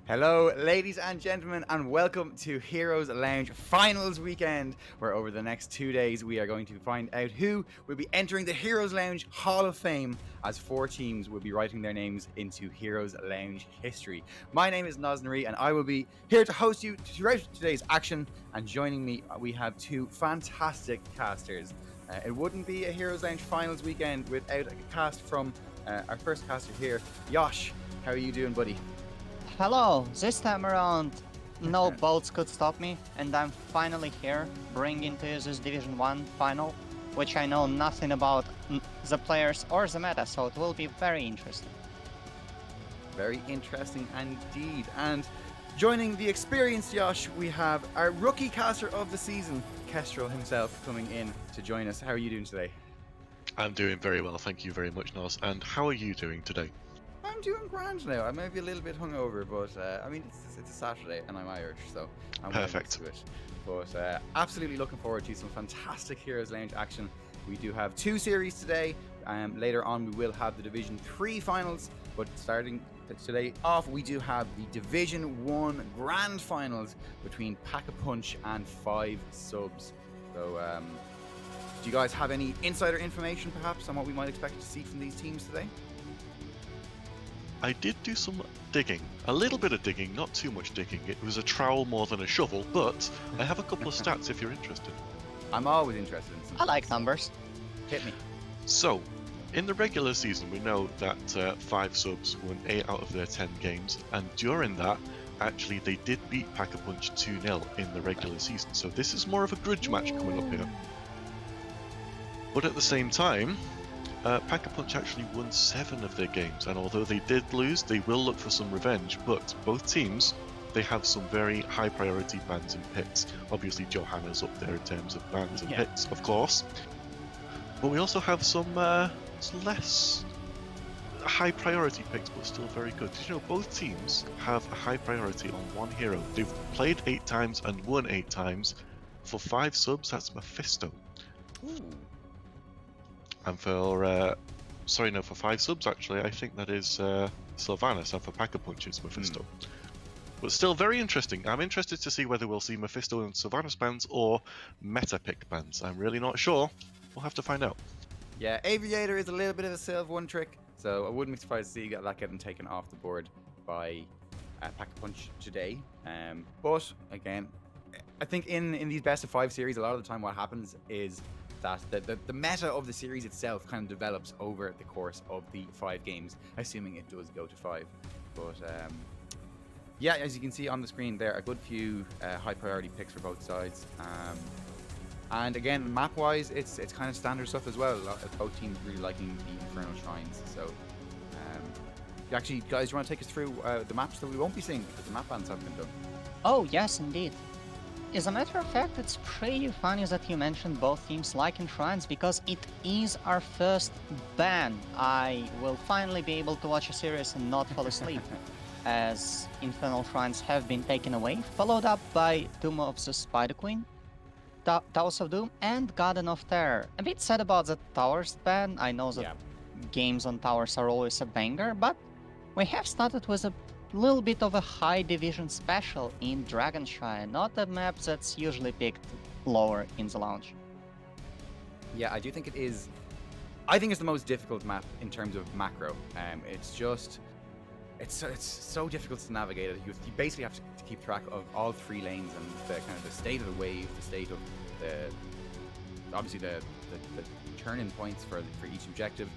Hello, ladies and gentlemen, and welcome to Heroes Lounge Finals Weekend, where over the next 2 days we are going to find out who will be entering the Heroes Lounge Hall of Fame, as 4 teams will be writing their names into Heroes Lounge history. My name is Noznari, and I will be here to host you throughout today's action. And joining me, we have 2 fantastic casters. It wouldn't be a Heroes Lounge Finals Weekend without a cast from our first caster here, Yosh. How are you doing, buddy? Hello, this time around, no boats could stop me, and I'm finally here, bringing to you this Division 1 final, which I know nothing about the players or the meta, so it will be very interesting. Very interesting indeed. And joining the experienced Yosh, we have our rookie caster of the season, Kestrel himself, coming in to join us. How are you doing today? I'm doing very well, thank you very much, Nos. And how are you doing today? I'm doing grand now. I may be a little bit hungover, but I mean, it's a Saturday and I'm Irish, so I'm Perfect. well used to it. But absolutely looking forward to some fantastic Heroes Lounge action. We do have 2 series today. Later on, we will have the Division 3 finals, but starting today off, we do have the Division 1 Grand Finals between Pack-a-Punch and 5 subs. So, do you guys have any insider information, perhaps, on what we might expect to see from these teams today? I did do some digging, a little bit of digging, not too much digging. It was a trowel more than a shovel, but I have a couple of stats if you're interested. I'm always interested in some I like stats. numbers. Hit me. So, in the regular season, we know that 5 subs won 8 out of their 10 games, and during that, actually, they did beat Pack-a-Punch 2-0 in the regular season. So this is more of a grudge match coming up here. But at the same time, Pack-a-Punch actually won 7 of their games, and although they did lose, they will look for some revenge. But both teams, they have some very high priority bans and picks. Obviously, Johanna's up there in terms of bans and picks, of course. But we also have some less high priority picks, but still very good. Did you know both teams have a high priority on one hero? They've played 8 times and won 8 times. For 5 subs, that's Mephisto. Ooh. And for for 5 subs actually, I think that is Sylvanas, and for Pack-a-Punch it's Mephisto. But still very interesting. I'm interested to see whether we'll see Mephisto and Sylvanas bans or meta pick bans. I'm really not sure. We'll have to find out. Yeah, Aviator is a little bit of a Sylv one trick, so I wouldn't be surprised to see that getting taken off the board by Pack-a-Punch today. But again, I think in these best of 5 series, a lot of the time what happens is that the meta of the series itself kind of develops over the course of the 5 games, assuming it does go to 5. But yeah, as you can see on the screen, there are a good few high priority picks for both sides. And again, map-wise, it's kind of standard stuff as well. Both teams really liking the Infernal Shrines. So, actually, guys, do you want to take us through the maps that we won't be seeing because the map bans have been done? Oh, yes, indeed. As a matter of fact, it's pretty funny that you mentioned both teams liking shrines, because it is our first ban. I will finally be able to watch a series and not fall asleep, as Infernal Shrines have been taken away, followed up by Doom of the Spider Queen, Towers of Doom, and Garden of Terror. A bit sad about the Towers ban. I know that games on Towers are always a banger, but we have started with a little bit of a high division special in Dragonshrine, not a map that's usually picked lower in the launch. Yeah, I do think it is. I think it's the most difficult map in terms of macro. It's just, it's so difficult to navigate it. You basically have to keep track of all 3 lanes and the kind of the state of the wave, the state of obviously the turn-in points for each objective.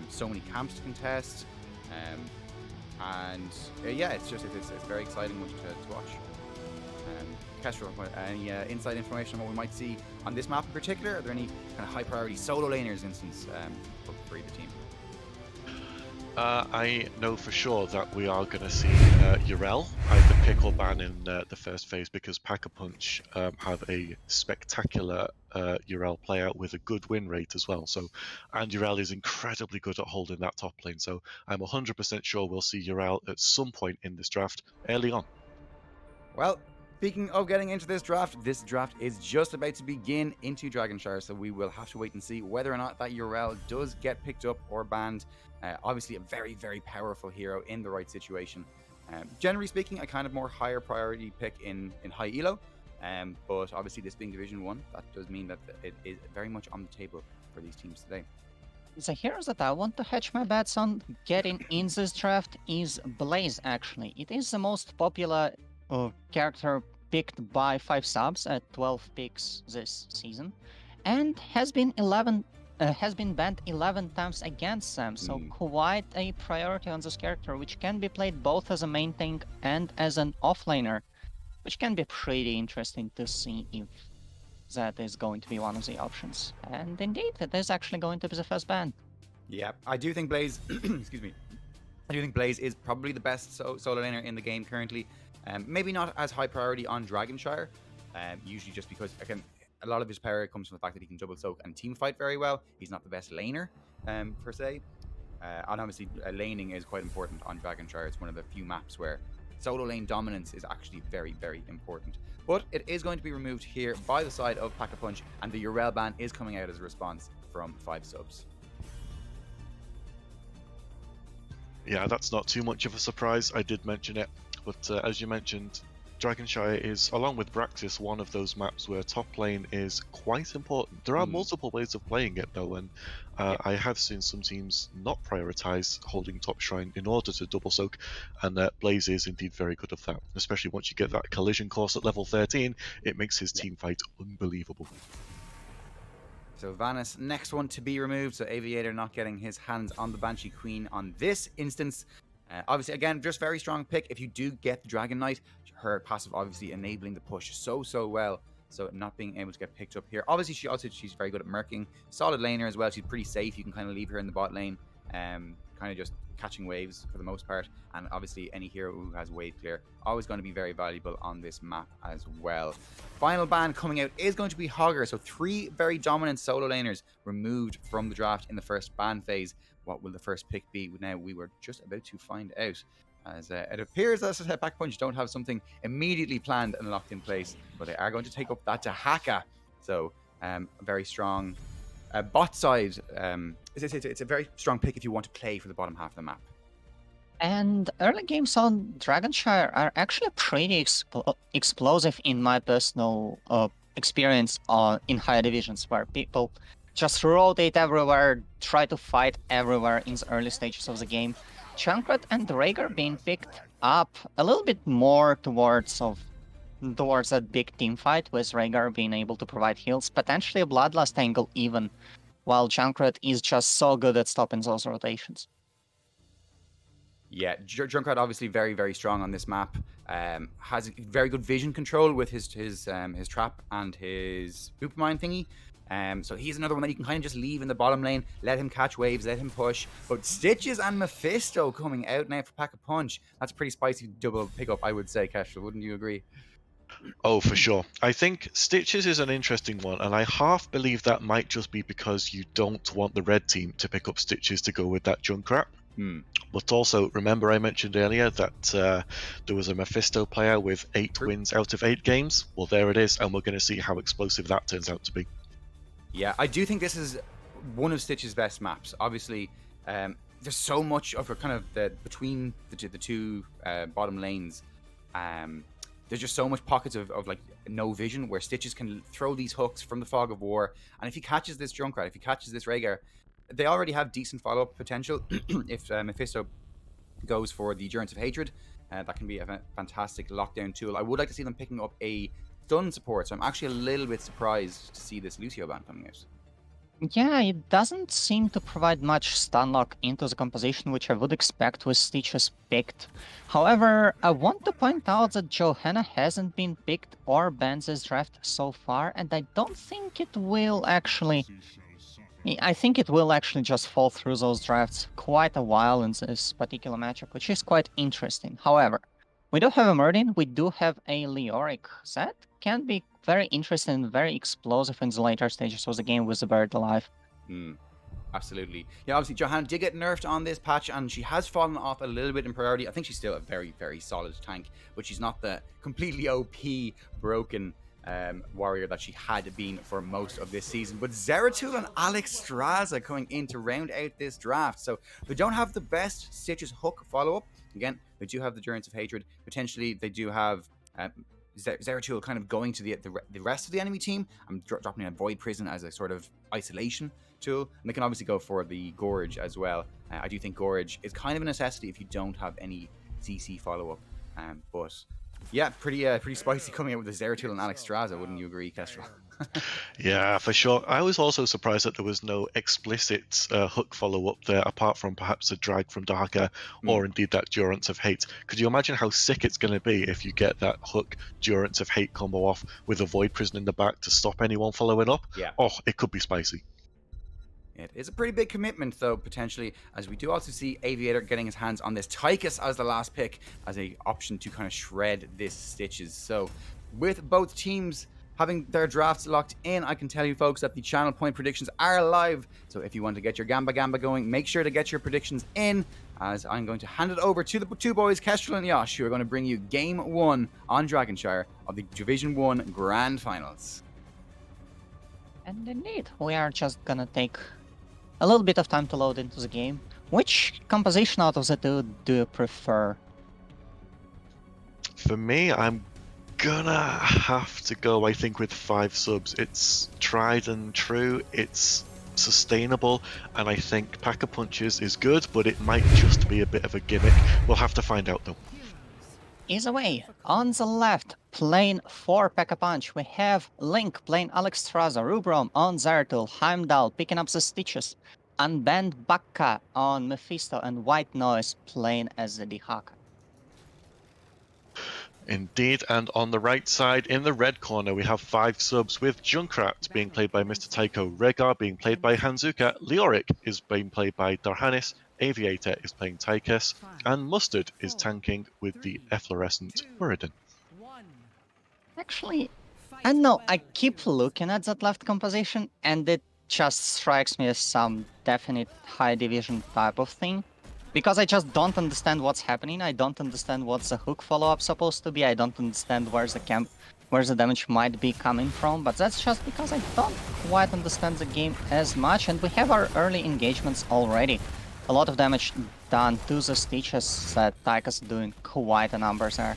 So many camps to contest. And yeah, it's very exciting to watch. Kestrel, any inside information on what we might see on this map in particular? Are there any kind of high priority solo laners instance for either team? I know for sure that we are going to see Yrel either pick or ban in the first phase, because Pack-a-Punch have a spectacular Yrel playout with a good win rate as well. So, and Yrel is incredibly good at holding that top lane. So I'm 100% sure we'll see Yrel at some point in this draft early on. Well, Speaking of getting into this draft is just about to begin into Dragonshire, so we will have to wait and see whether or not that Yrel does get picked up or banned. Obviously, a very, very powerful hero in the right situation. Generally speaking, a kind of more higher priority pick in high elo, but obviously this being Division 1, that does mean that it is very much on the table for these teams today. The heroes that I want to hedge my bets on getting in this draft is Blaze, actually. It is the most popular character picked by 5 subs at 12 picks this season, and has been banned 11 times against them, so quite a priority on this character, which can be played both as a main tank and as an offlaner, which can be pretty interesting to see if that is going to be one of the options. And indeed, it is actually going to be the first ban. Yeah, I do think Blaze, excuse me, I do think Blaze is probably the best solo laner in the game currently. Maybe not as high priority on Dragonshire, usually just because, again, a lot of his power comes from the fact that he can double soak and team fight very well. He's not the best laner, per se. And obviously, laning is quite important on Dragonshire. It's one of the few maps where solo lane dominance is actually very, very important. But it is going to be removed here by the side of Pack-a-Punch, and the Yrel ban is coming out as a response from 5 subs. Yeah, that's not too much of a surprise. I did mention it, but as you mentioned, Dragonshire is, along with Braxis, one of those maps where top lane is quite important. There are multiple ways of playing it, though, and I have seen some teams not prioritize holding top shrine in order to double soak, and Blaze is indeed very good at that. Especially once you get that collision course at level 13, it makes his team fight unbelievable. So Vanus, next one to be removed. So Aviator not getting his hands on the Banshee Queen on this instance. Obviously, again, just very strong pick. If you do get the Dragon Knight, her passive obviously enabling the push so well. So not being able to get picked up here. Obviously, she's very good at merking. Solid laner as well. She's pretty safe. You can kind of leave her in the bot lane. Kind of just catching waves for the most part. And obviously, any hero who has wave clear, always going to be very valuable on this map as well. Final ban coming out is going to be Hogger. So 3 very dominant solo laners removed from the draft in the first ban phase. What will the first pick be? Now, we were just about to find out, as it appears that Pack-a-Punch don't have something immediately planned and locked in place, but they are going to take up that Dehaka. So a very strong bot side. It's a very strong pick if you want to play for the bottom half of the map. And early games on Dragonshire are actually pretty explosive in my personal experience in higher divisions, where people just rotate everywhere, try to fight everywhere in the early stages of the game. Junkrat and Rhaegar being picked up a little bit more towards that big team fight, with Rhaegar being able to provide heals, potentially a Bloodlust angle even, while Junkrat is just so good at stopping those rotations. Yeah, Junkrat obviously very, very strong on this map. Has very good vision control with his trap and his boop mine thingy. So he's another one that you can kind of just leave in the bottom lane, let him catch waves, let him push. But Stitches and Mephisto coming out now for Pack-a-Punch. That's a pretty spicy double pickup, I would say, Kestrel. Wouldn't you agree? Oh, for sure. I think Stitches is an interesting one, and I half believe that might just be because you don't want the red team to pick up Stitches to go with that Junkrat. But also, remember I mentioned earlier that there was a Mephisto player with 8 wins out of 8 games? Well, there it is, and we're going to see how explosive that turns out to be. Yeah, I do think this is one of Stitch's best maps. Obviously, there's so much of kind of between the two bottom lanes. There's just so much pockets of like no vision where Stitches can throw these hooks from the fog of war. And if he catches this Junkrat, if he catches this Rhaegar, they already have decent follow-up potential. If Mephisto goes for the Endurance of Hatred, that can be a fantastic lockdown tool. I would like to see them picking up a stun support, so I'm actually a little bit surprised to see this Lucio ban coming out. Yeah, it doesn't seem to provide much stun lock into the composition, which I would expect with Stitches picked. However, I want to point out that Johanna hasn't been picked or banned this draft so far, and I don't think it will actually... I think it will actually just fall through those drafts quite a while in this particular matchup, which is quite interesting. However, we do have a Merdin, we do have a Leoric. That can be very interesting and very explosive in the later stages of the game with the bird alive. Absolutely. Yeah, obviously Johanna did get nerfed on this patch and she has fallen off a little bit in priority. I think she's still a very, very solid tank, but she's not the completely OP broken warrior that she had been for most of this season. But Zeratul and Alexstrasza coming in to round out this draft. So they don't have the best Stitches hook follow-up. Again, they do have the Durance of Hatred. Potentially, they do have Zeratul kind of going to the rest of the enemy team and dropping a Void Prison as a sort of isolation tool. And they can obviously go for the Gorge as well. I do think Gorge is kind of a necessity if you don't have any CC follow-up. But yeah, pretty spicy coming out with the Zeratul and Alexstrasza, wouldn't you agree, Kestrel? Yeah, for sure. I was also surprised that there was no explicit hook follow-up there, apart from perhaps a drag from Darker, or indeed that Durance of Hate. Could you imagine how sick it's going to be if you get that hook Durance of Hate combo off with a Void Prison in the back to stop anyone following up? Yeah. Oh, it could be spicy. It is a pretty big commitment, though, potentially, as we do also see Aviator getting his hands on this Tychus as the last pick, as a option to kind of shred this Stitches. So, with both teams having their drafts locked in, I can tell you, folks, that the channel point predictions are live. So, if you want to get your Gamba going, make sure to get your predictions in, as I'm going to hand it over to the two boys, Kestrel and Yosh, who are going to bring you Game 1 on Dragonshire of the Division 1 Grand Finals. And indeed, we are just gonna take a little bit of time to load into the game. Which composition out of the two do you prefer? For me, I'm gonna have to go, I think, with 5 subs. It's tried and true, it's sustainable, and I think Pack-a-Punches is good, but it might just be a bit of a gimmick. We'll have to find out, though. Either way, on the left, playing for Pack-a-Punch, we have Link playing Alexstrasza, Rubrom on Zeratul, Heimdall picking up the Stitches, Unbanned Bakka on Mephisto, and White Noise playing as the Dihaka. Indeed, and on the right side, in the red corner, we have 5 subs with Junkrat being played by Mr. Taiko, Rhaegar being played by Hanzuka, Leoric is being played by Darhanis, Aviator is playing Tychus, and Mustard is tanking with the efflorescent Muradin. Actually, I don't know, I keep looking at that left composition and it just strikes me as some definite high division type of thing. Because I just don't understand what's happening, I don't understand what's the hook follow-up supposed to be, I don't understand where the damage might be coming from, but that's just because I don't quite understand the game as much, and we have our early engagements already. A lot of damage done to the Stitches that Tychus doing quite a number there.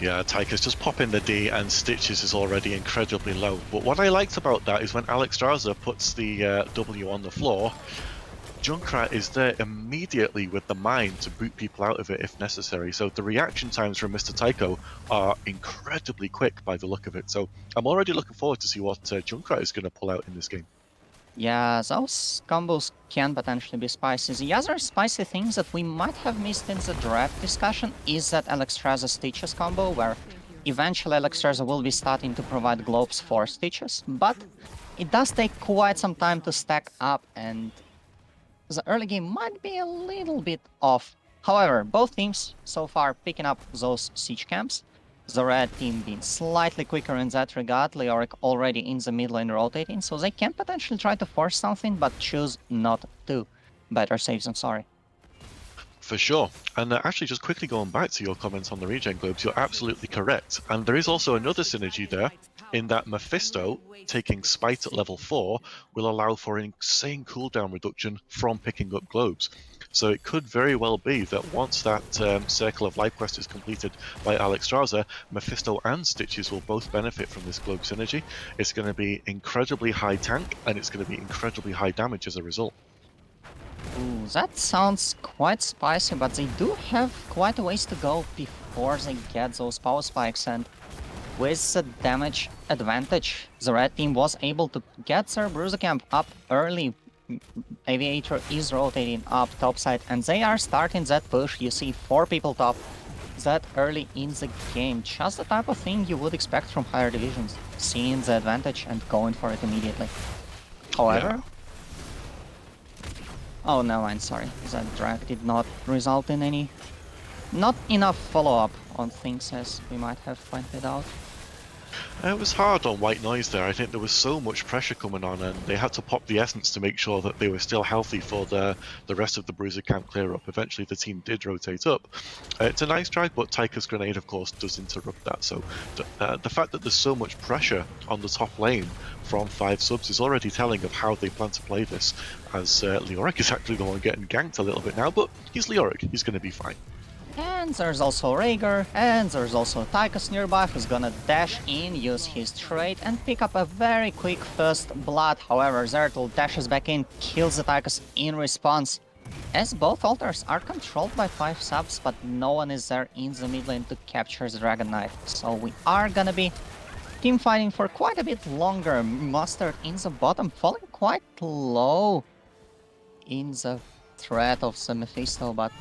Yeah, Tychus just popping the D and Stitches is already incredibly low. But what I liked about that is when Alexstrasza puts the W on the floor, Junkrat is there immediately with the mine to boot people out of it if necessary. So the reaction times from Mr. Taiko are incredibly quick by the look of it. So I'm already looking forward to see what Junkrat is going to pull out in this game. Yeah, those combos can potentially be spicy. The other spicy things that we might have missed in the draft discussion is that Alexstrasza Stitches combo, where eventually Alexstrasza will be starting to provide globes for Stitches, but it does take quite some time to stack up, and the early game might be a little bit off. However, both teams so far picking up those siege camps. The red team being slightly quicker in that regard, Leoric already in the mid lane rotating, so they can potentially try to force something, but choose not to. Better safe than sorry. For sure. And actually, just quickly going back to your comments on the regen globes, you're absolutely correct. And there is also another synergy there, in that Mephisto, taking Spite at level 4, will allow for an insane cooldown reduction from picking up globes. So it could very well be that once that Circle of Life quest is completed by Alexstrasza, Mephisto and Stitches will both benefit from this globe synergy. It's going to be incredibly high tank, and it's going to be incredibly high damage as a result. Ooh, that sounds quite spicy, but they do have quite a ways to go before they get those power spikes, and with the damage advantage, the red team was able to get their Bruiser Camp up early. Aviator is rotating up topside, and they are starting that push. You see 4 people top that early in the game. Just the type of thing you would expect from higher divisions, seeing the advantage and going for it immediately. However... Oh no, I'm sorry. That drag did not result in any... Not enough follow-up on things, as we might have pointed out. It was hard on White Noise there. I think there was so much pressure coming on, and they had to pop the essence to make sure that they were still healthy for the rest of the Bruiser camp clear up. Eventually, the team did rotate up. It's a nice drag, but Tyker's grenade, of course, does interrupt that. So the fact that there's so much pressure on the top lane from 5 subs is already telling of how they plan to play this, as Leoric is actually the one getting ganked a little bit now, but he's Leoric, he's going to be fine. And there's also Rhaegar, and there's also Tychus nearby who's gonna dash in, use his trait, and pick up a very quick first blood. However, Zeratul dashes back in, kills the Tychus in response. As both altars are controlled by 5 subs, but no one is there in the mid lane to capture the Dragon Knight. So we are gonna be team fighting for quite a bit longer. Mustard in the bottom, falling quite low in the threat of the Mephisto, but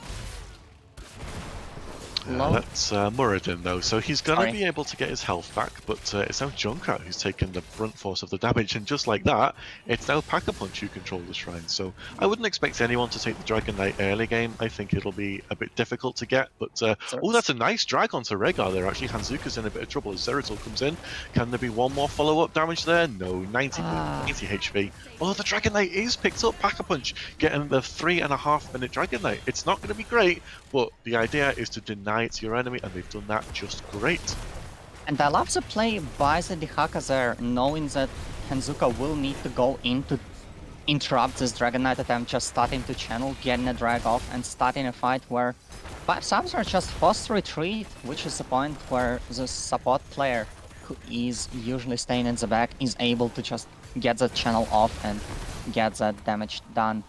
That's Muradin though, so he's gonna be able to get his health back, but it's now Junkrat who's taken the brunt force of the damage, and just like that, it's now Pack-a-Punch who control the shrine. So I wouldn't expect anyone to take the Dragon Knight early game. I think it'll be a bit difficult to get, but oh, that's a nice drag onto Rhaegar there. Actually, Hanzuka's in a bit of trouble as Zeratul comes in. Can there be one more follow-up damage there? No, 90 HP. Oh, the Dragon Knight is picked up. Pack-a-Punch getting the 3.5-minute Dragon Knight. It's not going to be great, but the idea is to deny it to your enemy, and they've done that just great. And I love the play by the Dehaka there, knowing that Hanzuka will need to go in to interrupt this Dragon Knight attempt, just starting to channel, getting a drag off, and starting a fight where 5 subs are just forced to retreat, which is the point where the support player, who is usually staying in the back, is able to just get the channel off and get that damage done.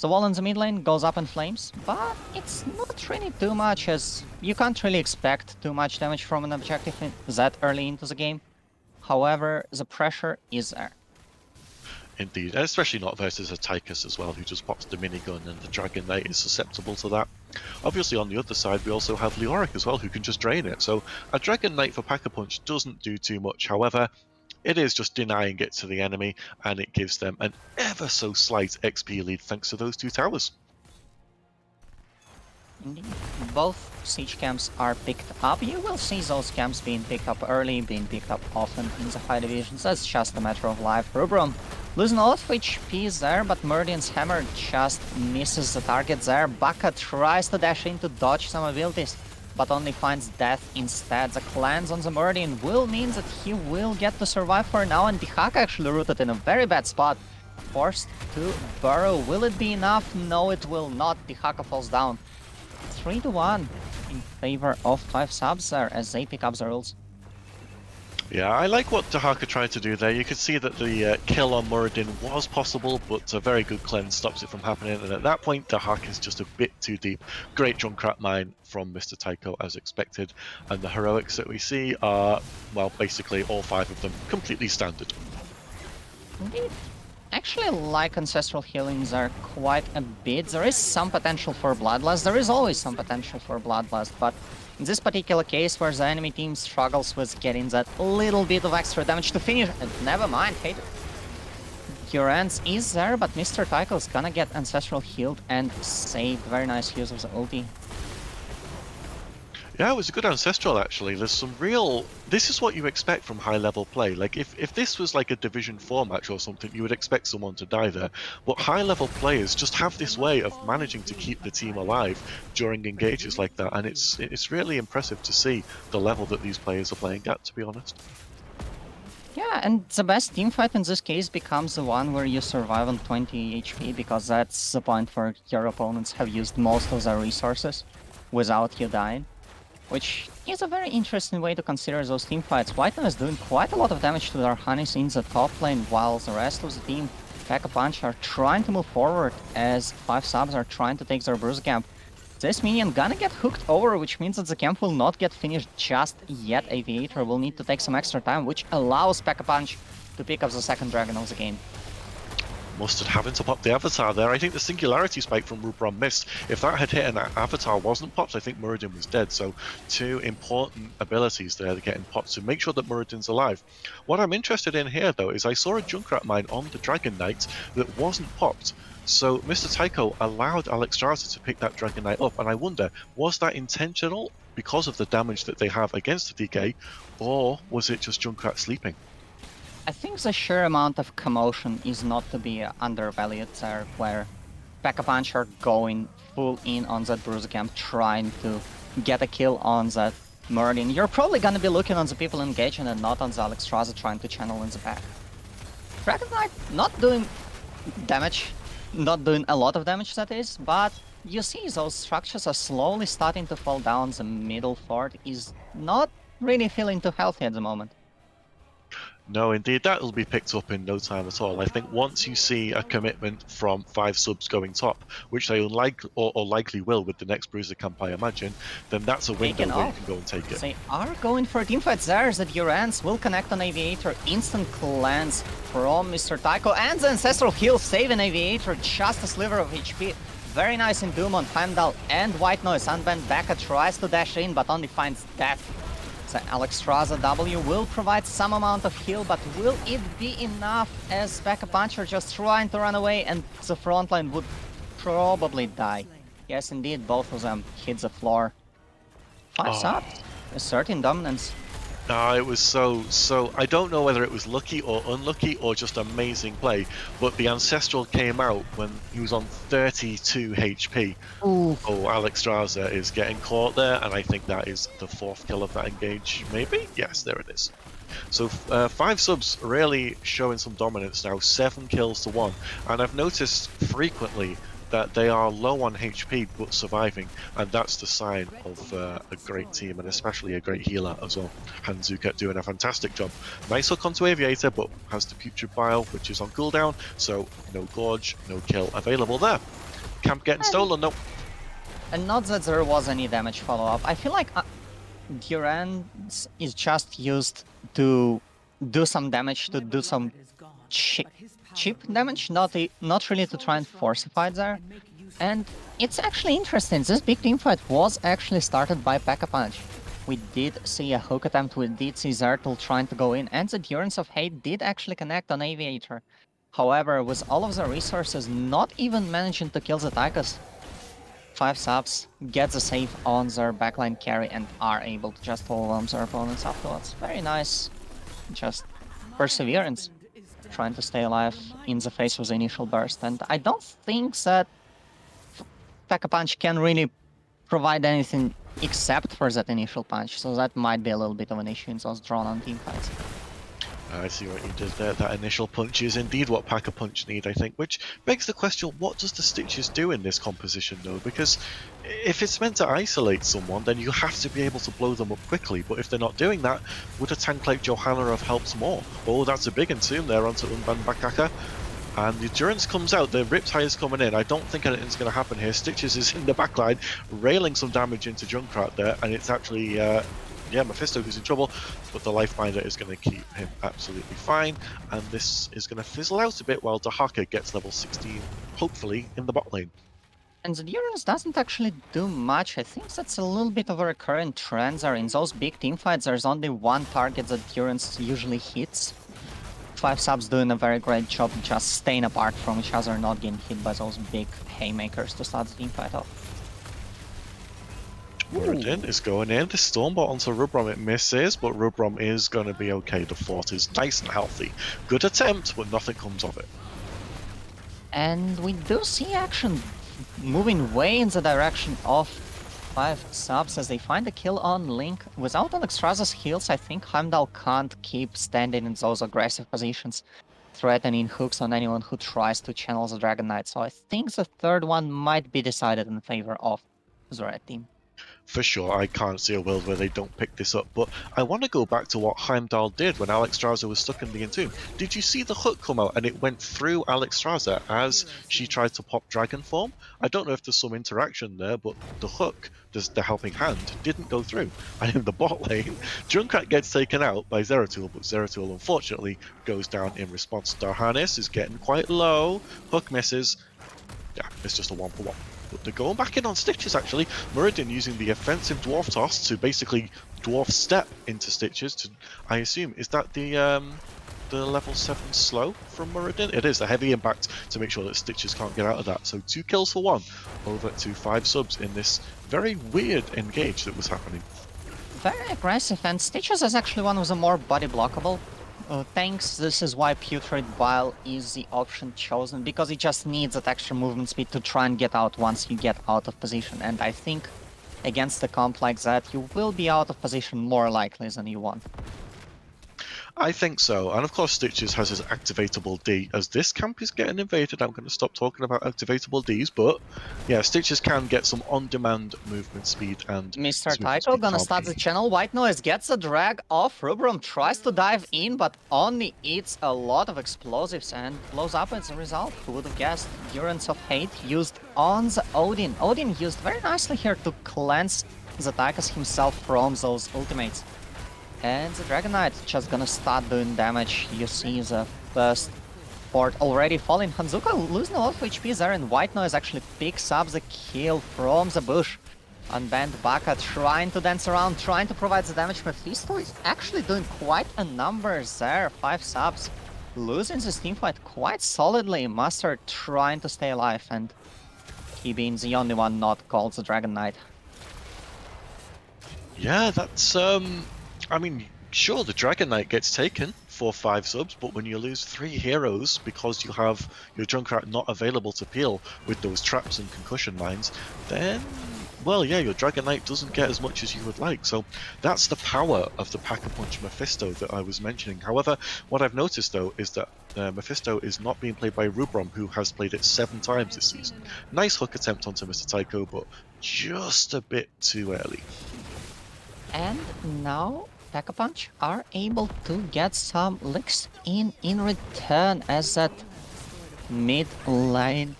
The wall in the mid lane goes up in flames, but it's not really too much, as you can't really expect too much damage from an objective that early into the game. However, the pressure is there. Indeed, and especially not versus a Tychus as well, who just pops the minigun, and the Dragon Knight is susceptible to that. Obviously, on the other side, we also have Leoric as well, who can just drain it. So a Dragon Knight for Pack-a-Punch doesn't do too much. However, it is just denying it to the enemy, and it gives them an ever so slight XP lead thanks to those 2 towers. Indeed. Both siege camps are picked up. You will see those camps being picked up early, being picked up often in the high divisions. That's just a matter of life. Rubron losing a lot of HP there, but Meridian's hammer just misses the target there. Baka tries to dash in to dodge some abilities, but only finds death instead. The cleanse on the Meridian will mean that he will get to survive for now, and Dehaka actually rooted in a very bad spot. Forced to burrow. Will it be enough? No, it will not. Dehaka falls down. 3-1 in favor of 5 subs there as they pick up the rules. Yeah, I like what Dehaka tried to do there. You could see that the kill on Muradin was possible, but a very good cleanse stops it from happening. And at that point, Dehaka is just a bit too deep. Great Junkrat mine from Mr. Tycho as expected. And the heroics that we see are, well, basically all 5 of them completely standard. Indeed. Actually, like Ancestral Healings are quite a bit. There is some potential for Bloodlust. There is always some potential for Bloodlust, but in this particular case where the enemy team struggles with getting that little bit of extra damage to finish, and never mind, hate it. Durance is there, but Mr. Tycho is gonna get Ancestral healed and saved. Very nice use of the ulti. Yeah, it was a good Ancestral actually. There's some real... This is what you expect from high-level play. Like, if this was like a Division 4 match or something, you would expect someone to die there. But high-level players just have this way of managing to keep the team alive during engages like that, and it's really impressive to see the level that these players are playing at, to be honest. Yeah, and the best teamfight in this case becomes the one where you survive on 20 HP, because that's the point where your opponents have used most of their resources without you dying. Which is a very interesting way to consider those teamfights. White is doing quite a lot of damage to their Hannes in the top lane, while the rest of the team, Pack-a-Punch, are trying to move forward as 5 subs are trying to take their Bruiser camp. This minion gonna get hooked over, which means that the camp will not get finished just yet. Aviator will need to take some extra time, which allows Pack-a-Punch to pick up the second dragon of the game. Mustard having to pop the Avatar there. I think the Singularity Spike from Rubron missed. If that had hit and that Avatar wasn't popped, I think Muradin was dead. So 2 important abilities there that getting popped to make sure that Muradin's alive. What I'm interested in here though is I saw a Junkrat mine on the Dragon Knight that wasn't popped. So Mr. Tycho allowed Alexstrasza to pick that Dragon Knight up, and I wonder, was that intentional because of the damage that they have against the DK, or was it just Junkrat sleeping? I think the sheer amount of commotion is not to be undervalued there, where Pack-a-Punch are going full in on that Bruiser Camp, trying to get a kill on that Meridian. You're probably gonna be looking on the people engaging and not on the Alexstrasza trying to channel in the back. Dragon Knight not doing damage, not doing a lot of damage that is, but you see those structures are slowly starting to fall down. The middle fort is not really feeling too healthy at the moment. No, indeed, that will be picked up in no time at all. I think once you see a commitment from 5 subs going top, which they likely will with the next Bruiser camp, I imagine, then that's a window where you can go and take it. They are going for a teamfight there. The Durance will connect on Aviator. Instant cleanse from Mr. Tycho, and the Ancestral Heal saving Aviator just a sliver of HP. Very nice in Doom on Heimdall and White Noise. Unbanned Becca tries to dash in, but only finds death. So Alexstrasza W will provide some amount of heal, but will it be enough, as Pack-a-Punch are just trying to run away and the frontline would probably die. Yes, indeed, both of them hit the floor. 5 subs, asserting dominance. It was so. I don't know whether it was lucky or unlucky or just amazing play, but the Ancestral came out when he was on 32 HP. Ooh. Oh, Alexstrasza is getting caught there, and I think that is the 4th kill of that engage, maybe? Yes, there it is. So 5 subs really showing some dominance now, 7 kills to 1, and I've noticed frequently that they are low on HP but surviving, and that's the sign of a great team, and especially a great healer as well. Hanzuka doing a fantastic job. Nice hook onto Aviator, but has the Putrid Bile, which is on cooldown, so no Gorge, no kill available there. Camp getting stolen, no. And not that there was any damage follow-up. I feel like Durance is just used to do some damage, to do some cheap damage, not really to try and force a fight there. And it's actually interesting, this big team fight was actually started by Pack-a-Punch. We did see a hook attempt, we did see Zertul trying to go in, and the Durance of Hate did actually connect on Aviator. However, with all of the resources not even managing to kill the Tychus, 5 subs get the save on their backline carry and are able to just overwhelm their opponents afterwards. Very nice, just perseverance, trying to stay alive in the face of the initial burst. And I don't think that Pack-a-Punch can really provide anything except for that initial punch, so that might be a little bit of an issue in those drawn-on teamfights. I see what you did there. That initial punch is indeed what Pack-a-Punch need, I think, which begs the question, what does the Stitches do in this composition, though? Because if it's meant to isolate someone, then you have to be able to blow them up quickly, but if they're not doing that, would a tank like Johanna have helped more? Oh, that's a big entomb there onto Unban Bakaka. And the Durance comes out, the Riptide is coming in. I don't think anything's going to happen here. Stitches is in the backline, railing some damage into Junkrat there, and it's actually, yeah, Mephisto who's in trouble, but the Lifebinder is going to keep him absolutely fine, and this is going to fizzle out a bit while Dahaka gets level 16, hopefully, in the bot lane. And the Durance doesn't actually do much. I think that's a little bit of a recurrent trend there. In those big teamfights, there's only one target that Durance usually hits. 5 subs doing a very great job just staying apart from each other, not getting hit by those big haymakers to start the teamfight off. Muradin is going in. The Stormbot onto Rubrom, it misses, but Rubrom is going to be okay. The fort is nice and healthy. Good attempt, but nothing comes of it. And we do see action moving way in the direction of 5 subs as they find a kill on Link. Without Alexstrasza's heals, I think Heimdall can't keep standing in those aggressive positions, threatening hooks on anyone who tries to channel the Dragon Knight. So I think the third one might be decided in favor of the red team. For sure, I can't see a world where they don't pick this up, but I want to go back to what Heimdall did when Alexstrasza was stuck in the entomb. Did you see the hook come out and it went through Alexstrasza as she tried to pop Dragon Form? I don't know if there's some interaction there, but the hook, the helping hand, didn't go through. And in the bot lane, Junkrat gets taken out by Zeratul, but Zeratul unfortunately goes down in response. Darhanis is getting quite low, hook misses. Yeah, it's just a 1-for-1. But they're going back in on Stitches actually. Muradin using the offensive Dwarf Toss to basically Dwarf Step into Stitches to, I assume, is that the the level 7 slow from Muradin. It is a heavy impact to make sure that Stitches can't get out of that. So 2 kills for 1 over to 5 subs in this very weird engage that was happening. Very aggressive, and Stitches is actually one of the more body blockable tanks. This is why Putrid Bile is the option chosen, because it just needs that extra movement speed to try and get out once you get out of position. And I think against a comp like that, you will be out of position more likely than you want. I think so, and of course Stitches has his activatable D. As this camp is getting invaded, I'm going to stop talking about activatable Ds, but yeah, Stitches can get some on-demand movement speed and... Mr. Tycho gonna start the channel. White Noise gets a drag off. Rubrum tries to dive in, but only eats a lot of explosives and blows up as a result. Who would have guessed? Endurance of Hate used on the Odin. Odin used very nicely here to cleanse the Tychus himself from those ultimates. And the Dragon Knight just gonna start doing damage. You see the first port already falling. Hanzuka losing a lot of HP there, and White Noise actually picks up the kill from the bush. Unbanned Baka trying to dance around, trying to provide the damage. Mephisto is actually doing quite a number there. 5 subs. Losing this teamfight quite solidly. Mustard trying to stay alive, and he being the only one not called the Dragon Knight. Yeah, that's I mean, sure, the Dragon Knight gets taken for 5 subs, but when you lose 3 heroes because you have your Junkrat not available to peel with those traps and concussion mines, then, well, yeah, your Dragon Knight doesn't get as much as you would like. So that's the power of the Pack-a-Punch Mephisto that I was mentioning. However, what I've noticed, though, is that Mephisto is not being played by Rubrom, who has played it 7 times this season. Nice hook attempt onto Mr. Tycho, but just a bit too early. And now Pack-a-Punch are able to get some licks in return, as that mid lane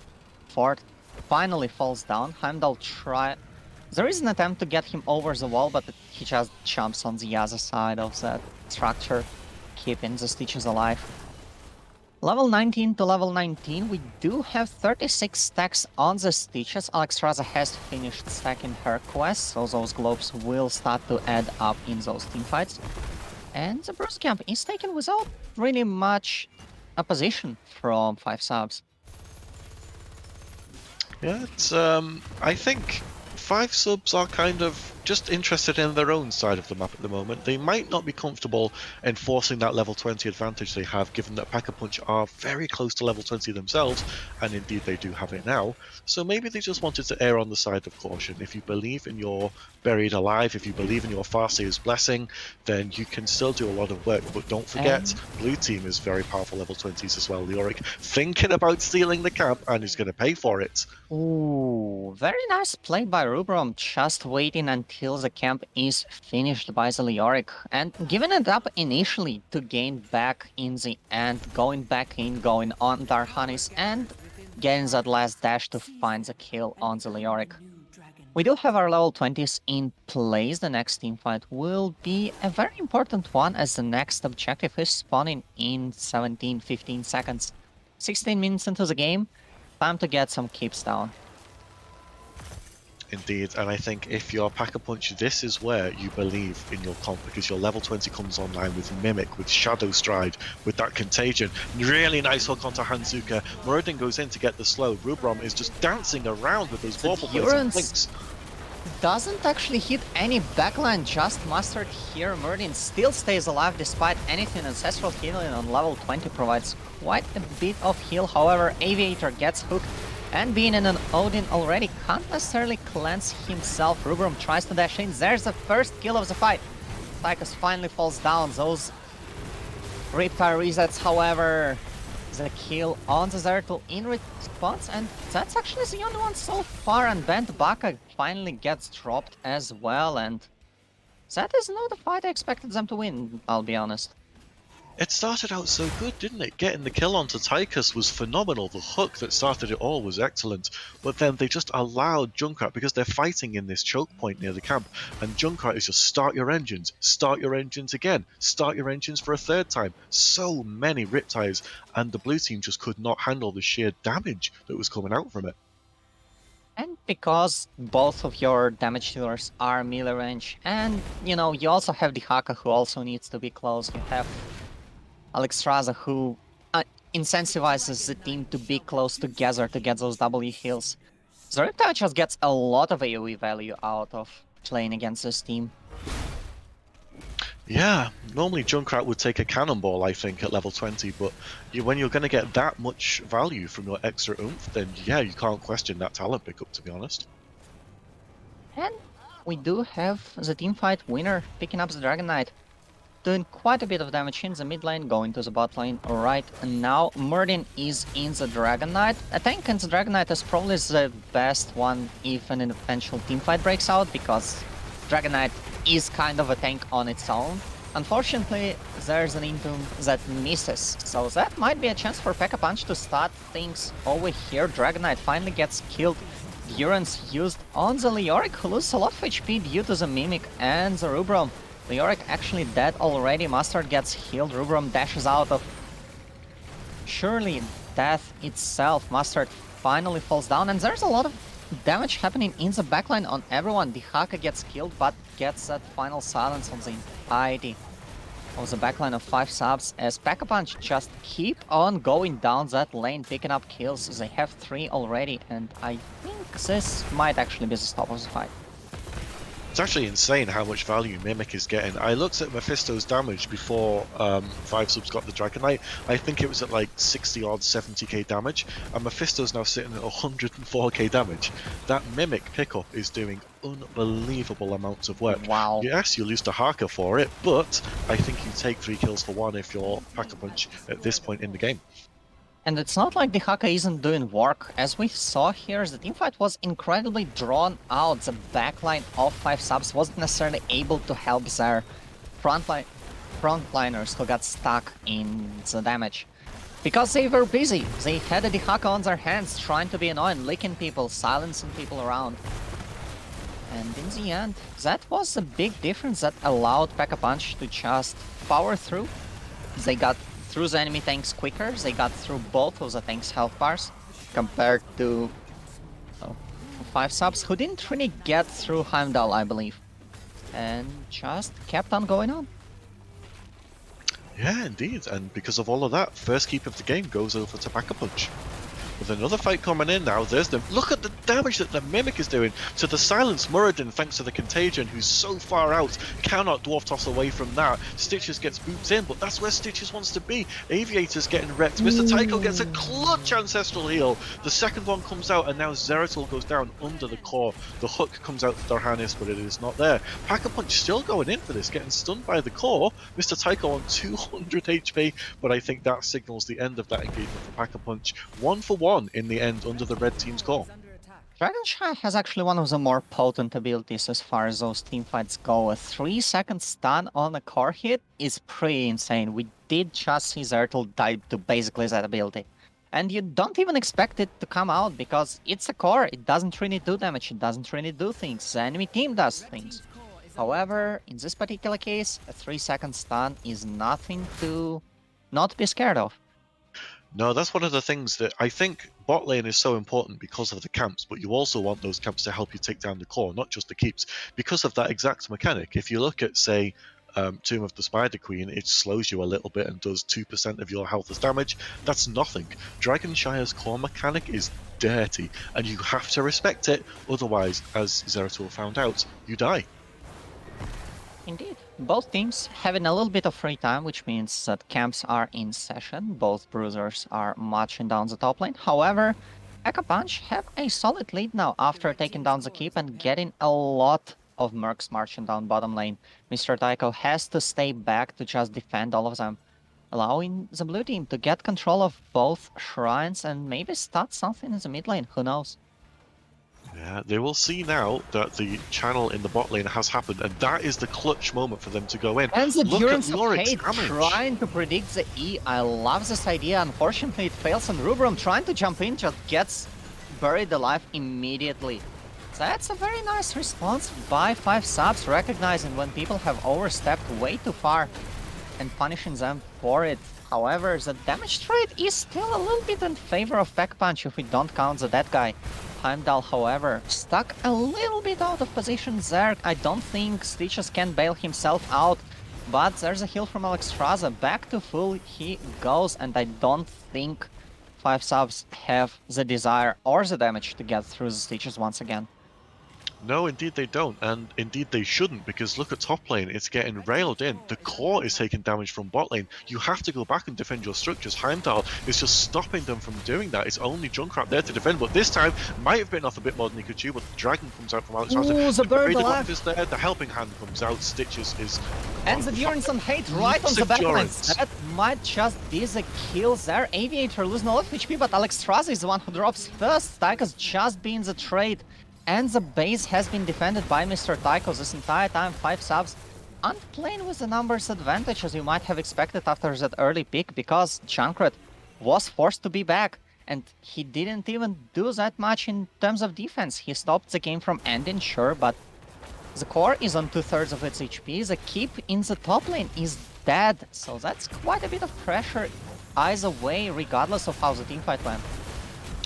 fort finally falls down. Heimdall try... There is an attempt to get him over the wall, but he just jumps on the other side of that structure, keeping the Stitches alive. Level 19 to level 19, we do have 36 stacks on the Stitches. Alexstrasza has finished stacking her quest, so those globes will start to add up in those teamfights. And the Bruce Camp is taken without really much opposition from 5 subs. Yeah, it's I think 5 subs are kind of just interested in their own side of the map at the moment. They might not be comfortable enforcing that level 20 advantage they have, given that Pack-a-Punch are very close to level 20 themselves, and indeed they do have it now. So maybe they just wanted to err on the side of caution. If you believe in your Buried Alive, if you believe in your Farseer's Blessing, then you can still do a lot of work. But don't forget, blue team is very powerful level 20s as well. Leoric thinking about stealing the camp, and is going to pay for it. Ooh, very nice play by Rubrom, just waiting until the camp is finished by the Leoric, and giving it up initially to gain back in the end, going back in, going on Darhanis, and getting that last dash to find the kill on the Leoric. We do have our level 20s in place. The next teamfight will be a very important one, as the next objective is spawning in 17-15 seconds. 16 minutes into the game, time to get some keeps down. Indeed, and I think if you're Pack-a-Punch, this is where you believe in your comp, because your level 20 comes online with Mimic, with Shadow Stride, with that Contagion. Really nice hook onto Hanzuka. Muradin goes in to get the slow. Rubrom is just dancing around with those bauble blades. Doesn't actually hit any backline, just Mustard here. Muradin still stays alive despite anything. Ancestral Healing on level 20 provides quite a bit of heal. However, Aviator gets hooked, and being in an Odin already can't necessarily cleanse himself. Rubrum tries to dash in. There's the first kill of the fight. Tychus finally falls down. Those Riptide resets, however, the kill on the Zeratul in response, and that's actually the only one so far. And Bent Baka finally gets dropped as well, and that is not the fight I expected them to win, I'll be honest. It started out so good, didn't it? Getting the kill onto Tychus was phenomenal. The hook that started it all was excellent. But then they just allowed Junkrat, because they're fighting in this choke point near the camp, and Junkrat is just start your engines again, start your engines for a 3rd time. So many Riptides, and the blue team just could not handle the sheer damage that was coming out from it. And because both of your damage dealers are melee range, and you know, you also have the Haka who also needs to be close. You have Alexstrasza, who incentivizes the team to be close together to get those W heals. The Riptide just gets a lot of AoE value out of playing against this team. Yeah, normally Junkrat would take a cannonball, I think, at level 20, but when you're going to get that much value from your extra oomph, then yeah, you can't question that talent pickup, to be honest. And we do have the teamfight winner picking up the Dragon Knight, doing quite a bit of damage in the mid lane, going to the bot lane right now. Merdin is in the Dragon Knight. I think the Dragon Knight is probably the best one if an eventual teamfight breaks out, because Dragon Knight is kind of a tank on its own. Unfortunately, there's an Entomb that misses, so that might be a chance for Pack-a-Punch to start things over here. Dragon Knight finally gets killed. Durance used on the Leoric, who loses a lot of HP due to the Mimic and the Rubrum. Leoric actually dead already. Mustard gets healed. Rubrum dashes out of surely death itself. Mustard finally falls down, and there's a lot of damage happening in the backline on everyone. Dihaka gets killed, but gets that final silence on the entirety of the backline of 5 subs, as Pack-a-Punch just keep on going down that lane, picking up kills. They have 3 already, and I think this might actually be the stop of the fight. It's actually insane how much value Mimic is getting. I looked at Mephisto's damage before 5 subs got the Dragon Knight. I think it was at like 60 odd 70k damage, and Mephisto's now sitting at 104k damage. That Mimic pickup is doing unbelievable amounts of work. Wow. Yes, you lose to Haka for it, but I think you take 3 kills for 1 if you're Pack-a-Punch at this point in the game. And it's not like the Haka isn't doing work. As we saw here, the teamfight was incredibly drawn out. The backline of 5 subs wasn't necessarily able to help their frontliners who got stuck in the damage, because they were busy. They had the Haka on their hands, trying to be annoying, licking people, silencing people around. And in the end, that was a big difference that allowed Pack-a-Punch to just power through. They got through the enemy tanks quicker, they got through both of the tanks' health bars, compared to 5 subs who didn't really get through Heimdall, I believe, and just kept on going on. Yeah, indeed, and because of all of that, first keep of the game goes over to Pack-a-Punch. With another fight coming in now, there's the look at the damage that the Mimic is doing to the Silence Muradin thanks to the Contagion, who's so far out, cannot Dwarf Toss away from that. Stitches gets booped in, but that's where Stitches wants to be. Aviator's getting wrecked. Mr. Tycho gets a clutch Ancestral Heal. The second one comes out, and now Zeratul goes down under the core. The hook comes out to Darhanis, but it is not there. Pack-a-Punch still going in for this, getting stunned by the core. Mr. Tycho on 200 HP, but I think that signals the end of that engagement for Pack-a-Punch. 1 for 1 in the end under the red team's core. Dragonshy has actually one of the more potent abilities as far as those teamfights go. A 3-second stun on a core hit is pretty insane. We did just see Zeratul die to basically that ability. And you don't even expect it to come out, because it's a core, it doesn't really do damage, it doesn't really do things. The enemy team does things. However, in this particular case, a 3-second stun is nothing to not be scared of. No, that's one of the things that I think bot lane is so important because of the camps, but you also want those camps to help you take down the core, not just the keeps, because of that exact mechanic. If you look at, say, Tomb of the Spider Queen, it slows you a little bit and does 2% of your health as damage. That's nothing. Dragonshire's core mechanic is dirty, and you have to respect it, otherwise, as Zeratul found out, you die. Indeed. Both teams having a little bit of free time, which means that camps are in session. Both bruisers are marching down the top lane. However, Pack-a-Punch have a solid lead now after taking down the keep and getting a lot of mercs marching down bottom lane. Mr. Tycho has to stay back to just defend all of them, allowing the blue team to get control of both shrines and maybe start something in the mid lane, who knows. Yeah, they will see now that the channel in the bot lane has happened, and that is the clutch moment for them to go in. And the Look Durance at of Loric's Hate damage. trying to predict the E. I love this idea. Unfortunately, it fails, and Rubrum trying to jump in just gets buried alive immediately. That's a very nice response by 5 subs, recognizing when people have overstepped way too far and punishing them for it. However, the damage trade is still a little bit in favor of Pack-a-Punch if we don't count the dead guy. Heimdall, however, stuck a little bit out of position there. I don't think Stitches can bail himself out. but there's a heal from Alexstrasza. Back to full he goes, and I don't think 5 subs have the desire or the damage to get through the Stitches once again. No, indeed they don't, and indeed they shouldn't, because look at top lane, it's getting railed in. The core is taking damage from bot lane. You have to go back and defend your structures. Heimdall is just stopping them from doing that. It's only Junkrat there to defend, but this time might have bitten off a bit more than he could chew, but the dragon comes out from Alexstrasza. Ooh, the bird Vader alive. Glaive is there, the helping hand comes out, Stitches is... And the Durance on hate right on the backlines. That might just be the kill there. Aviator losing a lot of HP, but Alexstrasza is the one who drops first. Tycho's just been the trade. And the base has been defended by Mr. Tycho this entire time. 5 subs aren't playing with the numbers advantage as you might have expected after that early pick, because Junkrat was forced to be back. And he didn't even do that much in terms of defense. He stopped the game from ending, sure, but the core is on 2/3 of its HP. The keep in the top lane is dead. So that's quite a bit of pressure either way, regardless of how the teamfight went.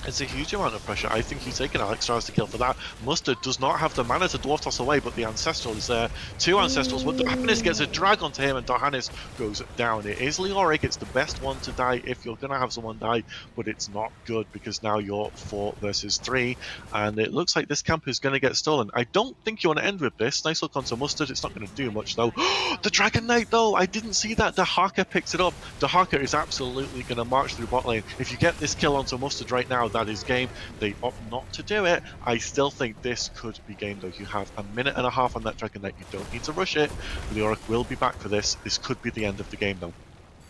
It's a huge amount of pressure. I think he's taken Alexstrasza to kill for that. Mustard does not have the mana to dwarf toss away, but the Ancestral is there. 2 Ancestrals, but Dohanis gets a drag onto him, and Dohanis goes down. It is Leoric, it's the best one to die if you're going to have someone die, but it's not good because now you're 4 versus 3, and it looks like this camp is going to get stolen. I don't think you want to end with this. Nice look onto Mustard, it's not going to do much though. The Dragon Knight though, I didn't see that. Dehaka picks it up. Dehaka is absolutely going to march through bot lane. If you get this kill onto Mustard right now, that is game. They opt not to do it. I still think this could be game though. You have a minute and a half on that Dragon Knight. You don't need to rush it. Leoric will be back for this. This could be the end of the game though.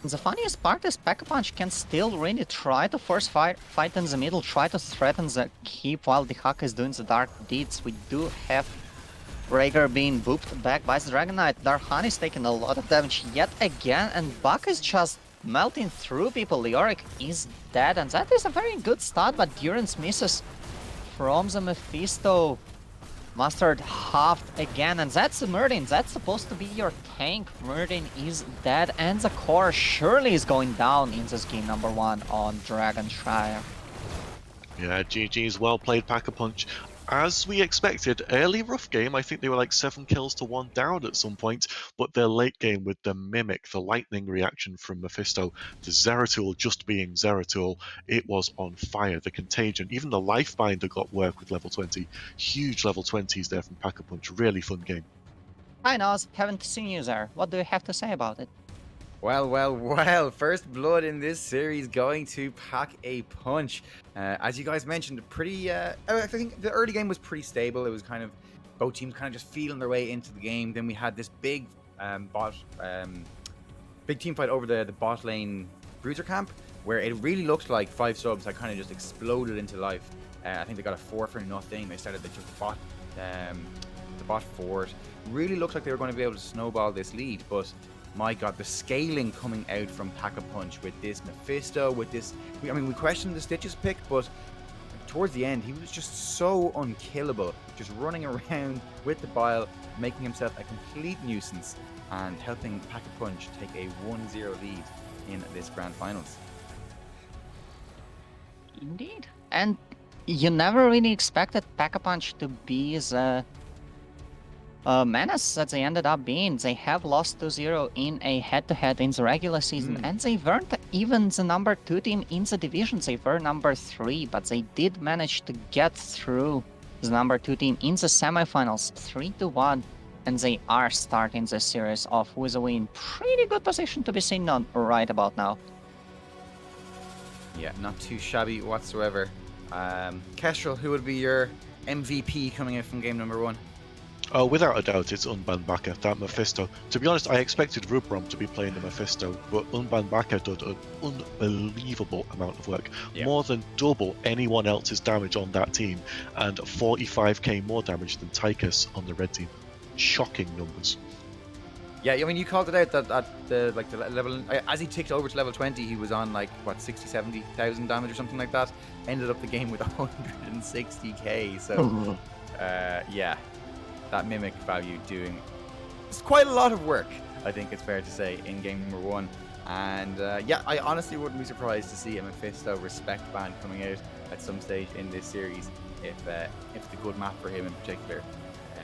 The funniest part is Pack-a-Punch can still really try to force fight in the middle, try to threaten the keep while Dehaka is doing the dark deeds. We do have Rhaegar being booped back by the Dragon Knight. Darhan is taking a lot of damage yet again, and Buck is just melting through people. Leoric is dead, and that is a very good start, but Durance misses from the Mephisto. Mustard halved again, and that's Murdin. That's supposed to be your tank. Murdin is dead, and the core surely is going down in this game number 1 on Dragonshire. Yeah, GG's, well played Pack-a-Punch. As we expected, early rough game, I think they were like 7 kills to 1 down at some point, but their late game with the Mimic, the lightning reaction from Mephisto, the Zeratul just being Zeratul, it was on fire. The Contagion, even the Lifebinder got work with level 20. Huge level 20s there from Pack-a-Punch, really fun game. Hi Noz, haven't seen you there. What do you have to say about it? Well, first blood in this series going to Pack-a-Punch. As you guys mentioned, pretty, I think the early game was pretty stable. It was kind of, both teams kind of just feeling their way into the game. Then we had this big big team fight over the bot lane bruiser camp, where it really looked like 5 subs had kind of just exploded into life. I think they got a 4-0. They took the bot forward. Really looked like they were going to be able to snowball this lead, but my god, the scaling coming out from Pack-a-Punch with this Mephisto, with this... I mean, we questioned the Stitches pick, but towards the end, he was just so unkillable. Just running around with the bile, making himself a complete nuisance, and helping Pack-a-Punch take a 1-0 lead in this Grand Finals. Indeed. And you never really expected Pack-a-Punch to be the menace that they ended up being. They have lost 2-0 in a head-to-head in the regular season, and they weren't even the number 2 team in the division. They were number 3, but they did manage to get through the number 2 team in the semifinals 3-1, and they are starting the series off with a win. Pretty good position to be seen on right about now. Yeah, not too shabby whatsoever. Kestrel, who would be your MVP coming out from game number 1? Oh, without a doubt, it's Unban Baka, that Mephisto. To be honest, I expected Rubrom to be playing the Mephisto, but Unban Baka did an unbelievable amount of work. Yeah. More than double anyone else's damage on that team, and 45k more damage than Tychus on the red team. Shocking numbers. Yeah, I mean, you called it out that at the level, as he ticked over to level 20, he was on like what 60,000-70,000 damage or something like that. Ended up the game with 160k. So, yeah, that Mimic value doing it's quite a lot of work, I think it's fair to say, in game number 1. And yeah, I honestly wouldn't be surprised to see a Mephisto respect ban coming out at some stage in this series if it's a good map for him in particular.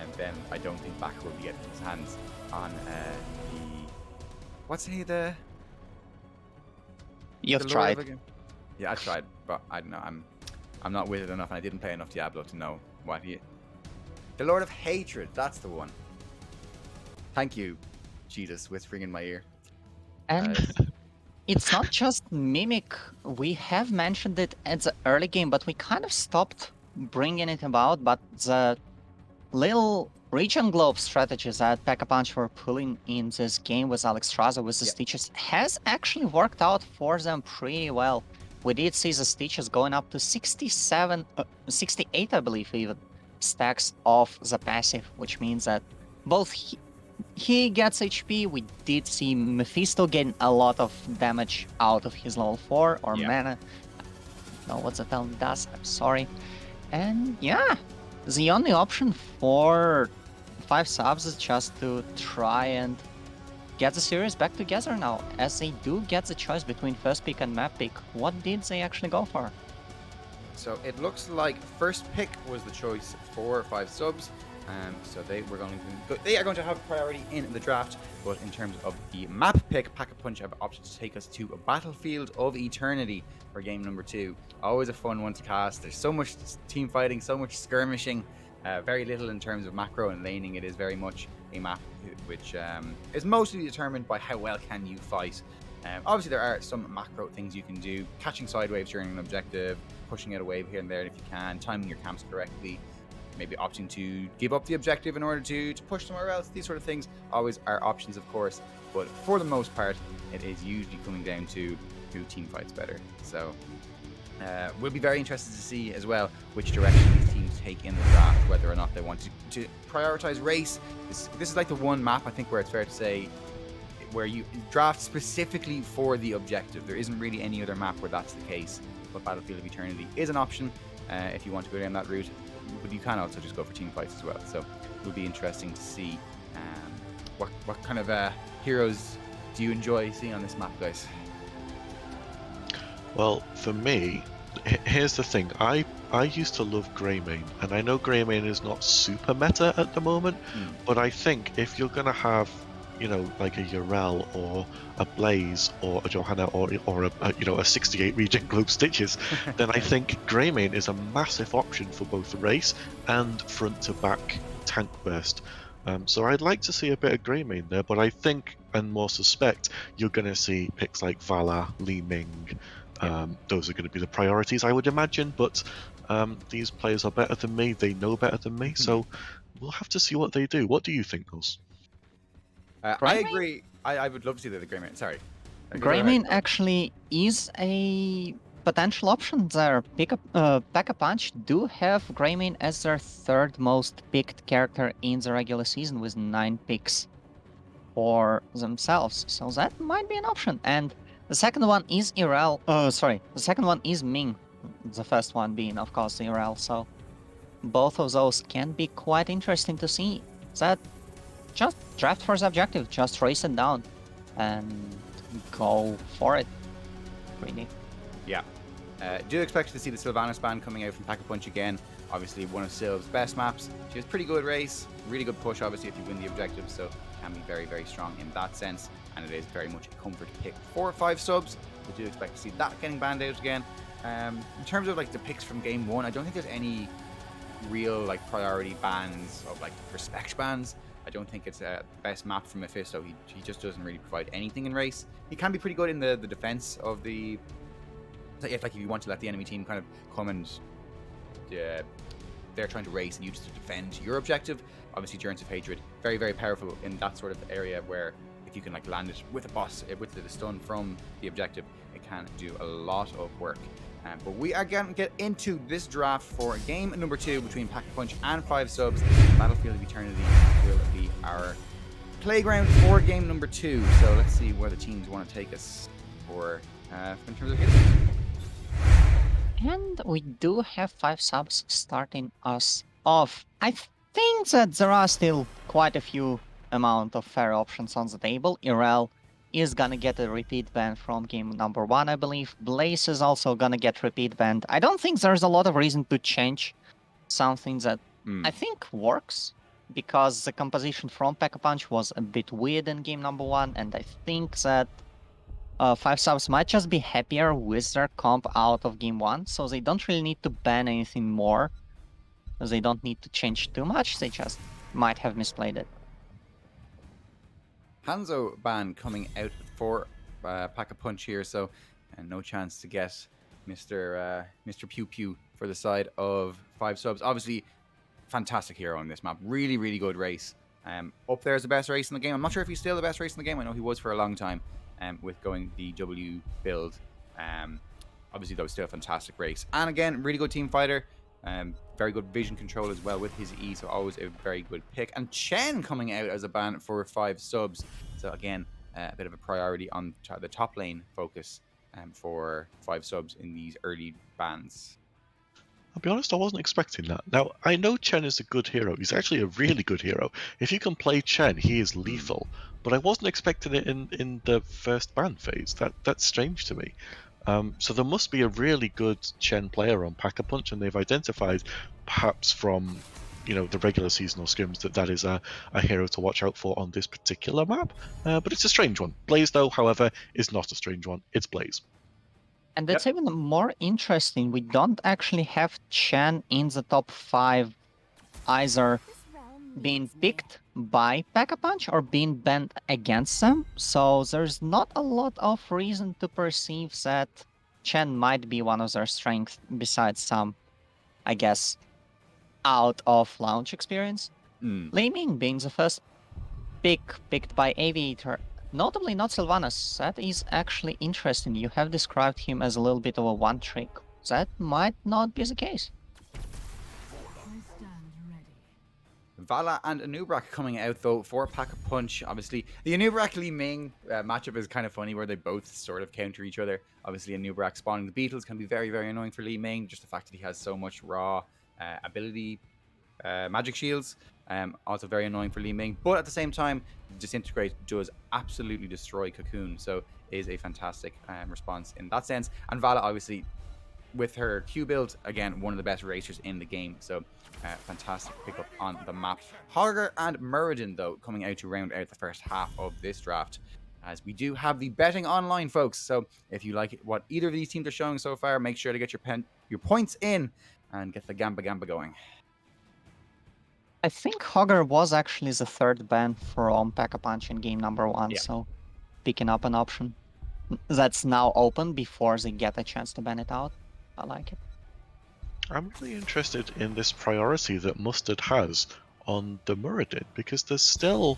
And then I don't think Baka will be getting his hands on what's he You've the Lord tried. of again? Yeah, I tried, but I don't know. I'm not with it enough, and I didn't play enough Diablo to know what he. The Lord of Hatred. That's the one. Thank you, Jesus, whispering in my ear. And it's not just Mimic. We have mentioned it at the early game, but we kind of stopped bringing it about. But the little region globe strategies that Pack-a-Punch were pulling in this game with Alex Straza with the Yep. Stitches has actually worked out for them pretty well. We did see the Stitches going up to 67, 68, I believe, even stacks of the passive, which means that both he gets HP. We did see Mephisto getting a lot of damage out of his level 4 or Yeah. mana. I don't know what the hell he does, I'm sorry. And yeah, the only option for 5 subs is just to try and get the series back together now, as they do get the choice between first pick and map pick. What did they actually go for? So it looks like first pick was the choice for 5 subs. So they are going to have priority in the draft, but in terms of the map pick, Pack-a-Punch have opted to take us to a Battlefield of Eternity for game number 2. Always a fun one to cast. There's so much team fighting, so much skirmishing, very little in terms of macro and laning. It is very much a map which is mostly determined by how well can you fight. Obviously, there are some macro things you can do, catching side waves during an objective, pushing out a wave here and there if you can, timing your camps correctly, maybe opting to give up the objective in order to push somewhere else. These sort of things always are options, of course, but for the most part, it is usually coming down to who team fights better. So we'll be very interested to see as well which direction these teams take in the draft, whether or not they want to prioritize race. This is like the one map, I think, where it's fair to say where you draft specifically for the objective. There isn't really any other map where that's the case, but Battlefield of Eternity is an option if you want to go down that route, but you can also just go for team fights as well. So it'll be interesting to see what kind of heroes do you enjoy seeing on this map, guys? Well, for me, here's the thing. I used to love Greymane, and I know Greymane is not super meta at the moment, but I think if you're gonna have, you know, like a Urel or a Blaze or a Johanna or a 68 Regen Globe Stitches, then I think Greymane is a massive option for both race and front to back tank burst. So I'd like to see a bit of Greymane there, but I think and more suspect you're going to see picks like Vala, Li Ming. Those are going to be the priorities, I would imagine. But these players are better than me. They know better than me. So we'll have to see what they do. What do you think, Nils? I agree. I would love to see the Greymane. Sorry. Greymane actually is a potential option there. Pack-a-Punch do have Greymane as their third most picked character in the regular season with 9 picks for themselves. So that might be an option. And the second one is Irel. The second one is Ming. The first one being, of course, Irel. So both of those can be quite interesting to see. That just draft for the objective, just race it down and go for it. Really. Yeah. Do expect to see the Sylvanas ban coming out from Pack-a-Punch again. Obviously, one of Sylv's best maps. She has pretty good race, really good push, obviously, if you win the objective, so can be very, very strong in that sense. And it is very much a comfort pick for 5 subs. We do expect to see that getting banned out again. In terms of like the picks from game 1, I don't think there's any real like priority bans of like respect bans. I don't think it's the best map for Mephisto. He just doesn't really provide anything in race. He can be pretty good in the defense of the... If you want to let the enemy team kind of come and they're trying to race and you just to defend your objective. Obviously, Journeys of Hatred, very, very powerful in that sort of area where if you can like land it with a boss, with the stun from the objective, it can do a lot of work. But we are going to get into this draft for game number 2 between Pack-a-Punch and 5 subs. Battlefield of Eternity will be our playground for game number 2. So let's see where the teams want to take us for in terms of hits. And we do have 5 subs starting us off. I think that there are still quite a few amount of fair options on the table. Irel is gonna get a repeat ban from game number 1, I believe. Blaze is also gonna get repeat banned. I don't think there's a lot of reason to change something that I think works because the composition from Pack-a-Punch was a bit weird in game number 1, and I think that 5 subs might just be happier with their comp out of game 1, so they don't really need to ban anything more. They don't need to change too much, they just might have misplayed it. Hanzo ban coming out for Pack-a-Punch here, so no chance to get Mr. Pew Pew for the side of 5 subs. Obviously, fantastic hero on this map. Really, really good race. Up there is the best race in the game. I'm not sure if he's still the best race in the game. I know he was for a long time with going the W build. Obviously, that was still a fantastic race. And again, really good team fighter. Very good vision control as well with his E, so always a very good pick. And Chen coming out as a ban for 5 subs. So again, a bit of a priority on the top lane focus for 5 subs in these early bans. I'll be honest, I wasn't expecting that. Now, I know Chen is a good hero. He's actually a really good hero. If you can play Chen, he is lethal. But I wasn't expecting it in the first ban phase. That's strange to me. So there must be a really good Chen player on Pack-a-Punch, and they've identified, perhaps from the regular seasonal scrims, that is a hero to watch out for on this particular map. But it's a strange one. Blaze, though, however, is not a strange one. It's Blaze. And that's even more interesting. We don't actually have Chen in the top 5 either being picked by Pack-a-Punch or being banned against them. So there's not a lot of reason to perceive that Chen might be one of their strengths besides some, I guess, out of launch experience. Li Ming being the first pick picked by Aviator. Notably not Sylvanas. That is actually interesting. You have described him as a little bit of a one trick. That might not be the case. Vala and Anub'arak coming out though for Pack-a-Punch. Obviously, the Anub'arak Li Ming matchup is kind of funny where they both sort of counter each other. Obviously, Anub'arak spawning the beetles can be very, very annoying for Li Ming. Just the fact that he has so much raw ability, magic shields, also very annoying for Li Ming. But at the same time, Disintegrate does absolutely destroy Cocoon, so is a fantastic response in that sense. And Vala, obviously, with her Q build, again, one of the best racers in the game. So fantastic pickup on the map. Hogger and Muradin, though, coming out to round out the first half of this draft. As we do have the betting online, folks. So if you like what either of these teams are showing so far, make sure to get your points in and get the Gamba going. I think Hogger was actually the third ban from Pack-a-Punch in game number 1, so picking up an option that's now open before they get a chance to ban it out. I like it. I'm really interested in this priority that Mustard has on the Muradin, because there's still,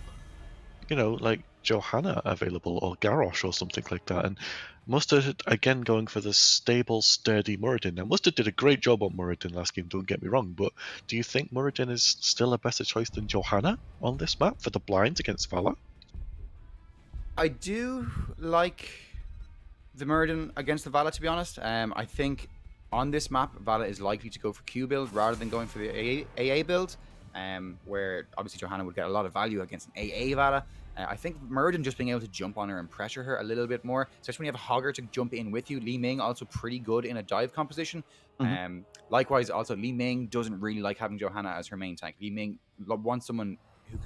like Johanna available or Garrosh or something like that. And Mustard, again, going for the stable, sturdy Muradin. Now, Mustard did a great job on Muradin last game, don't get me wrong, but do you think Muradin is still a better choice than Johanna on this map for the blinds against Vala? I do like the Muradin against the Vala, to be honest. I think on this map, Vala is likely to go for Q build rather than going for the AA build, where obviously Johanna would get a lot of value against an AA Vala. I think Muradin just being able to jump on her and pressure her a little bit more, especially when you have a Hogger to jump in with you. Li Ming also pretty good in a dive composition. Likewise, also Li Ming doesn't really like having Johanna as her main tank. Li Ming wants someone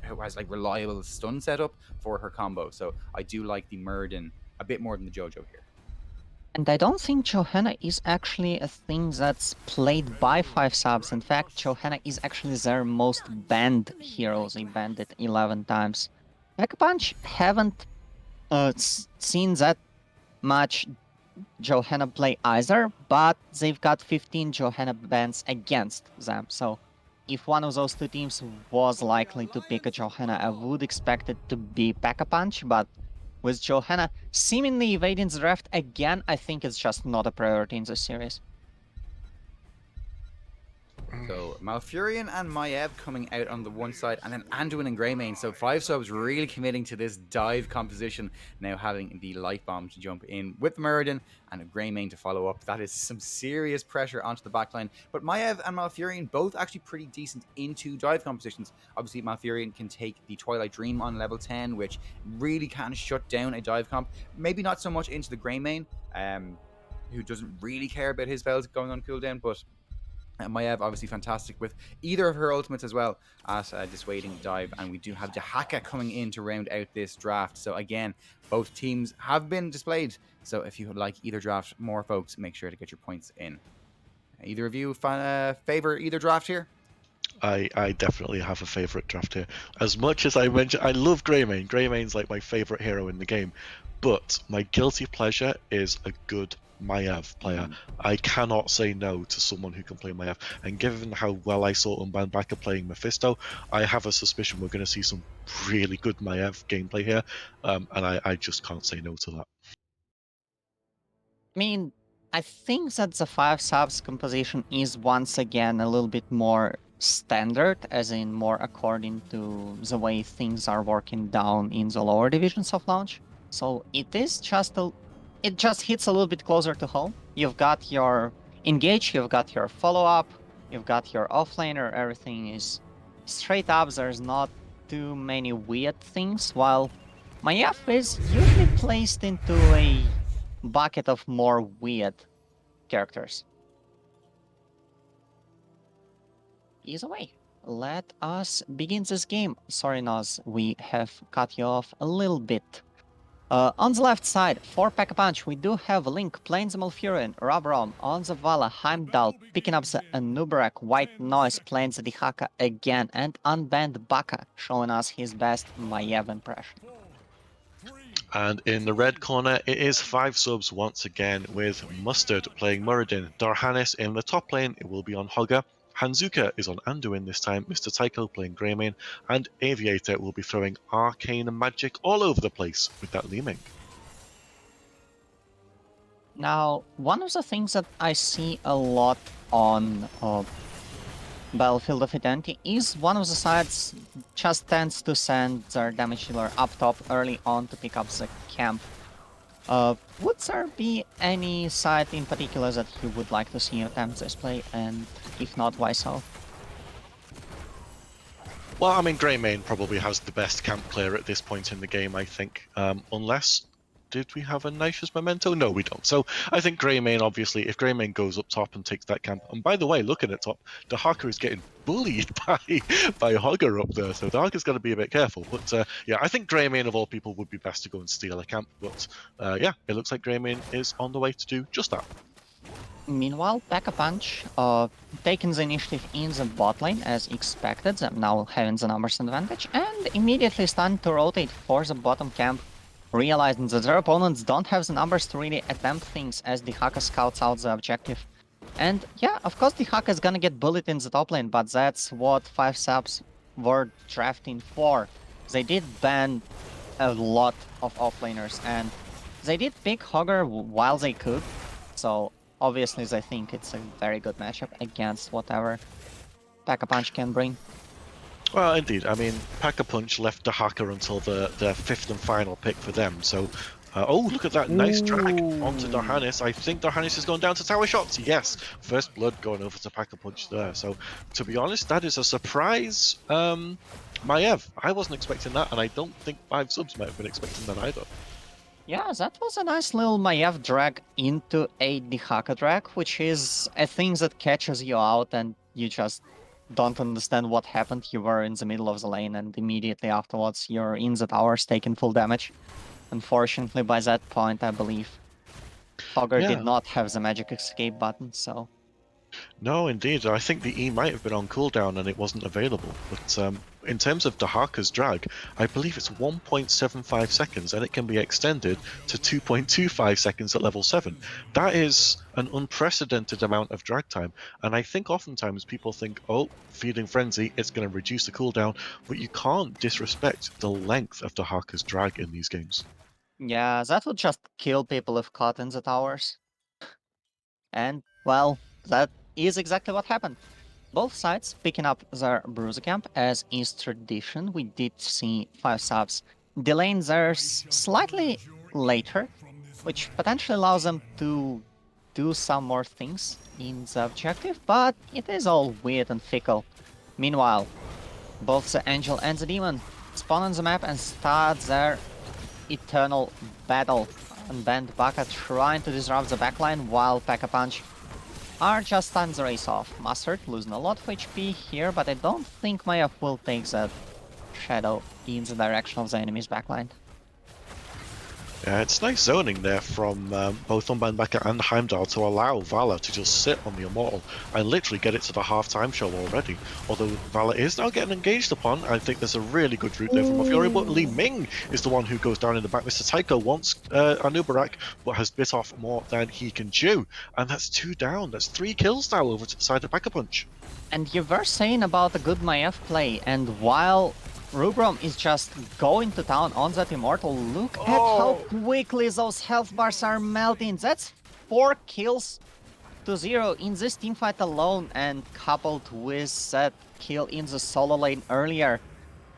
who has like reliable stun setup for her combo. So I do like the Muradin a bit more than the Jojo here. And I don't think Johanna is actually a thing that's played by 5 subs. In fact, Johanna is actually their most banned hero. They banned it 11 times. Pack-a-Punch haven't seen that much Johanna play either, but they've got 15 Johanna bans against them. So if one of those two teams was likely to pick a Johanna, I would expect it to be Pack-a-Punch, but with Johanna seemingly evading the draft again, I think it's just not a priority in this series. So Malfurion and Maiev coming out on the one side, and then Anduin and Greymane. So 5 subs really committing to this dive composition, now having the Light Bomb to jump in with Muradin and a Greymane to follow up. That is some serious pressure onto the backline. But Maiev and Malfurion both actually pretty decent into dive compositions. Obviously, Malfurion can take the Twilight Dream on level 10, which really can shut down a dive comp. Maybe not so much into the Greymane, who doesn't really care about his spells going on cooldown, but Maiev obviously fantastic with either of her ultimates as well at dissuading dive, and we do have Dehaka coming in to round out this draft. So again, both teams have been displayed. So if you would like either draft more, folks, make sure to get your points in. Either of you favor either draft here? I definitely have a favorite draft here. As much as I mentioned, I love Greymane. Greymane's like my favorite hero in the game, but my guilty pleasure is a good Maiev player. I cannot say no to someone who can play Maiev, and given how well I saw Unbound Baka playing Mephisto, I have a suspicion we're going to see some really good Maiev gameplay here, and I just can't say no to that. I mean, I think that the 5 subs composition is once again a little bit more standard, as in more according to the way things are working down in the lower divisions of launch. So it is just it just hits a little bit closer to home. You've got your engage, you've got your follow-up, you've got your offlaner, everything is straight up, there's not too many weird things, while Maiev is usually placed into a bucket of more weird characters. Either way, let us begin this game. Sorry, Noz, we have cut you off a little bit. On the left side, for Pack-a-Punch, we do have Link playing the Malfurion, Robrom on the Vala, Heimdall picking up the Anubarak, White Noise playing the Dehaka again, and Unbanned Baka showing us his best Maiev impression. And in the red corner, it is 5 subs once again with Mustard playing Muradin. Darhanis in the top lane, it will be on Hogger. Hanzuka is on Anduin this time, Mr. Tycho playing Greymane, and Aviator will be throwing arcane magic all over the place with that Leeming. Now, one of the things that I see a lot on Battlefield of Eternity is one of the sides just tends to send their damage dealer up top early on to pick up the camp. Would there be any side in particular that you would like to see attempt this play, and if not, why so? Well, I mean, Greymane probably has the best camp clear at this point in the game, I think, unless... Did we have a Nish's Memento? No, we don't. So I think Greymane, obviously, if Greymane goes up top and takes that camp, and by the way, looking at top, Dehaka is getting bullied by Hogger up there, so Dehaka's got to be a bit careful. But yeah, I think Greymane of all people would be best to go and steal a camp. But yeah, it looks like Greymane is on the way to do just that. Meanwhile, Pack-a-Punch taking the initiative in the bot lane as expected, them now having the numbers advantage, and immediately starting to rotate for the bottom camp, realizing that their opponents don't have the numbers to really attempt things as Dehaka scouts out the objective. And yeah, of course Dehaka is gonna get bullied in the top lane, but that's what 5 subs were drafting for. They did ban a lot of offlaners, and they did pick Hogger while they could, so obviously they think it's a very good matchup against whatever Pack-a-Punch can bring. Well, indeed. I mean, Pack-a-Punch left Dehaka until the 5th and final pick for them. So, oh, look at that nice drag onto Darhanis. I think Darhanis has gone down to tower shots. Yes, first blood going over to Pack-a-Punch there. So, to be honest, that is a surprise. Maiev, I wasn't expecting that, and I don't think 5 subs might have been expecting that either. Yeah, that was a nice little Maiev drag into a Dehaka drag, which is a thing that catches you out and you just don't understand what happened. You were in the middle of the lane and immediately afterwards you're in the towers taking full damage. Unfortunately, by that point, I believe Hogger did not have the magic escape button, so... No, indeed. I think the E might have been on cooldown and it wasn't available. But in terms of Dehaka's drag, I believe it's 1.75 seconds and it can be extended to 2.25 seconds at level 7. That is an unprecedented amount of drag time. And I think oftentimes people think, oh, Feeding Frenzy, it's going to reduce the cooldown. But you can't disrespect the length of Dehaka's drag in these games. Yeah, that would just kill people if caught in the towers. And, well, that is exactly what happened. Both sides picking up their Bruiser camp, as is tradition. We did see 5 subs delaying theirs slightly later, which potentially allows them to do some more things in the objective, but it is all weird and fickle. Meanwhile, both the Angel and the Demon spawn on the map and start their eternal battle. Unbanned Baka trying to disrupt the backline while Pack-a-Punch are just time the race off. Mustard losing a lot of HP here, but I don't think Maiev will take that shadow in the direction of the enemy's backline. Yeah, it's nice zoning there from both Unbound Becca and Heimdall to allow Vala to just sit on the Immortal and literally get it to the half-time show already. Although Vala is now getting engaged upon, I think there's a really good route there from Fury, but Li Ming is the one who goes down in the back. Mr. Taiko wants Anubarak, but has bit off more than he can chew. And that's 2 down. That's 3 kills now over to the side of Pack-a-Punch. And you were saying about a good Maiev play, and while Rubrom is just going to town on that Immortal, look at how quickly those health bars are melting. That's 4 kills to 0 in this teamfight alone, and coupled with that kill in the solo lane earlier.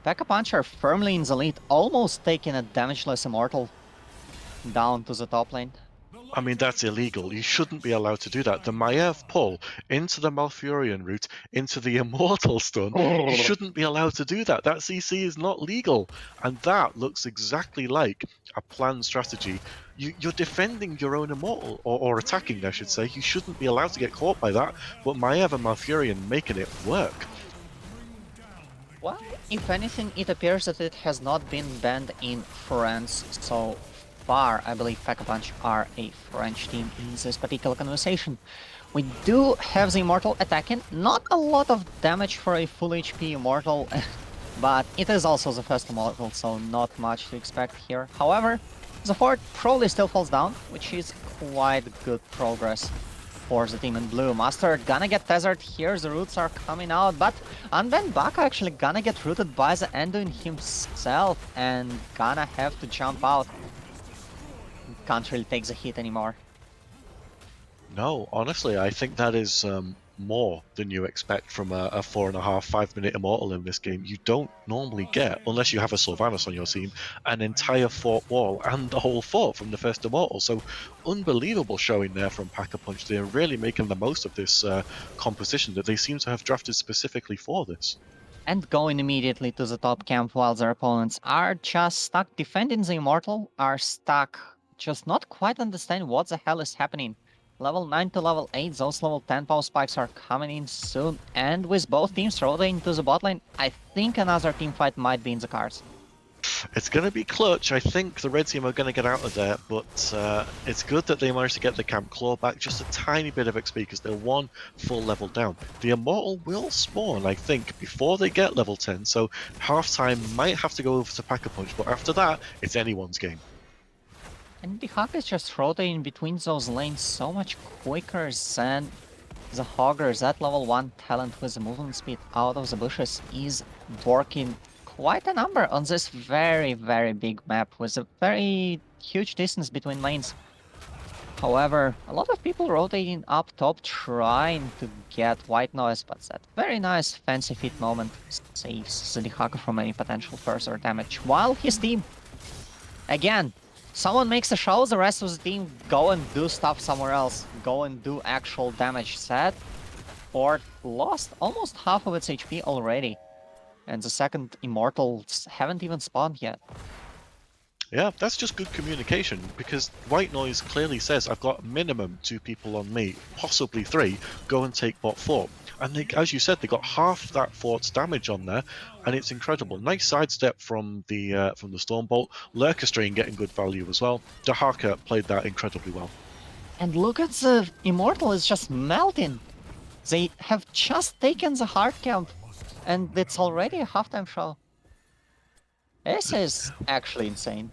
Pack-a-Punch are firmly in the lead, almost taking a damageless Immortal down to the top lane. I mean, that's illegal. You shouldn't be allowed to do that. The Maiev pull into the Malfurion route, into the Immortal stun, you shouldn't be allowed to do that. That CC is not legal. And that looks exactly like a planned strategy. You're defending your own Immortal, or attacking, I should say. You shouldn't be allowed to get caught by that. But Maiev and Malfurion making it work. Well, if anything, it appears that it has not been banned in France so far. I believe Pack-a-Punch are a French team in this particular conversation. We do have the Immortal attacking, not a lot of damage for a full HP Immortal, but it is also the first Immortal, so not much to expect here. However, the fort probably still falls down, which is quite good progress for the team in blue. Master gonna get tethered here, the roots are coming out, but Unbound Baka actually gonna get rooted by the Anduin himself and gonna have to jump out. Can't really take the hit anymore. No, honestly, I think that is more than you expect from a 4.5, 5 minute Immortal in this game. You don't normally get, unless you have a Sylvanas on your team, an entire fort wall and the whole fort from the first Immortal. So unbelievable showing there from Pack-a-Punch. They're really making the most of this composition that they seem to have drafted specifically for this. And going immediately to the top camp while their opponents are just stuck defending the Immortal, are stuck just not quite understand what the hell is happening. Level 9 to level 8, those level 10 power spikes are coming in soon, and with both teams rotating to the bot lane, I think another team fight might be in the cards. It's going to be clutch. I think the red team are going to get out of there, but it's good that they managed to get the camp claw back just a tiny bit of XP because they're 1 full level down. The Immortal will spawn, I think, before they get level 10, so half-time might have to go over to Pack-a-Punch, but after that, it's anyone's game. And the Hawk is just rotating between those lanes so much quicker than the Hoggers. That level 1 talent with the movement speed out of the bushes is working quite a number on this very, very big map with a very huge distance between lanes. However, a lot of people rotating up top trying to get White Noise, but that very nice fancy feet moment saves the Dihaka from any potential further damage. While his team, again, someone makes a show, the rest of the team go and do stuff somewhere else. Go and do actual damage. Sad Fort lost almost half of its HP already. And the second Immortals haven't even spawned yet. Yeah, that's just good communication, because White Noise clearly says, I've got minimum 2 people on me, possibly 3, go and take bot fort. And they, as you said, they got half that fort's damage on there, and it's incredible. Nice sidestep from the Stormbolt. Lurkerstrain getting good value as well. Dahaka played that incredibly well. And look at the Immortal, is just melting. They have just taken the hard count, and it's already a halftime show. This is actually insane.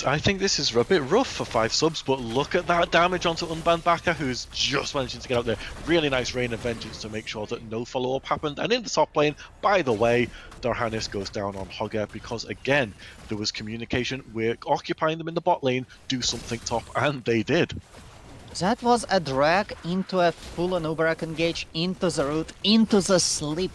I think this is a bit rough for 5 subs, but look at that damage onto Unbound Baka, who's just managing to get out there. Really nice Rain of Vengeance to make sure that no follow-up happened. And in the top lane, by the way, Darhanis goes down on Hogger because, again, there was communication. We're occupying them in the bot lane, do something top, and they did. That was a drag into a full Anubarak engage, into the root, into the sleep.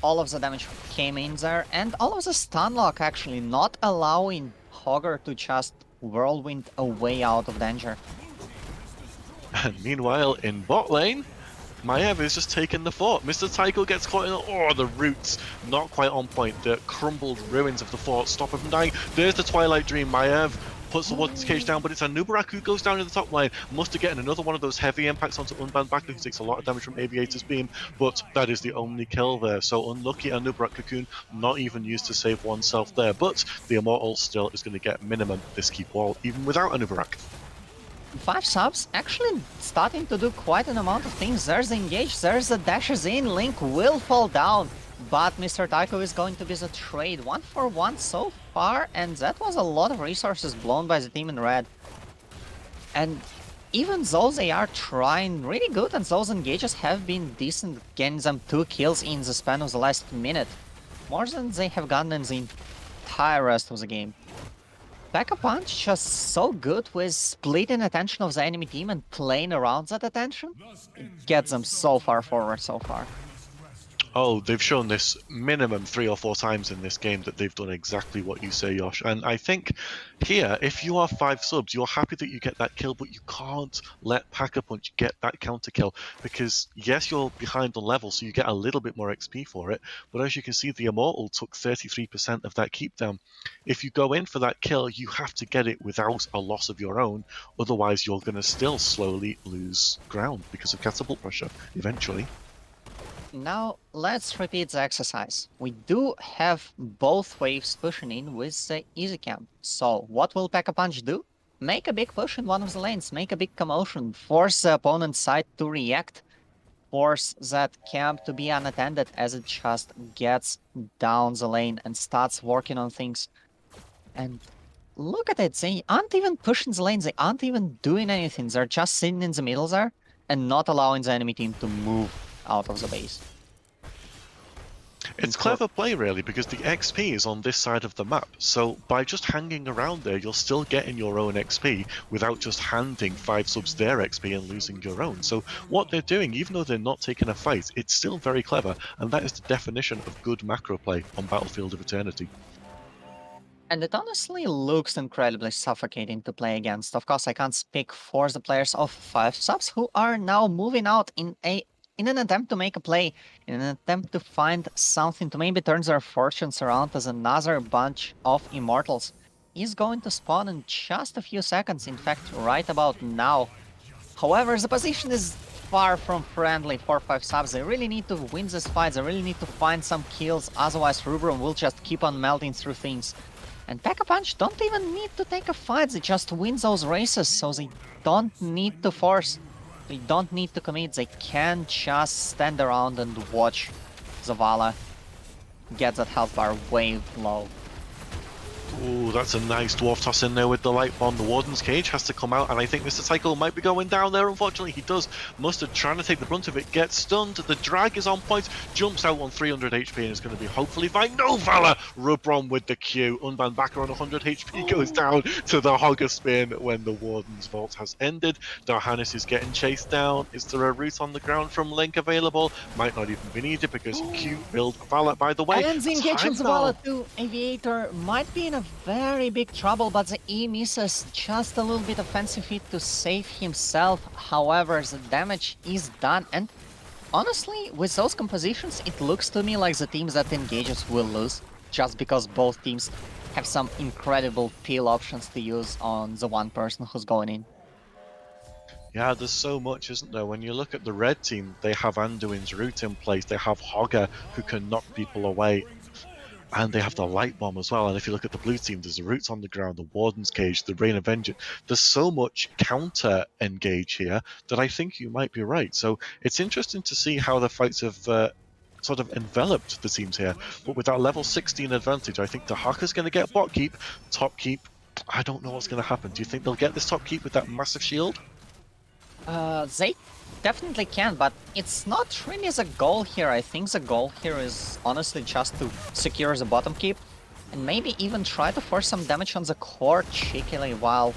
All of the damage came in there, and all of the stun lock actually, not allowing Hogger to just whirlwind away out of danger. And meanwhile, in bot lane, Maiev is just taking the fort. Mr. Taiko gets caught in the roots, not quite on point. The crumbled ruins of the fort stop him from dying. There's the Twilight Dream. Maiev puts the Warden's Cage down, but it's Anubarak who goes down in the top line. Muster getting another one of those heavy impacts onto Unbound Backer, who takes a lot of damage from Aviator's Beam, but that is the only kill there. So unlucky Anubarak Cocoon, not even used to save oneself there, but the Immortal still is going to get minimum this keep wall, even without Anubarak. 5 subs actually starting to do quite an amount of things. There's the engage, there's the dashes in, Link will fall down, but Mr. Taiko is going to be the trade. 1-for-1 so far, and that was a lot of resources blown by the team in red. And even though they are trying really good and those engages have been decent, getting them 2 kills in the span of the last minute, more than they have gotten in the entire rest of the game. Pack-a-Punch just so good with splitting attention of the enemy team and playing around that attention. It gets them so far forward so far. Oh, they've shown this minimum 3 or 4 times in this game that they've done exactly what you say, Yosh. And I think here, if you are 5 subs, you're happy that you get that kill, but you can't let Pack-a-Punch get that counter kill. Because yes, you're behind on level, so you get a little bit more XP for it. But as you can see, the Immortal took 33% of that keep down. If you go in for that kill, you have to get it without a loss of your own. Otherwise, you're going to still slowly lose ground because of catapult pressure eventually. Now, let's repeat the exercise. We do have both waves pushing in with the easy camp. So, what will Pack-a-Punch do? Make a big push in one of the lanes, make a big commotion, force the opponent's side to react, force that camp to be unattended as it just gets down the lane and starts working on things. And look at it, they aren't even pushing the lanes, they aren't even doing anything, they're just sitting in the middle there and not allowing the enemy team to move out of the base. It's clever play, really, because the XP is on this side of the map. So by just hanging around there, you're still getting your own XP without just handing 5 subs their XP and losing your own. So what they're doing, even though they're not taking a fight, it's still very clever, and that is the definition of good macro play on Battlefield of Eternity. And it honestly looks incredibly suffocating to play against. Of course, I can't speak for the players of 5 subs who are now moving out in an attempt to make a play, in an attempt to find something to maybe turn their fortunes around, as another bunch of Immortals is going to spawn in just a few seconds, in fact right about now. However, the position is far from friendly for 5 subs. They really need to win this fight, they really need to find some kills, otherwise Rubrum will just keep on melting through things. And Pack-a-Punch don't even need to take a fight, they just win those races, so they don't need to force. They don't need to commit, they can just stand around and watch Zavala get that health bar way low. Ooh, that's a nice dwarf toss in there with the light bomb. The Warden's Cage has to come out, and I think Mr. Cycle might be going down there. Unfortunately, he does. Mustard trying to take the brunt of it, gets stunned. The drag is on point, jumps out on 300 HP, and is going to be hopefully fine. No, Valor! Rubron with the Q. Unbound Backer on 100 HP goes down to the Hogger Spin when the Warden's Vault has ended. Darhanis is getting chased down. Is there a route on the ground from Link available? Might not even be needed because Q build Valor, by the way. And the engagement Zavala to Aviator might be in a very big trouble, but the E misses just a little bit offensive hit to save himself. However, the damage is done, and honestly, with those compositions, it looks to me like the teams that engages will lose, just because both teams have some incredible peel options to use on the one person who's going in. Yeah, there's so much, isn't there? When you look at the red team, they have Anduin's route in place, they have Hogger who can knock people away, and they have the light bomb as well. And if you look at the blue team, there's the roots on the ground, the Warden's Cage, the Rain of Vengeance. There's so much counter engage here that I think you might be right. So it's interesting to see how the fights have sort of enveloped the teams here. But with that level 16 advantage, I think the Hawker's going to get bot keep, top keep. I don't know what's going to happen. Do you think they'll get this top keep with that massive shield? They definitely can, but it's not really the goal here. I think the goal here is honestly just to secure the bottom keep and maybe even try to force some damage on the core cheekily while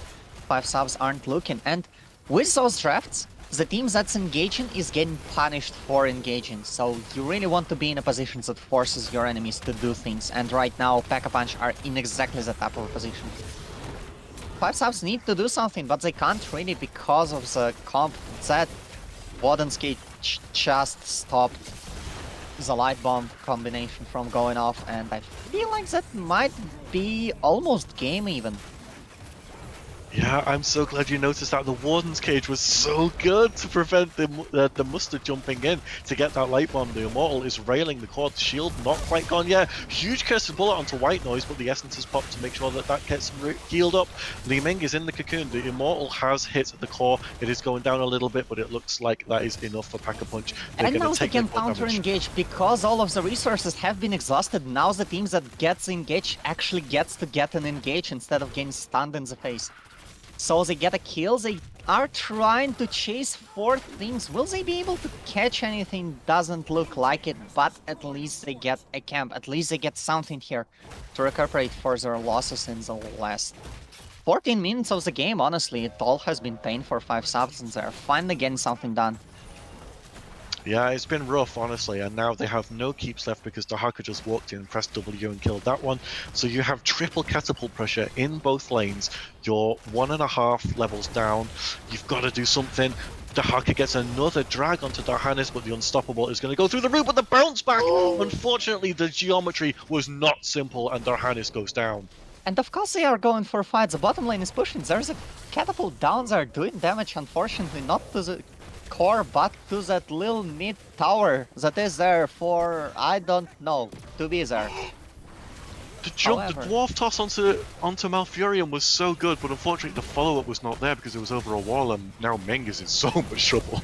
5 subs aren't looking. And with those drafts, the team that's engaging is getting punished for engaging, so you really want to be in a position that forces your enemies to do things, and right now Pack-a-Punch are in exactly the type of position. 5 subs need to do something, but they can't really because of the comp. That Warden's Cage just stopped the light bomb combination from going off, and I feel like that might be almost game even. Yeah, I'm so glad you noticed that. The Warden's Cage was so good to prevent the Mustard jumping in to get that light bomb. The Immortal is railing the core. The shield not quite gone yet. Huge Cursed Bullet onto White Noise, but the Essence has popped to make sure that that gets healed up. Li Ming is in the cocoon. The Immortal has hit the core. It is going down a little bit, but it looks like that is enough for Pack-a-Punch. And now they can counter-engage because all of the resources have been exhausted. Now the team that gets engaged actually gets to get an engage instead of getting stunned in the face. So they get a kill, they are trying to chase 4 things. Will they be able to catch anything? Doesn't look like it, but at least they get a camp. At least they get something here to recuperate for their losses in the last 14 minutes of the game. Honestly, it all has been pain for 5 subs and they're finally getting something done. Yeah, it's been rough, honestly, and now they have no keeps left because Dahaka just walked in, pressed W and killed that one. So you have triple catapult pressure in both lanes. You're 1.5 levels down. You've got to do something. Dahaka gets another drag onto Darhanis, but the Unstoppable is going to go through the roof, but the bounce back! Unfortunately, the geometry was not simple, and Darhanis goes down. And of course they are going for fights. The bottom lane is pushing. There's a catapult down there doing damage, unfortunately, not to the core, but to that little mid tower that is there for, I don't know, to be there. The jump, However, the dwarf toss onto Malfurion was so good, but unfortunately the follow-up was not there because it was over a wall, and now Meng is in so much trouble.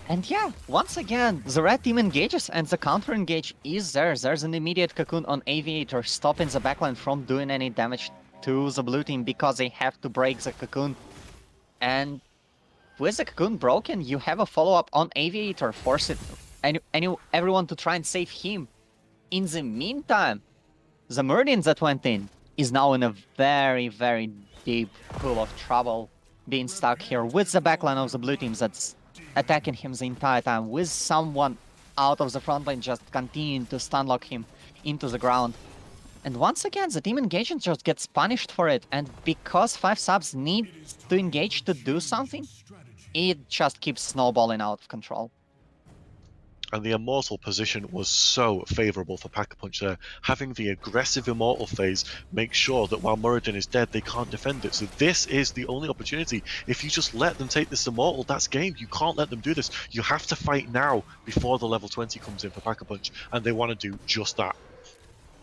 and yeah, once again, the red team engages and the counter engage is there. There's an immediate cocoon on Aviator, stopping the backline from doing any damage to the blue team because they have to break the cocoon. And with the cocoon broken, you have a follow-up on Aviator, force it, everyone to try and save him. In the meantime, the Meridian that went in is now in a very, very deep pool of trouble, being stuck here with the backline of the blue team that's attacking him the entire time, with someone out of the front line just continuing to stunlock him into the ground. And once again, the team engagement just gets punished for it, and because 5 subs need to engage to do something, it just keeps snowballing out of control. And the Immortal position was so favourable for Pack-a-Punch there. Having the aggressive Immortal phase makes sure that while Muradin is dead, they can't defend it. So this is the only opportunity. If you just let them take this Immortal, that's game. You can't let them do this. You have to fight now before the level 20 comes in for Pack-a-Punch, and they want to do just that.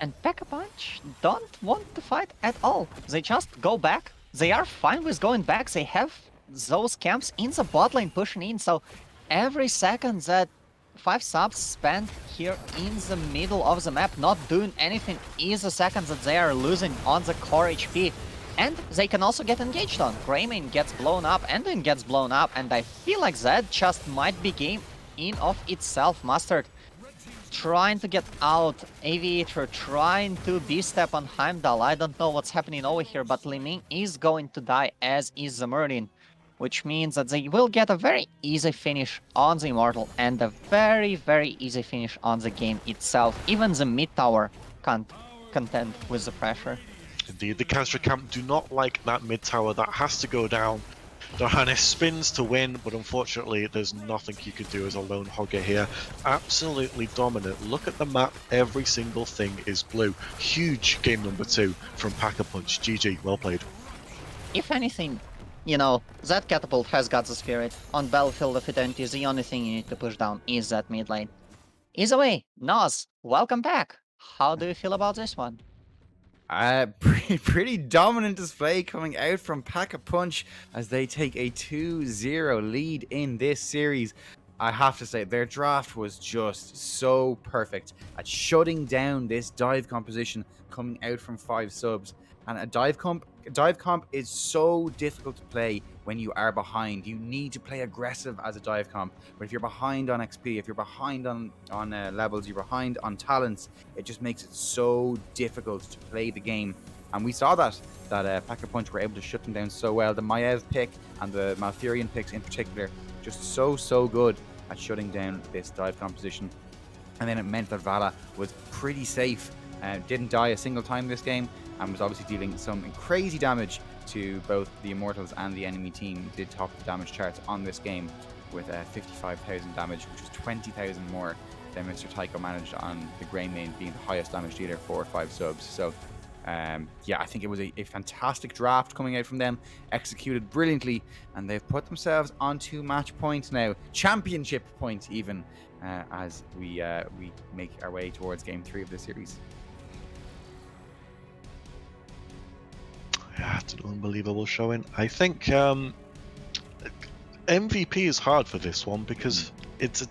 And Pack-a-Punch don't want to fight at all. They just go back. They are fine with going back. They have those camps in the bot lane pushing in, so every second that 5 subs spent here in the middle of the map not doing anything is a second that they are losing on the core HP. And they can also get engaged on. Greymane gets blown up, Enduin gets blown up, and I feel like that just might be game in of itself. Mustard trying to get out, Aviator trying to B-step on Heimdall. I don't know what's happening over here, but Li Ming is going to die, as is the Meridian, which means that they will get a very easy finish on the Immortal and a very, very easy finish on the game itself. Even the mid tower can't contend with the pressure. Indeed, the Khazra camp do not like that mid tower. That has to go down. Darhanis spins to win, but unfortunately there's nothing you can do as a lone hogger here. Absolutely dominant. Look at the map, every single thing is blue. Huge game number 2 from Pack-a-Punch. GG, well played. If anything, you know, that catapult has got the spirit. On Battlefield of Eternity, the only thing you need to push down is that mid lane. Either way, Noz, welcome back. How do you feel about this one? Pretty dominant display coming out from Pack-a-Punch as they take a 2-0 lead in this series. I have to say, their draft was just so perfect at shutting down this dive composition coming out from 5 subs. And a dive comp is so difficult to play when you are behind. You need to play aggressive as a dive comp. But if you're behind on XP, if you're behind on levels, you're behind on talents, it just makes it so difficult to play the game. And we saw that Pack-a-Punch were able to shut them down so well. The Maiev pick and the Malfurion picks in particular, just so good at shutting down this dive composition. And then it meant that Valla was pretty safe. Didn't die a single time this game, and was obviously dealing some crazy damage to both the Immortals and the enemy team. Did top the damage charts on this game with 55,000 damage, which was 20,000 more than Mr. Tycho managed on the Greymane, being the highest damage dealer for 5 subs. So Yeah, I think it was a fantastic draft coming out from them, executed brilliantly, and they've put themselves onto match point now, championship point even, as we make our way towards Game 3 of this series. Yeah, it's an unbelievable showing. I think MVP is hard for this one because it's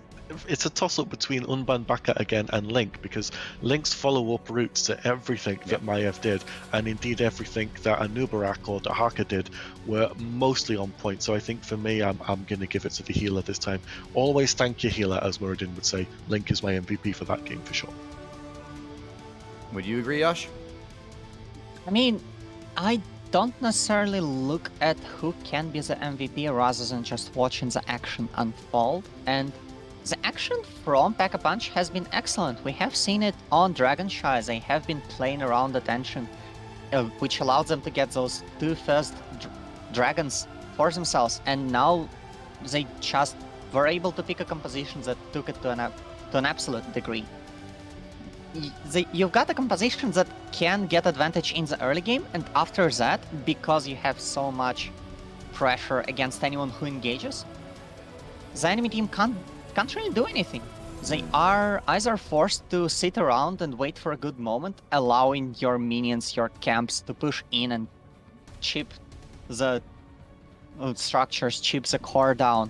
a toss-up between Unban Baka again and Link, because Link's follow-up routes to everything that Maiev did, and indeed everything that Anubarak or Dahaka did, were mostly on point. So I think for me, I'm going to give it to the healer this time. Always thank your healer, as Muradin would say. Link is my MVP for that game for sure. Would you agree, Yosh? I mean, I don't necessarily look at who can be the MVP rather than just watching the action unfold, and the action from Pack-a-Punch has been excellent. We have seen it on Dragonshy. They have been playing around the tension, which allowed them to get those two first dragons for themselves, and now they just were able to pick a composition that took it to an absolute degree. You've got a composition that can get advantage in the early game, and after that, because you have so much pressure against anyone who engages, the enemy team can't really do anything. They are either forced to sit around and wait for a good moment, allowing your minions, your camps to push in and chip the structures, chip the core down.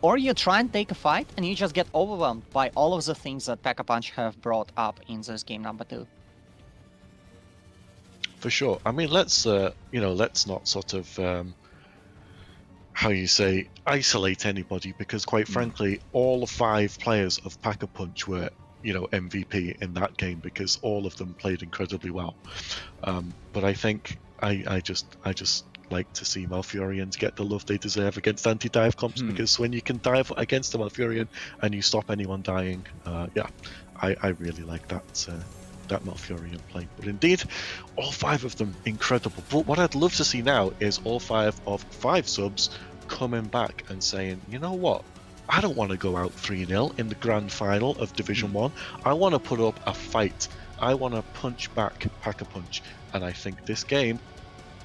Or you try and take a fight and you just get overwhelmed by all of the things that Pack-a-Punch have brought up in this game number 2. For sure. I mean, let's not sort of how you say, isolate anybody, because quite frankly, all 5 players of Pack-a-Punch were, MVP in that game, because all of them played incredibly well. But I think I just like to see Malfurions get the love they deserve against anti-dive comps, because when you can dive against a Malfurion and you stop anyone dying, I really like that Malfurion play. But indeed, all 5 of them incredible. But what I'd love to see now is all 5 of 5 subs coming back and saying, you know what, I don't want to go out 3-0 in the grand final of Division 1. I want to put up a fight. I want to punch back Pack-a-Punch. And I think this game,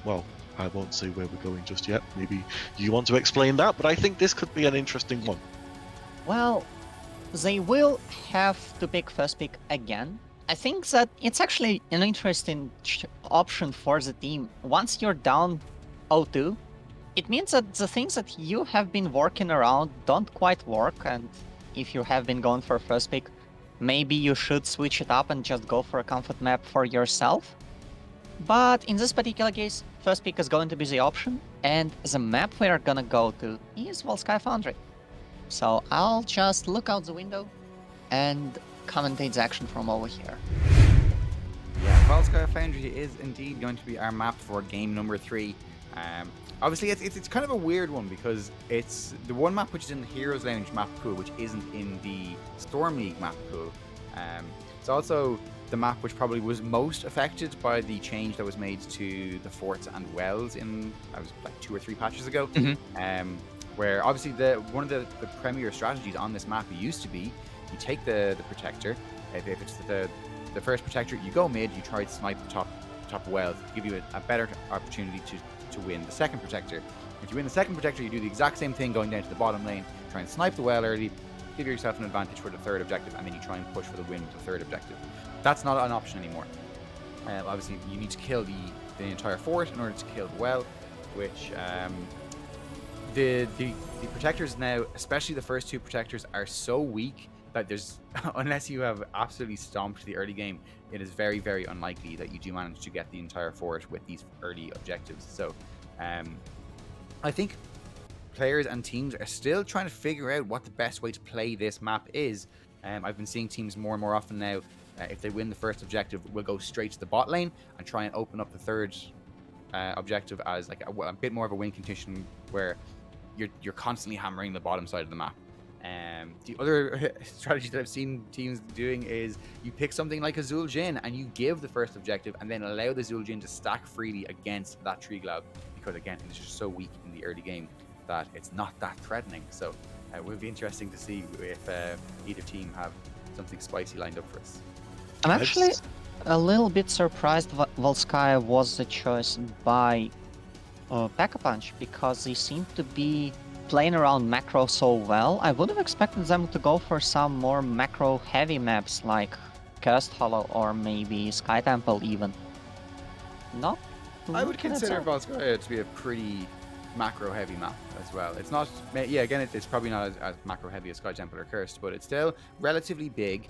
well, I won't say where we're going just yet. Maybe you want to explain that, but I think this could be an interesting one. Well, they will have to pick first pick again. I think that it's actually an interesting option for the team. Once you're down 0-2, it means that the things that you have been working around don't quite work, and if you have been going for first pick, maybe you should switch it up and just go for a comfort map for yourself. But in this particular case, first pick is going to be the option, and the map we are gonna go to is Volsky Foundry. So I'll just look out the window and commentate the action from over here. Yeah, Volsky Foundry is indeed going to be our map for game number 3. Obviously, it's kind of a weird one, because it's the one map which is in the Heroes Lounge map pool, which isn't in the Storm League map pool. It's also the map which probably was most affected by the change that was made to the forts and wells in, like 2 or 3 patches ago. Where obviously one of the premier strategies on this map used to be, you take the protector. If it's the first protector, you go mid, you try to snipe the top well to give you a better opportunity to win the second protector. If you win the second protector, you do the exact same thing going down to the bottom lane, try and snipe the well early, give yourself an advantage for the third objective, and then you try and push for the win with the third objective. That's not an option anymore. Obviously, you need to kill the entire fort in order to kill the well, which the protectors now, especially the first 2 protectors, are so weak that there's unless you have absolutely stomped the early game, it is very, very unlikely that you do manage to get the entire fort with these early objectives. So I think players and teams are still trying to figure out what the best way to play this map is. I've been seeing teams more and more often now, if they win the first objective, will go straight to the bot lane and try and open up the third objective as like a bit more of a win condition, where you're constantly hammering the bottom side of the map. The other strategy that I've seen teams doing is you pick something like a Zul'jin and you give the first objective and then allow the Zul'jin to stack freely against that Tree Glob, because again, it's just so weak in the early game that it's not that threatening. So it will be interesting to see if either team have something spicy lined up for us. I'm actually a little bit surprised Volskaya was the choice by Pack-a-Punch because they seem to be playing around macro so well. I would have expected them to go for some more macro-heavy maps like Cursed Hollow or maybe Sky Temple even. Not I would looking at consider that. Volskaya to be a pretty macro heavy map as well. It's not, yeah, again, it's probably not as macro heavy as Sky Temple or Cursed, but it's still relatively big.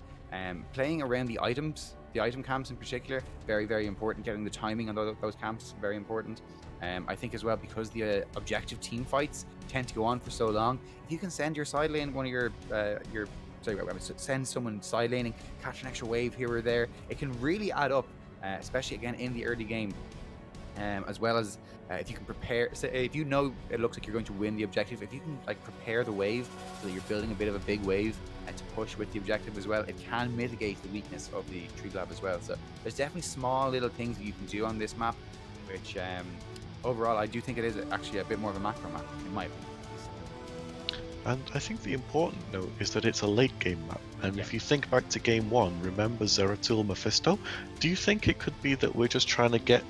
Playing around the items, the item camps in particular, very, very important. Getting the timing on those camps, very important. I think as well, because the objective team fights tend to go on for so long, if you can send your side lane one of your send someone side laning, catch an extra wave here or there, it can really add up, especially again in the early game. As well as if you can prepare, so if you know it looks like you're going to win the objective, if you can like prepare the wave so that you're building a bit of a big wave and to push with the objective as well, it can mitigate the weakness of the tree glove as well. So there's definitely small little things that you can do on this map, which overall I do think it is actually a bit more of a macro map in my opinion. And I think the important note is that it's a late game map. And if you think back to game 1, remember Zeratul Mephisto? Do you think it could be that we're just trying to get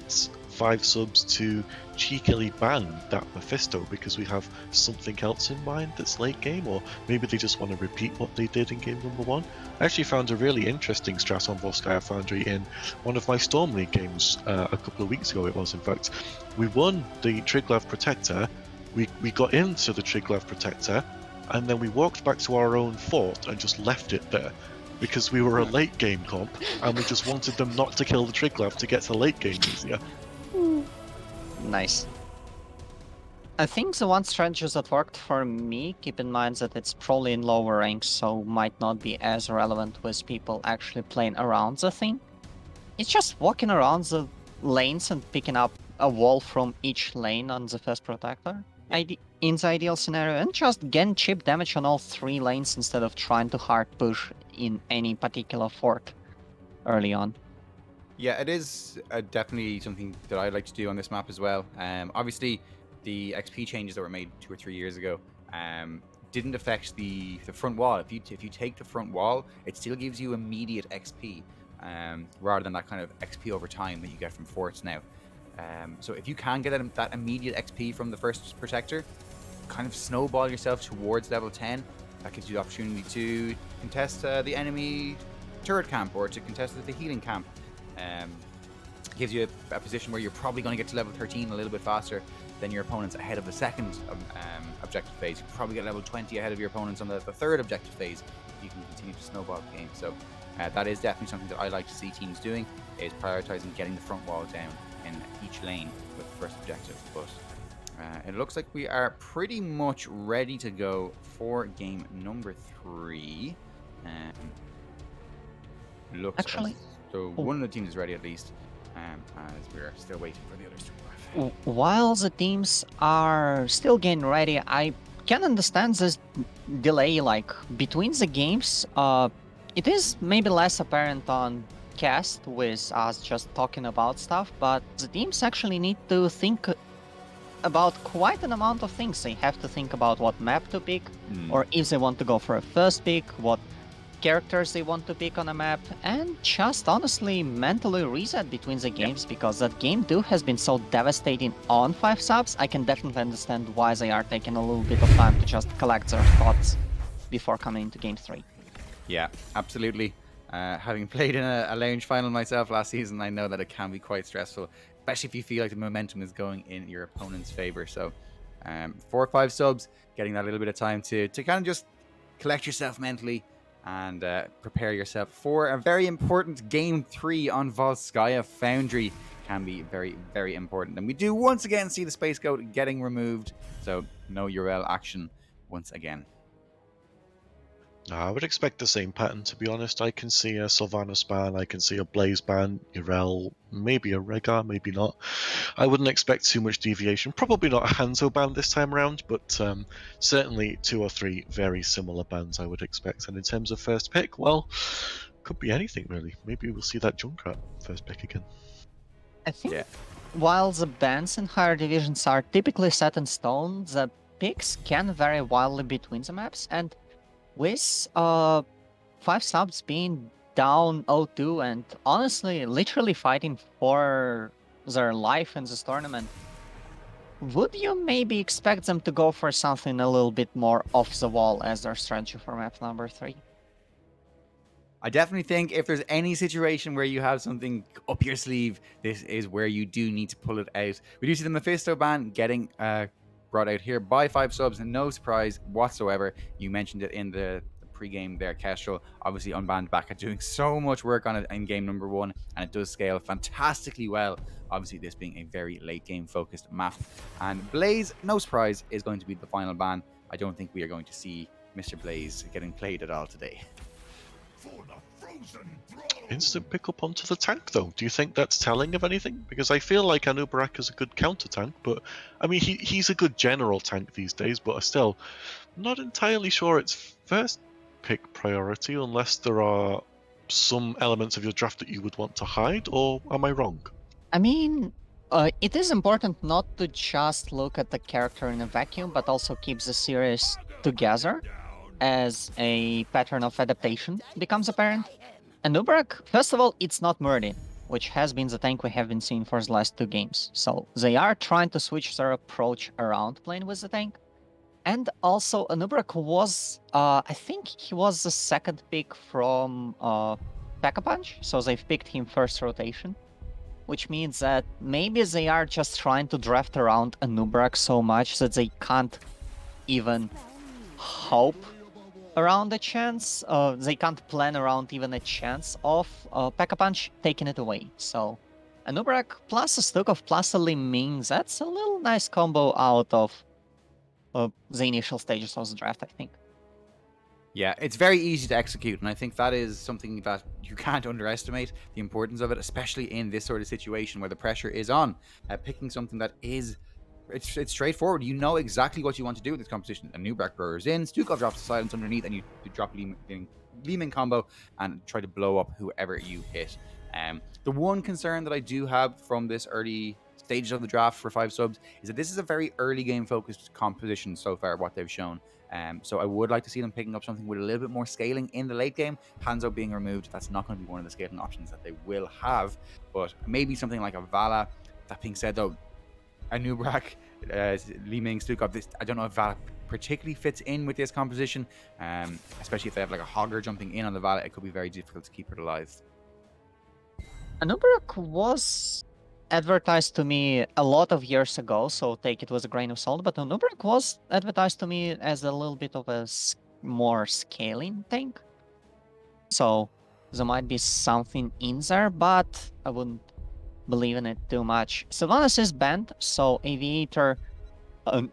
5 subs to cheekily ban that Mephisto because we have something else in mind that's late game? Or maybe they just want to repeat what they did in game number 1? I actually found a really interesting strat on Volskaya Foundry in one of my Storm League games a couple of weeks ago it was in fact. We won the Triglav Protector, we got into the Triglav Protector, and then we walked back to our own fort and just left it there because we were a late game comp and we just wanted them not to kill the Triglav to get to late game easier. Nice. I think the one strategy that worked for me, keep in mind that it's probably in lower ranks, so might not be as relevant with people actually playing around the thing. It's just walking around the lanes and picking up a wall from each lane on the first protector. In the ideal scenario, and just getting cheap damage on all 3 lanes instead of trying to hard push in any particular fort early on. Yeah, it is definitely something that I like to do on this map as well. Obviously, the XP changes that were made 2 or 3 years ago didn't affect the front wall. If you take the front wall, it still gives you immediate XP rather than that kind of XP over time that you get from forts now. So if you can get that immediate XP from the first protector, kind of snowball yourself towards level 10. That gives you the opportunity to contest the enemy turret camp or to contest the healing camp. Gives you a position where you're probably going to get to level 13 a little bit faster than your opponents ahead of the second objective phase. You probably get level 20 ahead of your opponents on the third objective phase. You can continue to snowball the game. So that is definitely something that I like to see teams doing, is prioritizing getting the front wall down in each lane with the first objective. But it looks like we are pretty much ready to go for game number 3. Looks Actually, so one of the teams is ready at least, as we're still waiting for the others to arrive. While the teams are still getting ready, I can understand this delay, like, between the games. It is maybe less apparent on cast with us just talking about stuff, but the teams actually need to think about quite an amount of things. They have to think about what map to pick, or if they want to go for a first pick, what characters they want to pick on a map, and just honestly mentally reset between the games, because that game 2 has been so devastating on 5 subs. I can definitely understand why they are taking a little bit of time to just collect their thoughts before coming into game 3. Yeah, absolutely. Having played in a lounge final myself last season, I know that it can be quite stressful, especially if you feel like the momentum is going in your opponent's favor. So 4 or 5 subs, getting that little bit of time to kind of just collect yourself mentally and prepare yourself for a very important game 3 on Volskaya Foundry can be very, very important. And we do once again see the Space Goat getting removed, so no URL action once again. I would expect the same pattern, to be honest. I can see a Sylvanas ban, I can see a Blaze ban, Urel, maybe a Rehgar, maybe not. I wouldn't expect too much deviation. Probably not a Hanzo ban this time around, but certainly 2 or 3 very similar bans I would expect. And in terms of first pick, well, could be anything really. Maybe we'll see that Junkrat first pick again. I think while the bans in higher divisions are typically set in stone, the picks can vary wildly between the maps, and with 5 subs being down 0-2 and honestly, literally fighting for their life in this tournament, would you maybe expect them to go for something a little bit more off the wall as their strategy for map number 3? I definitely think if there's any situation where you have something up your sleeve, this is where you do need to pull it out. We do see the Mephisto ban getting brought out here by 5 subs, and no surprise whatsoever. You mentioned it in the pre-game there, Kestrel. Obviously unbanned Baka doing so much work on it in game number 1, and it does scale fantastically well. Obviously this being a very late game focused map. And Blaze, no surprise, is going to be the final ban. I don't think we are going to see Mr. Blaze getting played at all today. Instant pickup onto the tank, though. Do you think that's telling of anything? Because I feel like Anubarak is a good counter tank, but I mean, he's a good general tank these days, but I'm still not entirely sure it's first pick priority unless there are some elements of your draft that you would want to hide, or am I wrong? I mean, it is important not to just look at the character in a vacuum, but also keep the series together as a pattern of adaptation becomes apparent. Anubarak, first of all, it's not Muradin, which has been the tank we have been seeing for the last 2 games. So they are trying to switch their approach around playing with the tank. And also, Anubarak was, I think he was the second pick from Pack-a-Punch, so they've picked him first rotation. Which means that maybe they are just trying to draft around Anubarak so much that they can't even hope around a chance. They can't plan around even a chance of Pack-a-Punch taking it away. So Anubarak plus a Stukov plus a Li Ming, that's a little nice combo out of the initial stages of the draft, I think. Yeah, it's very easy to execute, and I think that is something that you can't underestimate the importance of it, especially in this sort of situation where the pressure is on. Picking something that is it's straightforward. You know exactly what you want to do with this competition. A new Anubarak burrs in, Stukov drops the silence underneath, and you drop Li Ming combo and try to blow up whoever you hit. The one concern that I do have from this early stages of the draft for 5 subs is that this is a very early game focused composition so far, what they've shown. So I would like to see them picking up something with a little bit more scaling in the late game. Hanzo being removed, that's not going to be one of the scaling options that they will have, but maybe something like a Vala. That being said, though, Anubarak, Li Ming, Stukov, I don't know if Vala particularly fits in with this composition, especially if they have like a Hogger jumping in on the Vala. It could be very difficult to keep it alive. Anubarak was advertised to me a lot of years ago, so take it with a grain of salt, but Anubarak was advertised to me as a little bit of a more scaling tank. So there might be something in there, but I wouldn't believe in it too much. Sylvanas is banned, so Aviator,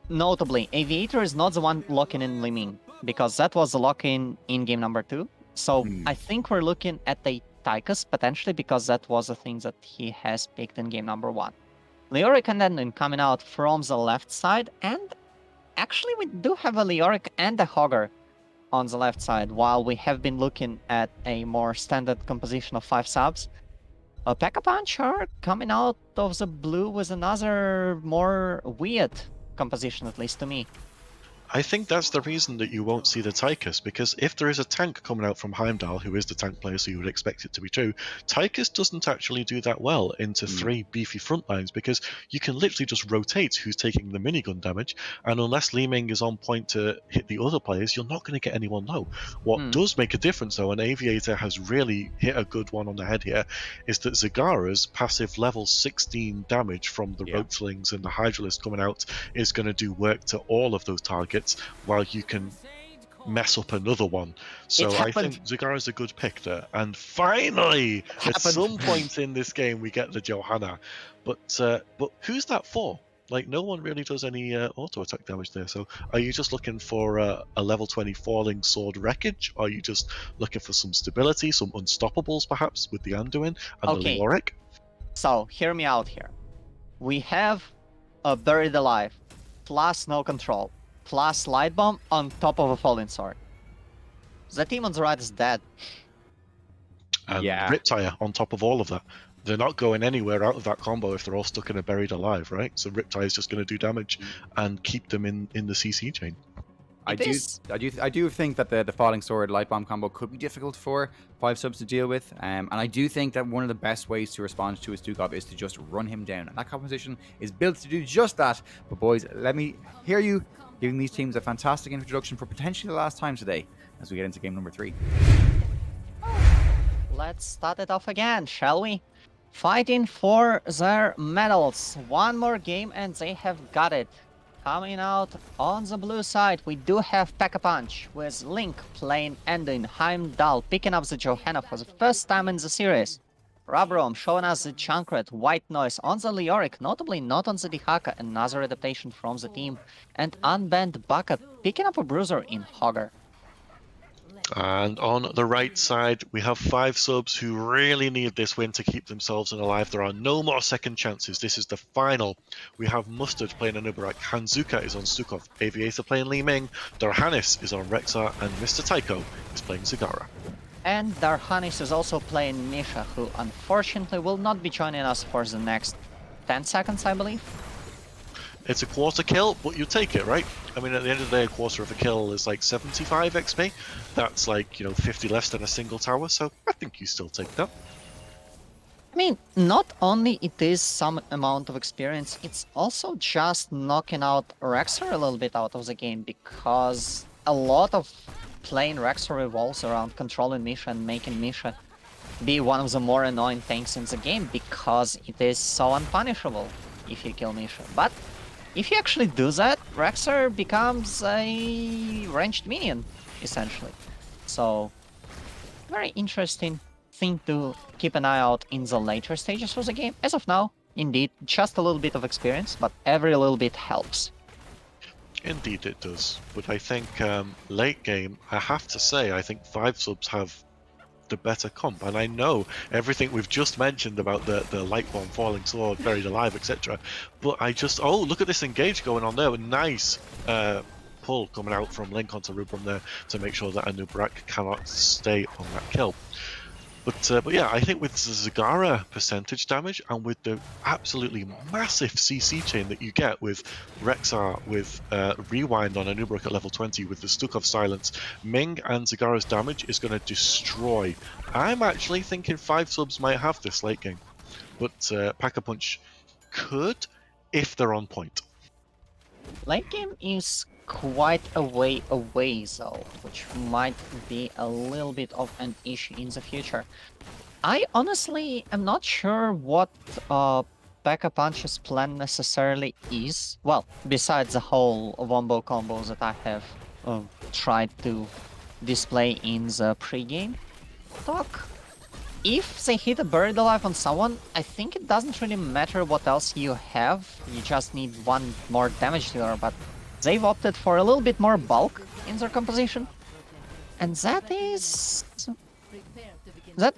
notably, Aviator is not the one locking in Li Ming, because that was the lock-in in game number 2. So I think we're looking at a Tychus potentially, because that was a thing that he has picked in game number 1. Leoric and then coming out from the left side, and actually we do have a Leoric and a Hogger on the left side, while we have been looking at a more standard composition of 5 subs. Pack-a-Punch are coming out of the blue with another more weird composition, at least to me. I think that's the reason that you won't see the Tychus, because if there is a tank coming out from Heimdall, who is the tank player, so you would expect it to be true, Tychus doesn't actually do that well into 3 beefy front lines, because you can literally just rotate who's taking the minigun damage, and unless Li Ming is on point to hit the other players, you're not going to get anyone low. What does make a difference, though, and Aviator has really hit a good one on the head here, is that Zagara's passive level 16 damage from the Roachlings and the Hydralisk coming out is going to do work to all of those targets, while you can mess up another one. So I think Zagara is a good pick there. And finally, at some point in this game, we get the Johanna. But who's that for? Like, no one really does any auto attack damage there. So are you just looking for a level 20 falling sword wreckage? Are you just looking for some stability, some unstoppables perhaps with the Anduin and the Leoric? So hear me out here. We have a Buried Alive plus no control plus Light Bomb on top of a Falling Sword. The team on the right is dead. And Riptire on top of all of that. They're not going anywhere out of that combo if they're all stuck in a Buried Alive, right? So Riptire is just going to do damage and keep them in the CC chain. I do think that the falling sword light bomb combo could be difficult for 5-subs to deal with, and I do think that one of the best ways to respond to a Stukov is to just run him down, and that composition is built to do just that. But boys, let me hear you giving these teams a fantastic introduction for potentially the last time today as we get into game number 3. Let's start it off again, shall we? Fighting for their medals. One more game and they have got it. Coming out on the blue side, we do have Pack-a-Punch, with Link playing Ending, Heimdall picking up the Johanna for the first time in the series. Rabrom showing us the Junkrat, White Noise on the Leoric, notably not on the Dihaka, another adaptation from the team, and Unbanned Baka picking up a Bruiser in Hogger. And on the right side, we have 5-subs who really need this win to keep themselves alive. There are no more second chances. This is the final. We have Mustard playing Anubarak, Hanzuka is on Stukov, Aviator playing Li Ming, Darhanis is on Rexar, and Mr. Tycho is playing Zagara. And Darhanis is also playing Misha, who unfortunately will not be joining us for the next 10 seconds, I believe. It's a quarter kill, but you take it, right? I mean, at the end of the day, a quarter of a kill is like 75 XP. That's like, 50 less than a single tower, so I think you still take that. I mean, not only it is some amount of experience, it's also just knocking out Rexar a little bit out of the game, because a lot of playing Rexar revolves around controlling Misha and making Misha be one of the more annoying tanks in the game, because it is so unpunishable if you kill Misha. But if you actually do that, Rexar becomes a ranged minion, essentially. So, very interesting thing to keep an eye out in the later stages of the game. As of now, indeed, just a little bit of experience, but every little bit helps. Indeed it does, but I think late game, I have to say, I think 5-subs have the better comp, and I know everything we've just mentioned about the light bomb, falling sword, buried alive, etc. But I just, oh, look at this engage going on there, nice pull coming out from Link onto Rubrum there to make sure that Anubarak cannot stay on that kill. But yeah, I think with the Zagara percentage damage and with the absolutely massive CC chain that you get with Rexar, with Rewind on Anubarak at level 20, with the Stukov silence, Ming and Zagara's damage is going to destroy. I'm actually thinking 5-subs might have this late game, but Pack-a-Punch could if they're on point. Late game is quite a way away though, which might be a little bit of an issue in the future. I honestly am not sure what Pack-a-Punch's plan necessarily is. Well, besides the whole wombo combos that I have tried to display in the pre-game talk. If they hit a buried alive on someone, I think it doesn't really matter what else you have, you just need one more damage dealer, but they've opted for a little bit more bulk in their composition, and that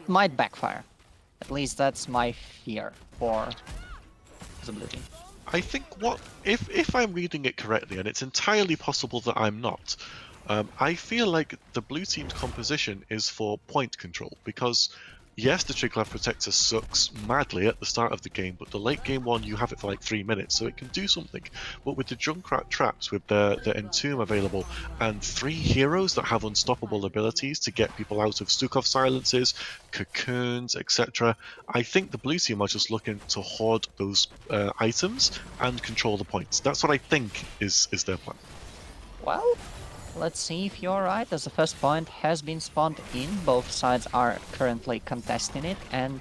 might backfire. At least that's my fear for the blue team. I think if I'm reading it correctly, and it's entirely possible that I'm not, I feel like the blue team's composition is for point control, because yes, the Triglav Protector sucks madly at the start of the game, but the late game one, you have it for like 3 minutes, so it can do something. But with the Junkrat traps, with the Entomb available, and 3 heroes that have unstoppable abilities to get people out of Stukov silences, cocoons, etc., I think the blue team are just looking to hoard those items and control the points. That's what I think is their plan. Well, let's see if you're right, as the first point has been spawned in. Both sides are currently contesting it, and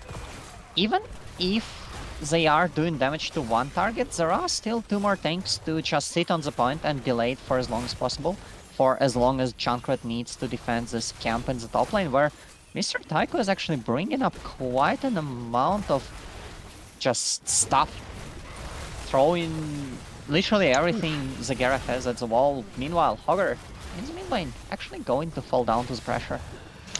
even if they are doing damage to one target, there are still 2 more tanks to just sit on the point and delay it for as long as possible, for as long as Junkrat needs to defend this camp in the top lane, where Mr. Tycho is actually bringing up quite an amount of just stuff, throwing literally everything Zagara has at the wall. Meanwhile, Hogger in the mid lane actually going to fall down to the pressure.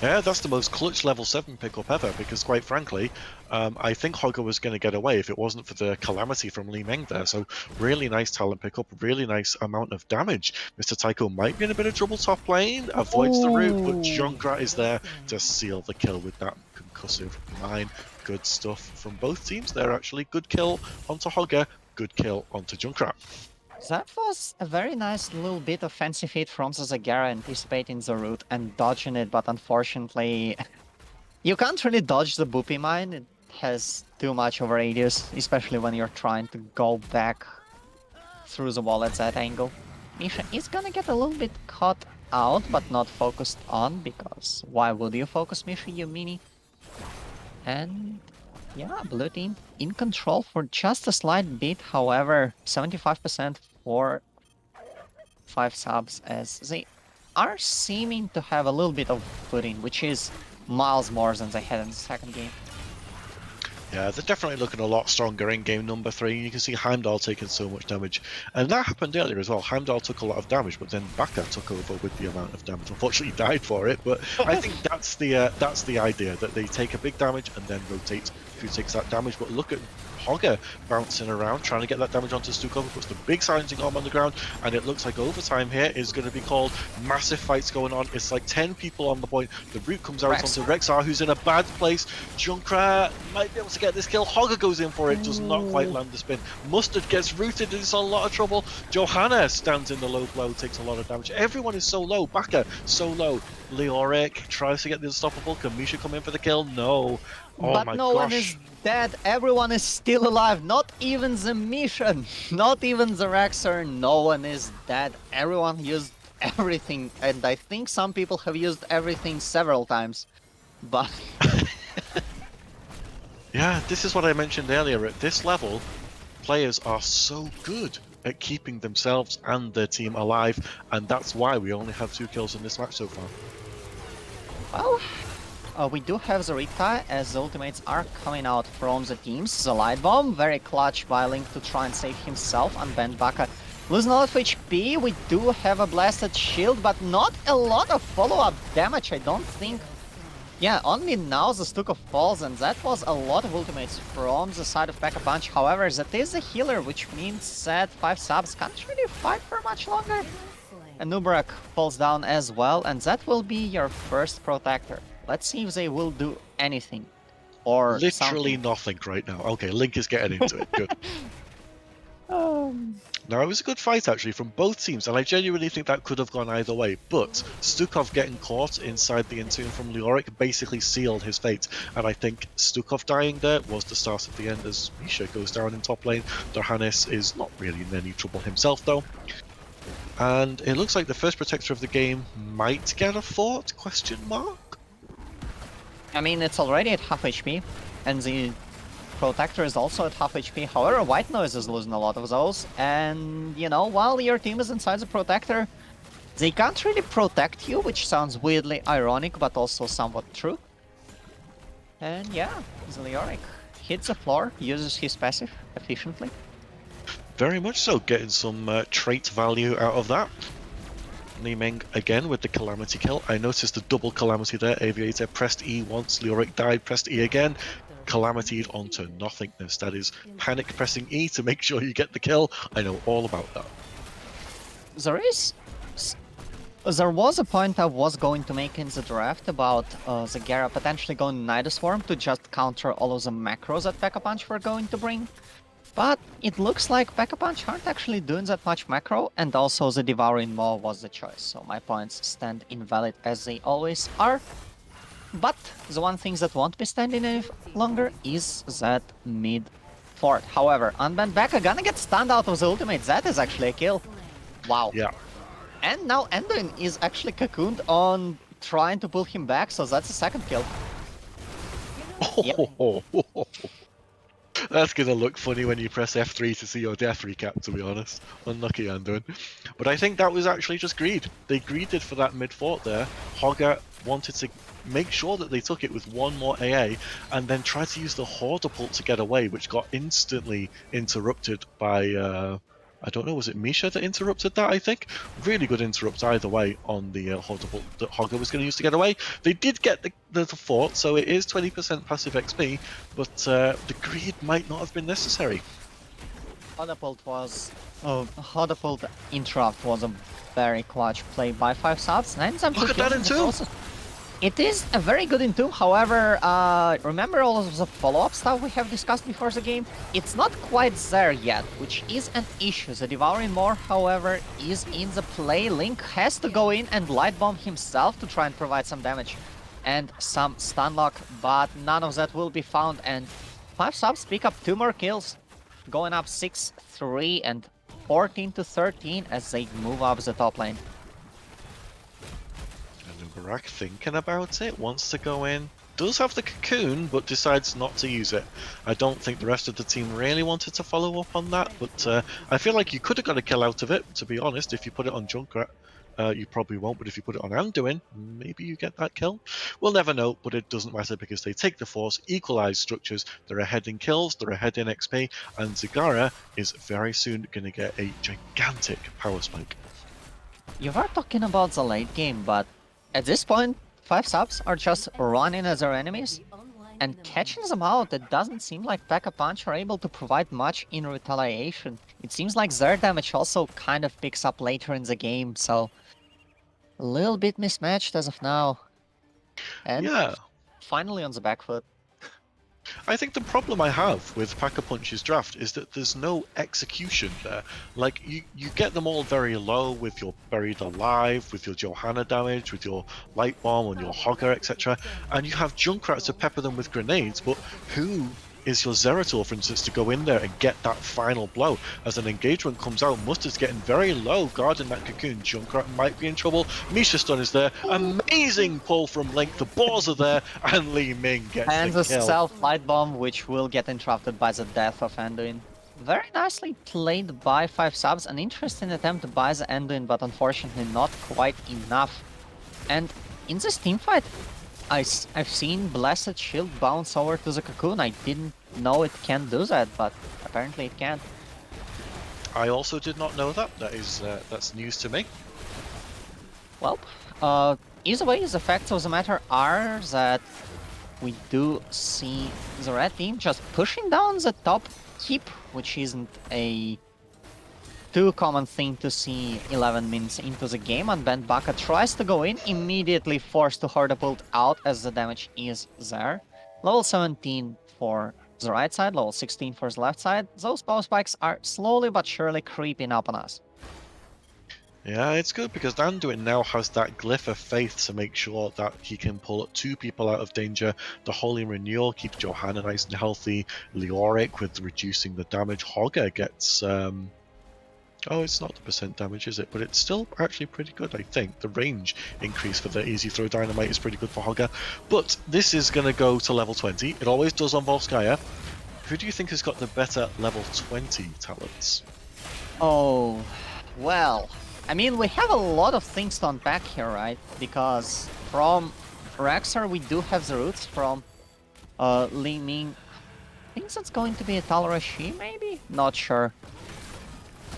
Yeah, that's the most clutch level 7 pickup ever, because quite frankly, I think Hogger was going to get away if it wasn't for the Calamity from Li Ming there. So really nice talent pickup, really nice amount of damage. Mr. Tycho might be in a bit of trouble top lane, avoids the root, but Junkrat is there to seal the kill with that concussive mine. Good stuff from both teams there actually. Good kill onto Hogger, good kill onto Junkrat. That was a very nice little bit of fancy feat from Zagara anticipating the route and dodging it, but unfortunately, you can't really dodge the Boopy mine. It has too much of a radius, especially when you're trying to go back through the wall at that angle. Misha is gonna get a little bit caught out, but not focused on, because why would you focus Misha, you meanie? And yeah, blue team in control for just a slight bit, however, 75% for 5 subs as they are seeming to have a little bit of footing, which is miles more than they had in the second game. Yeah, they're definitely looking a lot stronger in game number 3. You can see Heimdall taking so much damage. And that happened earlier as well. Heimdall took a lot of damage, but then Baka took over with the amount of damage. Unfortunately, he died for it, but I think that's the idea, that they take a big damage and then rotate who takes that damage. But look at Hogger bouncing around, trying to get that damage onto Stukov, puts the big silencing arm on the ground, and it looks like overtime here is going to be called. Massive fights going on. It's like 10 people on the point. The root comes out onto Rexar, who's in a bad place. Junkrat might be able to get this kill. Hogger goes in for it, does not quite land the spin. Mustard gets rooted, and it's a lot of trouble. Johanna stands in the low blow, takes a lot of damage. Everyone is so low. Baka, so low. Leoric tries to get the unstoppable. Can Misha come in for the kill? No. Oh but my no gosh. one is dead, everyone is still alive, not even the mission, not even the Rexar, no one is dead. Everyone used everything, and I think some people have used everything several times. But Yeah, this is what I mentioned earlier. At this level, players are so good at keeping themselves and their team alive, and that's why we only have 2 kills in this match so far. well, we do have the retire as the ultimates are coming out from the teams. The light bomb, very clutch by Link to try and save himself, and Ben Baka losing a lot of HP. We do have a blasted shield, but not a lot of follow-up damage, I don't think. Yeah, only now the Stukov falls, and that was a lot of ultimates from the side of P.E.K.K.A Punch. However, that is a healer, which means that 5 subs can't really fight for much longer. And Nubrak falls down as well, and that will be your first protector. Let's see if they will do anything. Or Literally something. nothing right now. Okay, Link is getting into it. Good. Now, it was a good fight, actually, from both teams, and I genuinely think that could have gone either way, but Stukov getting caught inside the Entomb from Leoric basically sealed his fate, and I think Stukov dying there was the start of the end as Misha goes down in top lane. Dohanis is not really in any trouble himself, though. And it looks like the first protector of the game might get a fort, question mark? I mean, it's already at half HP, and the protector is also at half HP. However, White Noise is losing a lot of those, and you know, while your team is inside the protector, they can't really protect you, which sounds weirdly ironic, but also somewhat true. And yeah, Leoric hits the floor, uses his passive efficiently. Very much so, getting some trait value out of that. Nimeng again with the Calamity kill. I noticed the double Calamity there. Aviator pressed E once, Leoric died, pressed E again. Calamity'd onto nothingness. That is panic pressing E to make sure you get the kill. I know all about that. There was a point I was going to make in the draft about Zagara potentially going Nidus Swarm to just counter all of the macros that P.E.K.K.A Punch were going to bring. But it looks like P.E.K.K.A Punch aren't actually doing that much macro, and also the Devouring Maw was the choice, so my points stand invalid as they always are. But the one thing that won't be standing any longer is that mid fort. However, Unbanned Baka gonna get stunned out of the ultimate. That is actually a kill. Wow. Yeah. And now Enduin is actually cocooned on trying to pull him back, so that's a second kill. Oh, that's gonna look funny when you press F3 to see your death recap, to be honest. Unlucky Anduin. But I think that was actually just greed. They greeded for that mid fort there. Hogger wanted to make sure that they took it with one more AA, and then tried to use the Hordepult to get away, which got instantly interrupted by I don't know, was it Misha that interrupted that, I think? Really good interrupt either way on the Hordepult that Hogger was going to use to get away. They did get the fort, so it is 20% passive XP, but the greed might not have been necessary. Hordepult interrupt was a very clutch play by 5 subs, and ends up Look at that in two! It is a very good Entomb, however, remember all of the follow-up stuff we have discussed before the game? It's not quite there yet, which is an issue. The Devouring Maw, however, is in the play. Link has to go in and Light Bomb himself to try and provide some damage and some stun lock, but none of that will be found, and 5 subs pick up 2 more kills, going up 6-3 and 14-13 as they move up the top lane. Nubarak thinking about it, wants to go in, does have the cocoon, but decides not to use it. I don't think the rest of the team really wanted to follow up on that, but I feel like you could have got a kill out of it, to be honest. If you put it on Junkrat, you probably won't, but if you put it on Anduin, maybe you get that kill. We'll never know, but it doesn't matter because they take the force, equalize structures, they're ahead in kills, they're ahead in XP, and Zagara is very soon going to get a gigantic power spike. You are talking about the late game, but at this point, 5 subs are just running at their enemies and catching them out. It doesn't seem like Pack-a-Punch are able to provide much in retaliation. It seems like their damage also kind of picks up later in the game, so a little bit mismatched as of now. And Yeah. finally on the back foot. I think the problem I have with Pack-a-Punch's draft is that there's no execution there. Like, you get them all very low with your Buried Alive, with your Johanna damage, with your Light Bomb and your Hogger, etc. And you have Junkrat to pepper them with grenades, but who is your Zeratul, for instance, to go in there and get that final blow? As an engagement comes out, Mustard's getting very low, guarding that cocoon. Junkrat might be in trouble. Misha Stun is there. Amazing pull from Link. The balls are there, and Li Ming gets And the the kill. self-light bomb, which will get interrupted by the death of Anduin. Very nicely played by 5 subs. An interesting attempt by the Anduin, but unfortunately not quite enough. And in this teamfight, I've seen Blessed Shield bounce over to the Cocoon. I didn't know it can do that, but apparently it can. I also did not know that. That's news to me. Well, either way, the facts of the matter are that we do see the red team just pushing down the top keep, which isn't a too common thing to see 11 minutes into the game. And Ben Baka tries to go in, immediately forced to hard ult out as the damage is there. Level 17 for the right side, level 16 for the left side. Those power spikes are slowly but surely creeping up on us. Yeah, it's good because Anduin now has that glyph of faith to make sure that he can pull 2 people out of danger. The Holy Renewal keeps Johanna nice and healthy. Leoric with reducing the damage. Hogger gets... Oh, it's not the percent damage, is it? But it's still actually pretty good, I think. The range increase for the Easy Throw Dynamite is pretty good for Hogger. But this is going to go to level 20. It always does on Volskaya. Who do you think has got the better level 20 talents? Oh, well, I mean, we have a lot of things to unpack here, right? Because from Rexar, we do have the roots from Li Ming. I think that's going to be a Tal'Rashi, maybe? Not sure.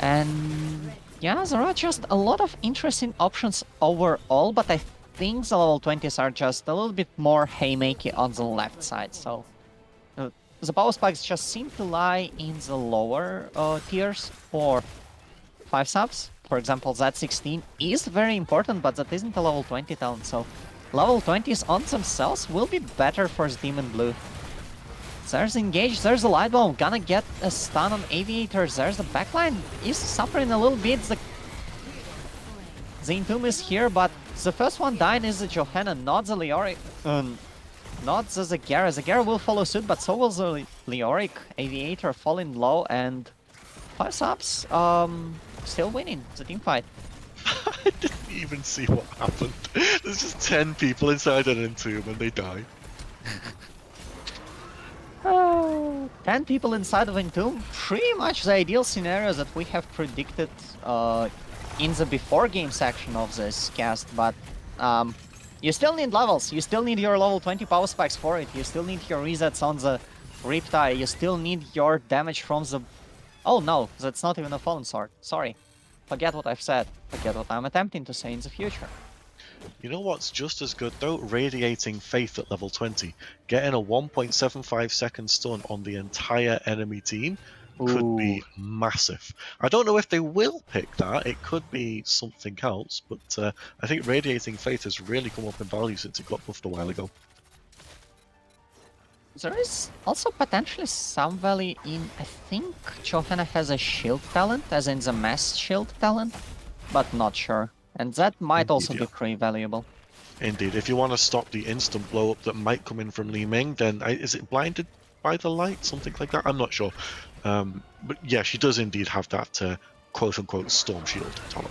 And yeah, there are just a lot of interesting options overall, but I think the level 20s are just a little bit more haymaking on the left side, so the power spikes just seem to lie in the lower tiers for 5 subs. For example, Z16 is very important, but that isn't a level 20 talent, so level 20s on themselves will be better for the Team in Blue. There's Engage, there's the Light Bomb, gonna get a stun on Aviators, there's the backline, is suffering a little bit. The Entomb is here, but the first one dying is the Johanna, not the Leoric. Not the Zagara. Zagara will follow suit, but so will the Leoric. Aviator falling low, and 5 subs still winning the team fight. I didn't even see what happened. There's just 10 people inside an entomb and they die. 10 people inside of Entomb, pretty much the ideal scenario that we have predicted in the before game section of this cast, but you still need levels, you still need your level 20 power spikes for it, you still need your resets on the Riptide, you still need your damage from the... Oh no, that's not even a Fallen Sword, sorry. Forget what I've said, forget what I'm attempting to say in the future. You know what's just as good though? Radiating Faith at level 20. Getting a 1.75 second stun on the entire enemy team could be massive. I don't know if they will pick that. It could be something else, but I think Radiating Faith has really come up in value since it got buffed a while ago. There is also potentially some value in, I think Chofena has a shield talent, as in the mass shield talent, but not sure. And that might also be pretty valuable. Indeed, if you want to stop the instant blow up that might come in from Li Ming, then is it blinded by the light, something like that? I'm not sure. But yeah, she does indeed have that quote-unquote storm shield on.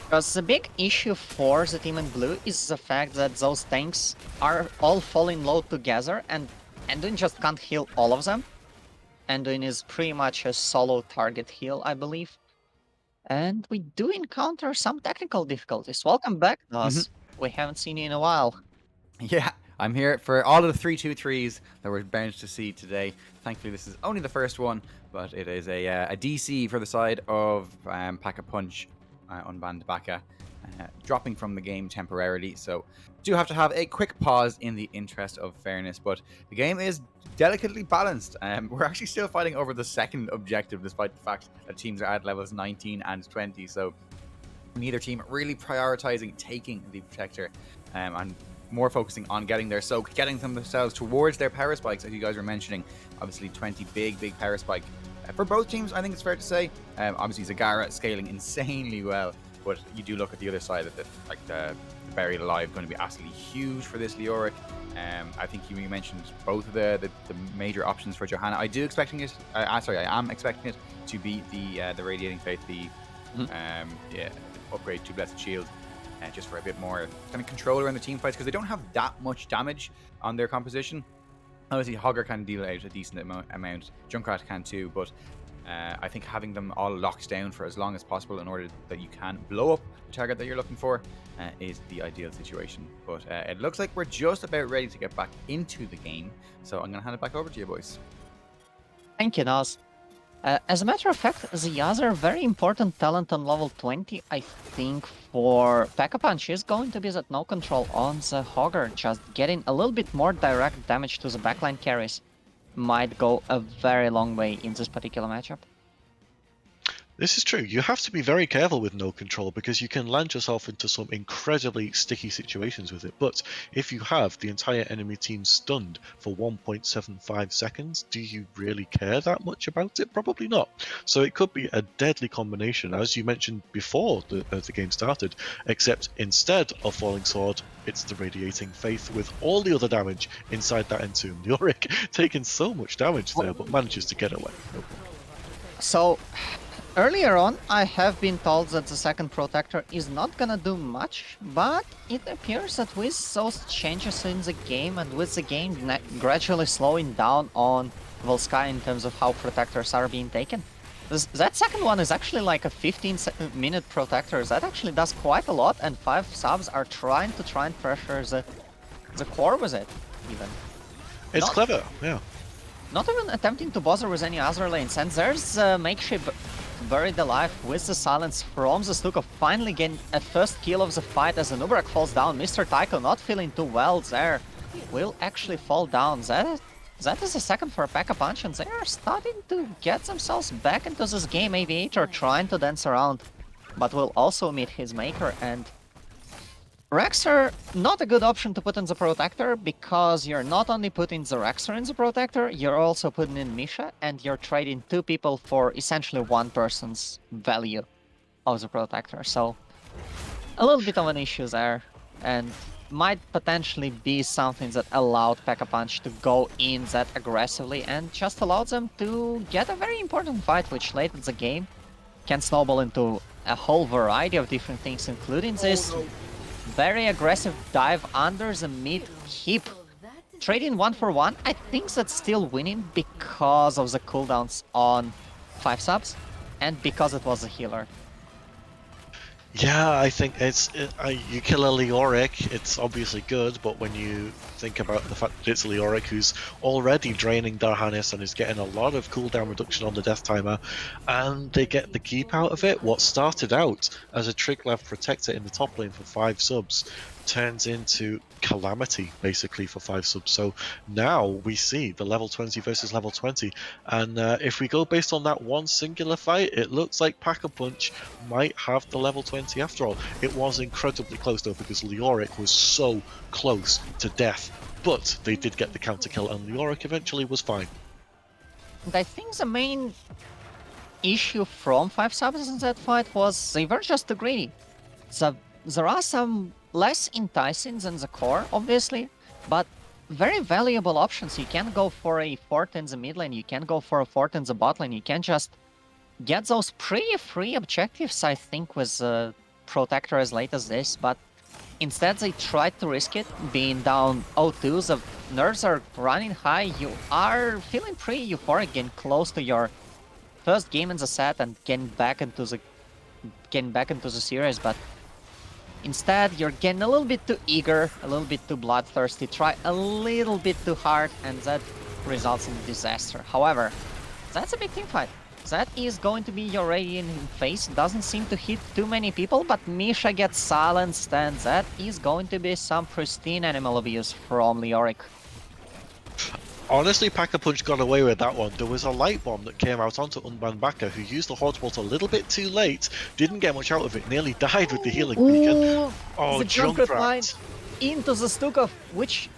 Because the big issue for the team in blue is the fact that those tanks are all falling low together, and Anduin just can't heal all of them. Anduin is pretty much a solo target heal, I believe. And we do encounter some technical difficulties. Welcome back, Nos. We haven't seen you in a while. Yeah, I'm here for all of the 3-2-3s that we're bound to see today. Thankfully, this is only the first one, but it is a DC for the side of Pack-a-Punch, unbanned Baka, dropping from the game temporarily. So do have to have a quick pause in the interest of fairness, but the game is delicately balanced. We're actually still fighting over the second objective, despite the fact that teams are at levels 19 and 20. So neither team really prioritizing taking the Protector, and more focusing on getting their soak, getting themselves towards their power spikes, as you guys were mentioning. Obviously 20 big power spike for both teams, I think it's fair to say. Obviously Zagara scaling insanely well, but you do look at the other side of it, like the Buried Alive going to be absolutely huge for this Leoric. I think you mentioned both of the major options for Johanna. I am expecting it to be the Radiating Faith, the upgrade to Blessed Shield, just for a bit more kind of control around the team fights, because they don't have that much damage on their composition. Obviously Hogger can deal out a decent amount, Junkrat can too, but I think having them all locked down for as long as possible in order that you can blow up the target that you're looking for is the ideal situation. But it looks like we're just about ready to get back into the game, so I'm going to hand it back over to you, boys. Thank you, Nas. As a matter of fact, the other very important talent on level 20, I think, for Pack-a-Punch is going to be that no control on the Hogger. Just getting a little bit more direct damage to the backline carries might go a very long way in this particular matchup. This is true. You have to be very careful with no control, because you can land yourself into some incredibly sticky situations with it. But if you have the entire enemy team stunned for 1.75 seconds, do you really care that much about it? Probably not. So it could be a deadly combination, as you mentioned before the game started, except instead of Falling Sword, it's the Radiating Faith with all the other damage inside that Entomb. Leoric taking so much damage there, but manages to get away. So earlier on, I have been told that the second Protector is not gonna do much, but it appears that with those changes in the game and with the game gradually slowing down on Volskaya in terms of how Protectors are being taken, that second one is actually like a 15-minute Protector. That actually does quite a lot, and 5 subs are trying to pressure the core with it, even. It's clever, yeah. Not even attempting to bother with any other lanes, and there's a makeshift Buried Alive with the silence from the Stuka, finally getting a first kill of the fight as the Nubrak falls down. Mr. Tycho not feeling too well there, will actually fall down. That is a second for Pack-a-Punch, and they are starting to get themselves back into this game. Aviator trying to dance around, but will also meet his maker, and Rexer, not a good option to put in the Protector, because you're not only putting the Rexer in the Protector, you're also putting in Misha, and you're trading 2 people for essentially 1 person's value of the Protector. So a little bit of an issue there, and might potentially be something that allowed Pack-a-Punch to go in that aggressively and just allowed them to get a very important fight, which late in the game can snowball into a whole variety of different things, including this very aggressive dive under the mid keep. Trading 1 for 1, I think that's still winning because of the cooldowns on 5 subs and because it was a healer. Yeah, I think you kill a Leoric, it's obviously good, but when you think about the fact that it's Leoric who's already draining Darhanis and is getting a lot of cooldown reduction on the death timer, and they get the keep out of it, what started out as a Triglav Protector in the top lane for 5 subs turns into calamity basically for 5 subs. So now we see the level 20 versus level 20, and if we go based on that one singular fight, it looks like Pack-a-Punch might have the level 20 after all. It was incredibly close though, because Leoric was so close to death, but they did get the counter kill, and Leoric eventually was fine. And I think the main issue from 5 subs in that fight was they were just too greedy. There are some less enticing than the core, obviously, but very valuable options. You can go for a fort in the mid lane, you can go for a fort in the bot lane, you can just get those pretty free objectives, I think, with Protector as late as this, but instead they tried to risk it, being down 0-2, the nerves are running high, you are feeling pretty euphoric, getting close to your first game in the set and getting back into the series, but instead you're getting a little bit too eager, a little bit too bloodthirsty, try a little bit too hard, and that results in disaster. However, that's a big team fight. That is going to be your Radiant face. Doesn't seem to hit too many people, but Misha gets silenced, and that is going to be some pristine animal abuse from Leoric. Honestly, Pack-a-Punch got away with that one. There was a light bomb that came out onto Unban Baka, who used the Horde Bolt a little bit too late, didn't get much out of it, nearly died with the healing beacon. Ooh, Oh, the Junkrat line Junkrat! into the Stukov, which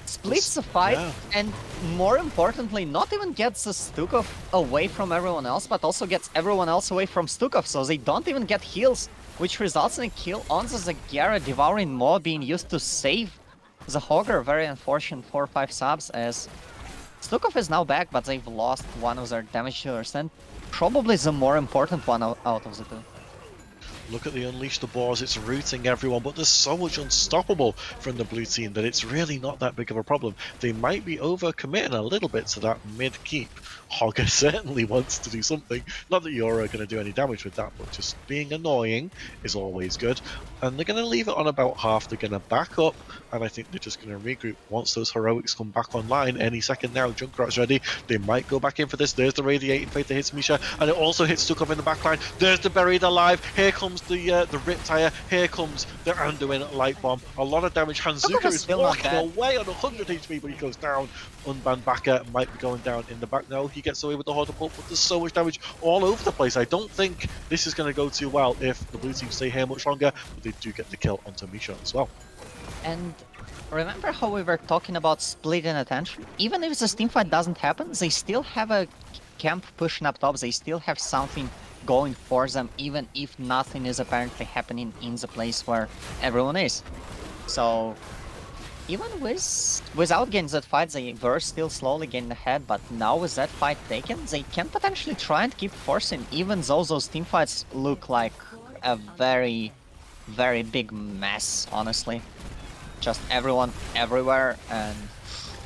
splits the fight, yeah. and more importantly, not even gets the Stukov away from everyone else, but also gets everyone else away from Stukov, so they don't even get heals, which results in a kill on the Zagara, Devouring Maw being used to save the Hogger. Very unfortunate for 5 subs, as Stukov is now back, but they've lost one of their damage dealers, and probably the more important one out of the two. Look at the Unleash the Boars, it's rooting everyone, but there's so much unstoppable from the blue team that it's really not that big of a problem. They might be overcommitting a little bit to that mid-keep. Hogger certainly wants to do something. Not that you're going to do any damage with that, but just being annoying is always good. And they're going to leave it on about half. They're going to back up, and I think they're just going to regroup once those heroics come back online any second now. Junkrat's ready. They might go back in for this. There's the Radiating Faith that hits Misha, and it also hits Stukov in the backline. There's the Buried Alive. Here comes the Riptire. Here comes the Anduin Light Bomb. A lot of damage. Hanzuka is walking away on 100 HP, but he goes down. Unban Baka might be going down in the back now. He gets away with the Horde Bolt, but there's so much damage all over the place. I don't think this is going to go too well if the blue team stay here much longer, but they do get the kill onto Misha as well. And remember how we were talking about splitting attention? Even if this teamfight doesn't happen, they still have a camp pushing up top, they still have something going for them, even if nothing is apparently happening in the place where everyone is. So even without getting that fight, they were still slowly getting ahead, but now with that fight taken, they can potentially try and keep forcing, even though those teamfights look like a very, very big mess, honestly. Just everyone everywhere, and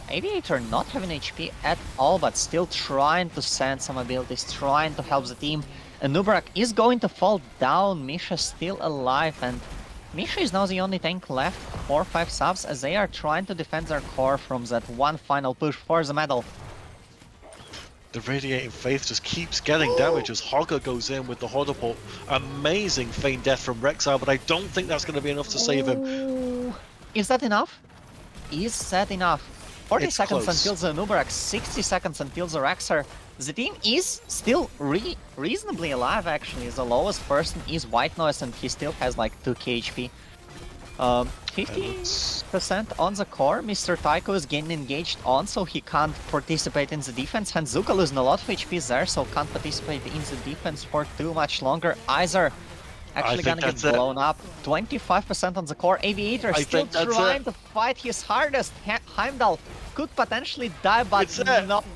Aviator not having HP at all, but still trying to send some abilities, trying to help the team. And Nubarak is going to fall down, Misha still alive, and Misha is now the only tank left for 5 subs, as they are trying to defend their core from that one final push for the medal. The Radiating Faith just keeps getting damage as Hogger goes in with the Horde Bolt. Amazing feign death from Rexar, but I don't think that's going to be enough to save him. Is that enough? Is that enough? 40 It's seconds close. until the Nubarak, 60 seconds until the Rexar. The team is still reasonably alive, actually. The lowest person is White Noise, and he still has like 2k HP. 50% on the core. Mr. Taiko is getting engaged on, so he can't participate in the defense. Hanzuka losing a lot of HP there, so can't participate in the defense for too much longer either. Actually gonna get blown up. 25% on the core. Aviator still trying to fight his hardest. Heimdall could potentially die, but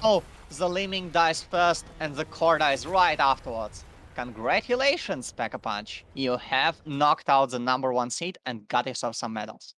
no. The Lemming dies first, and the core dies right afterwards. Congratulations, Pack-a-Punch. You have knocked out the #1 seed and got yourself some medals.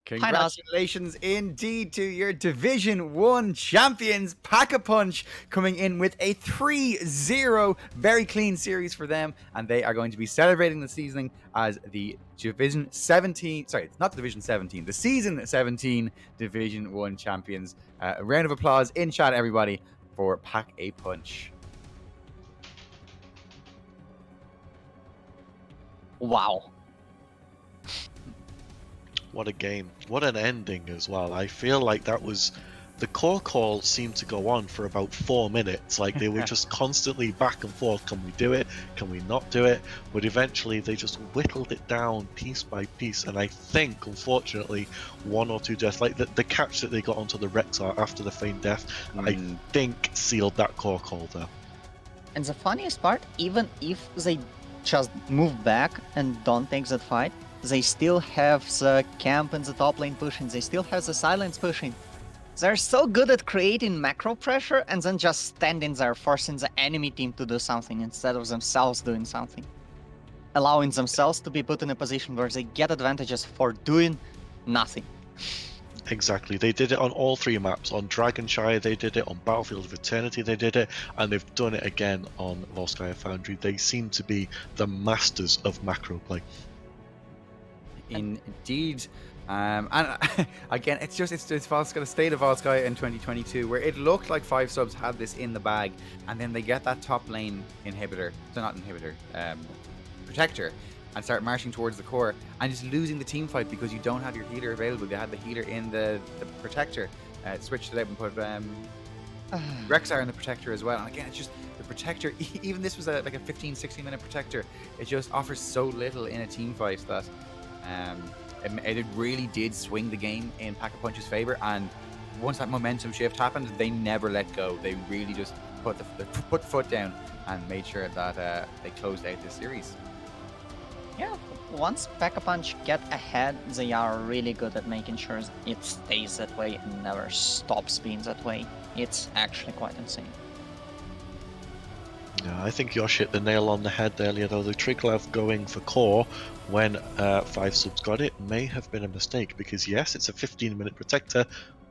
Congratulations indeed to your Division 1 champions, Pack-a-Punch, coming in with a 3-0, very clean series for them, and they are going to be celebrating the seasoning as the Division 17, sorry, not Division 17, the Season 17 Division 1 champions. A round of applause in chat, everybody, for Pack-a-Punch. Wow. What a game. What an ending as well. I feel like that was... The core call seemed to go on for about 4 minutes. Like, they were just constantly back and forth. Can we do it? Can we not do it? But eventually they just whittled it down piece by piece. And I think, unfortunately, 1 or 2 deaths, like the catch that they got onto the Rexar after the feigned death, I think sealed that core call there. And the funniest part, even if they just move back and don't take that fight, they still have the camp in the top lane pushing, they still have the silence pushing. They're so good at creating macro pressure and then just standing there, forcing the enemy team to do something instead of themselves doing something. Allowing themselves to be put in a position where they get advantages for doing nothing. Exactly. They did it on all 3 maps. On Dragonshire, they did it. On Battlefield of Eternity, they did it. And they've done it again on Volskaya Foundry. They seem to be the masters of macro play. Indeed. And again, it's Volskaya, the state of Volskaya in 2022, where it looked like 5 subs had this in the bag, and then they get that top lane inhibitor, so not inhibitor, protector, and start marching towards the core, and just losing the team fight because you don't have your healer available. You had the healer in the protector, switched it out and put Rexar in the protector as well. And again, it's just the protector, even this was like a 15-16 minute protector, it just offers so little in a team fight that it really did swing the game in Pack-a-Punch's favor. And once that momentum shift happened, they never let go. They really just put the foot down and made sure that they closed out this series. Yeah, once Pack-a-Punch get ahead, they are really good at making sure it stays that way and never stops being that way. It's actually quite insane. Yeah, I think Yosh hit the nail on the head earlier, though. The Triglav going for core when 5 subs got it may have been a mistake, because yes, it's a 15-minute protector,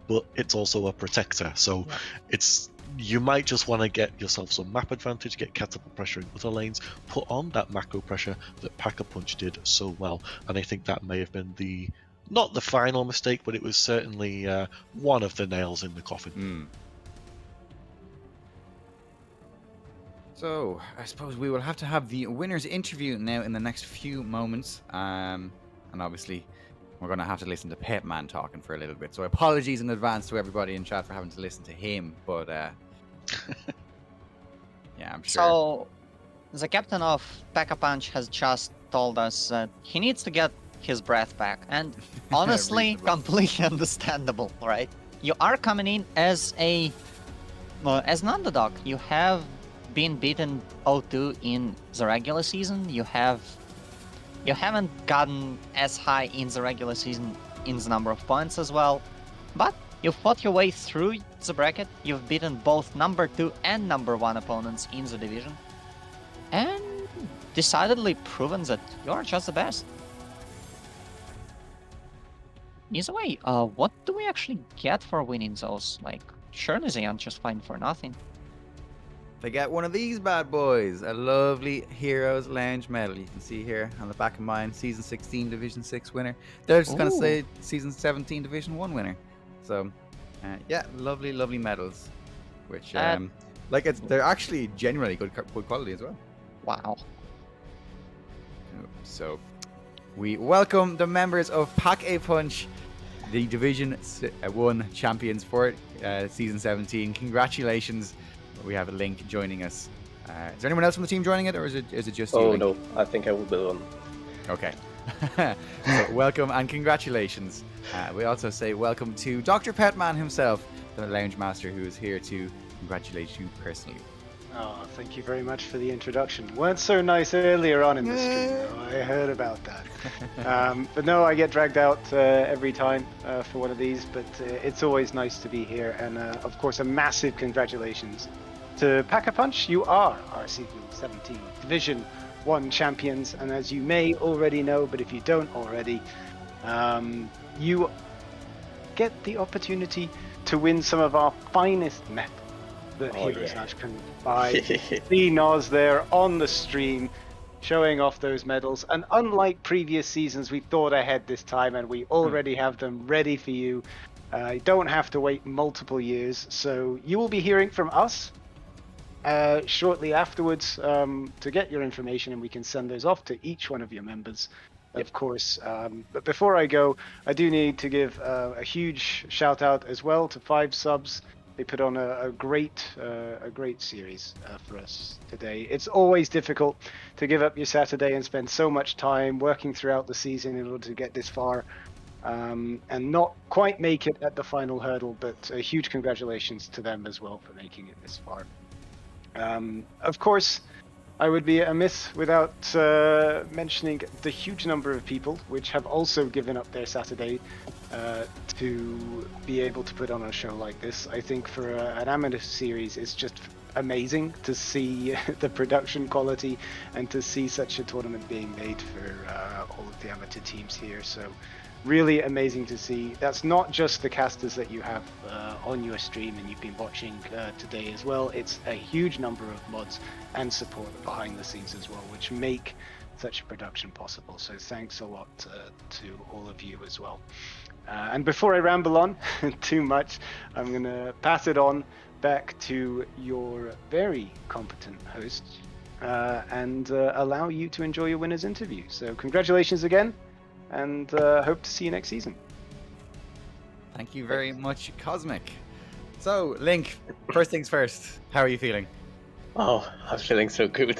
but it's also a protector. So it's... You might just want to get yourself some map advantage, get catapult pressure in other lanes, put on that macro pressure that Pack-a-Punch did so well. And I think that may have been not the final mistake, but it was certainly one of the nails in the coffin. So, I suppose we will have to have the winner's interview now in the next few moments. And obviously, we're going to have to listen to Petman talking for a little bit. So apologies in advance to everybody in chat for having to listen to him. But, yeah, I'm sure. So, the captain of Pack-a-Punch has just told us that he needs to get his breath back. And honestly, completely understandable, right? You are coming in as an underdog. You have been beaten 0-2 in the regular season. You haven't gotten as high in the regular season in the number of points as well, but you fought your way through the bracket. You've beaten both number 2 and number 1 opponents in the division, and decidedly proven that you're just the best. Either way, what do we actually get for winning those? Like, surely they aren't just fighting for nothing. They get one of these bad boys, a lovely Heroes Lounge medal. You can see here on the back of mine, Season 16 Division 6 winner. They're just going to say Season 17 Division 1 winner. So, yeah, lovely, lovely medals. Which, they're actually genuinely good quality as well. Wow. So, we welcome the members of Pack-a-Punch, the Division 1 champions for Season 17. Congratulations. We have a Link joining us. Is there anyone else from the team joining it, or is it just you? Oh, no. I think I will be the one. Okay. So, welcome and congratulations. We also say welcome to Dr. Petman himself, the Lounge Master, who is here to congratulate you personally. Oh, thank you very much for the introduction. Weren't so nice earlier on in the stream, though. I heard about that. But no, I get dragged out every time for one of these, but it's always nice to be here. And of course, a massive congratulations to Pack-a-Punch. You are our Season 17 Division 1 champions. And as you may already know, but if you don't already, you get the opportunity to win some of our finest metals that Heroes Lounge can buy. See Noz there on the stream showing off those medals, and unlike previous seasons, we thought ahead this time and we already have them ready for you. You don't have to wait multiple years, so you will be hearing from us shortly afterwards to get your information, and we can send those off to each one of your members of course. But before I go, I do need to give a huge shout out as well to 5 subs. They put on a great series for us today. It's always difficult to give up your Saturday and spend so much time working throughout the season in order to get this far, and not quite make it at the final hurdle. But a huge congratulations to them as well for making it this far. Of course, I would be amiss without mentioning the huge number of people which have also given up their Saturday to be able to put on a show like this. I think for an amateur series, it's just amazing to see the production quality and to see such a tournament being made for all of the amateur teams here. So really amazing to see. That's not just the casters that you have on your stream and you've been watching today as well. It's a huge number of mods and support behind the scenes as well, which make such a production possible. So thanks a lot to all of you as well. And before I ramble on too much, I'm going to pass it on back to your very competent hosts and allow you to enjoy your winner's interview. So congratulations again, and hope to see you next season. Thank you very much, Cosmic. So, Link, first things first, how are you feeling? Oh, I'm feeling so good.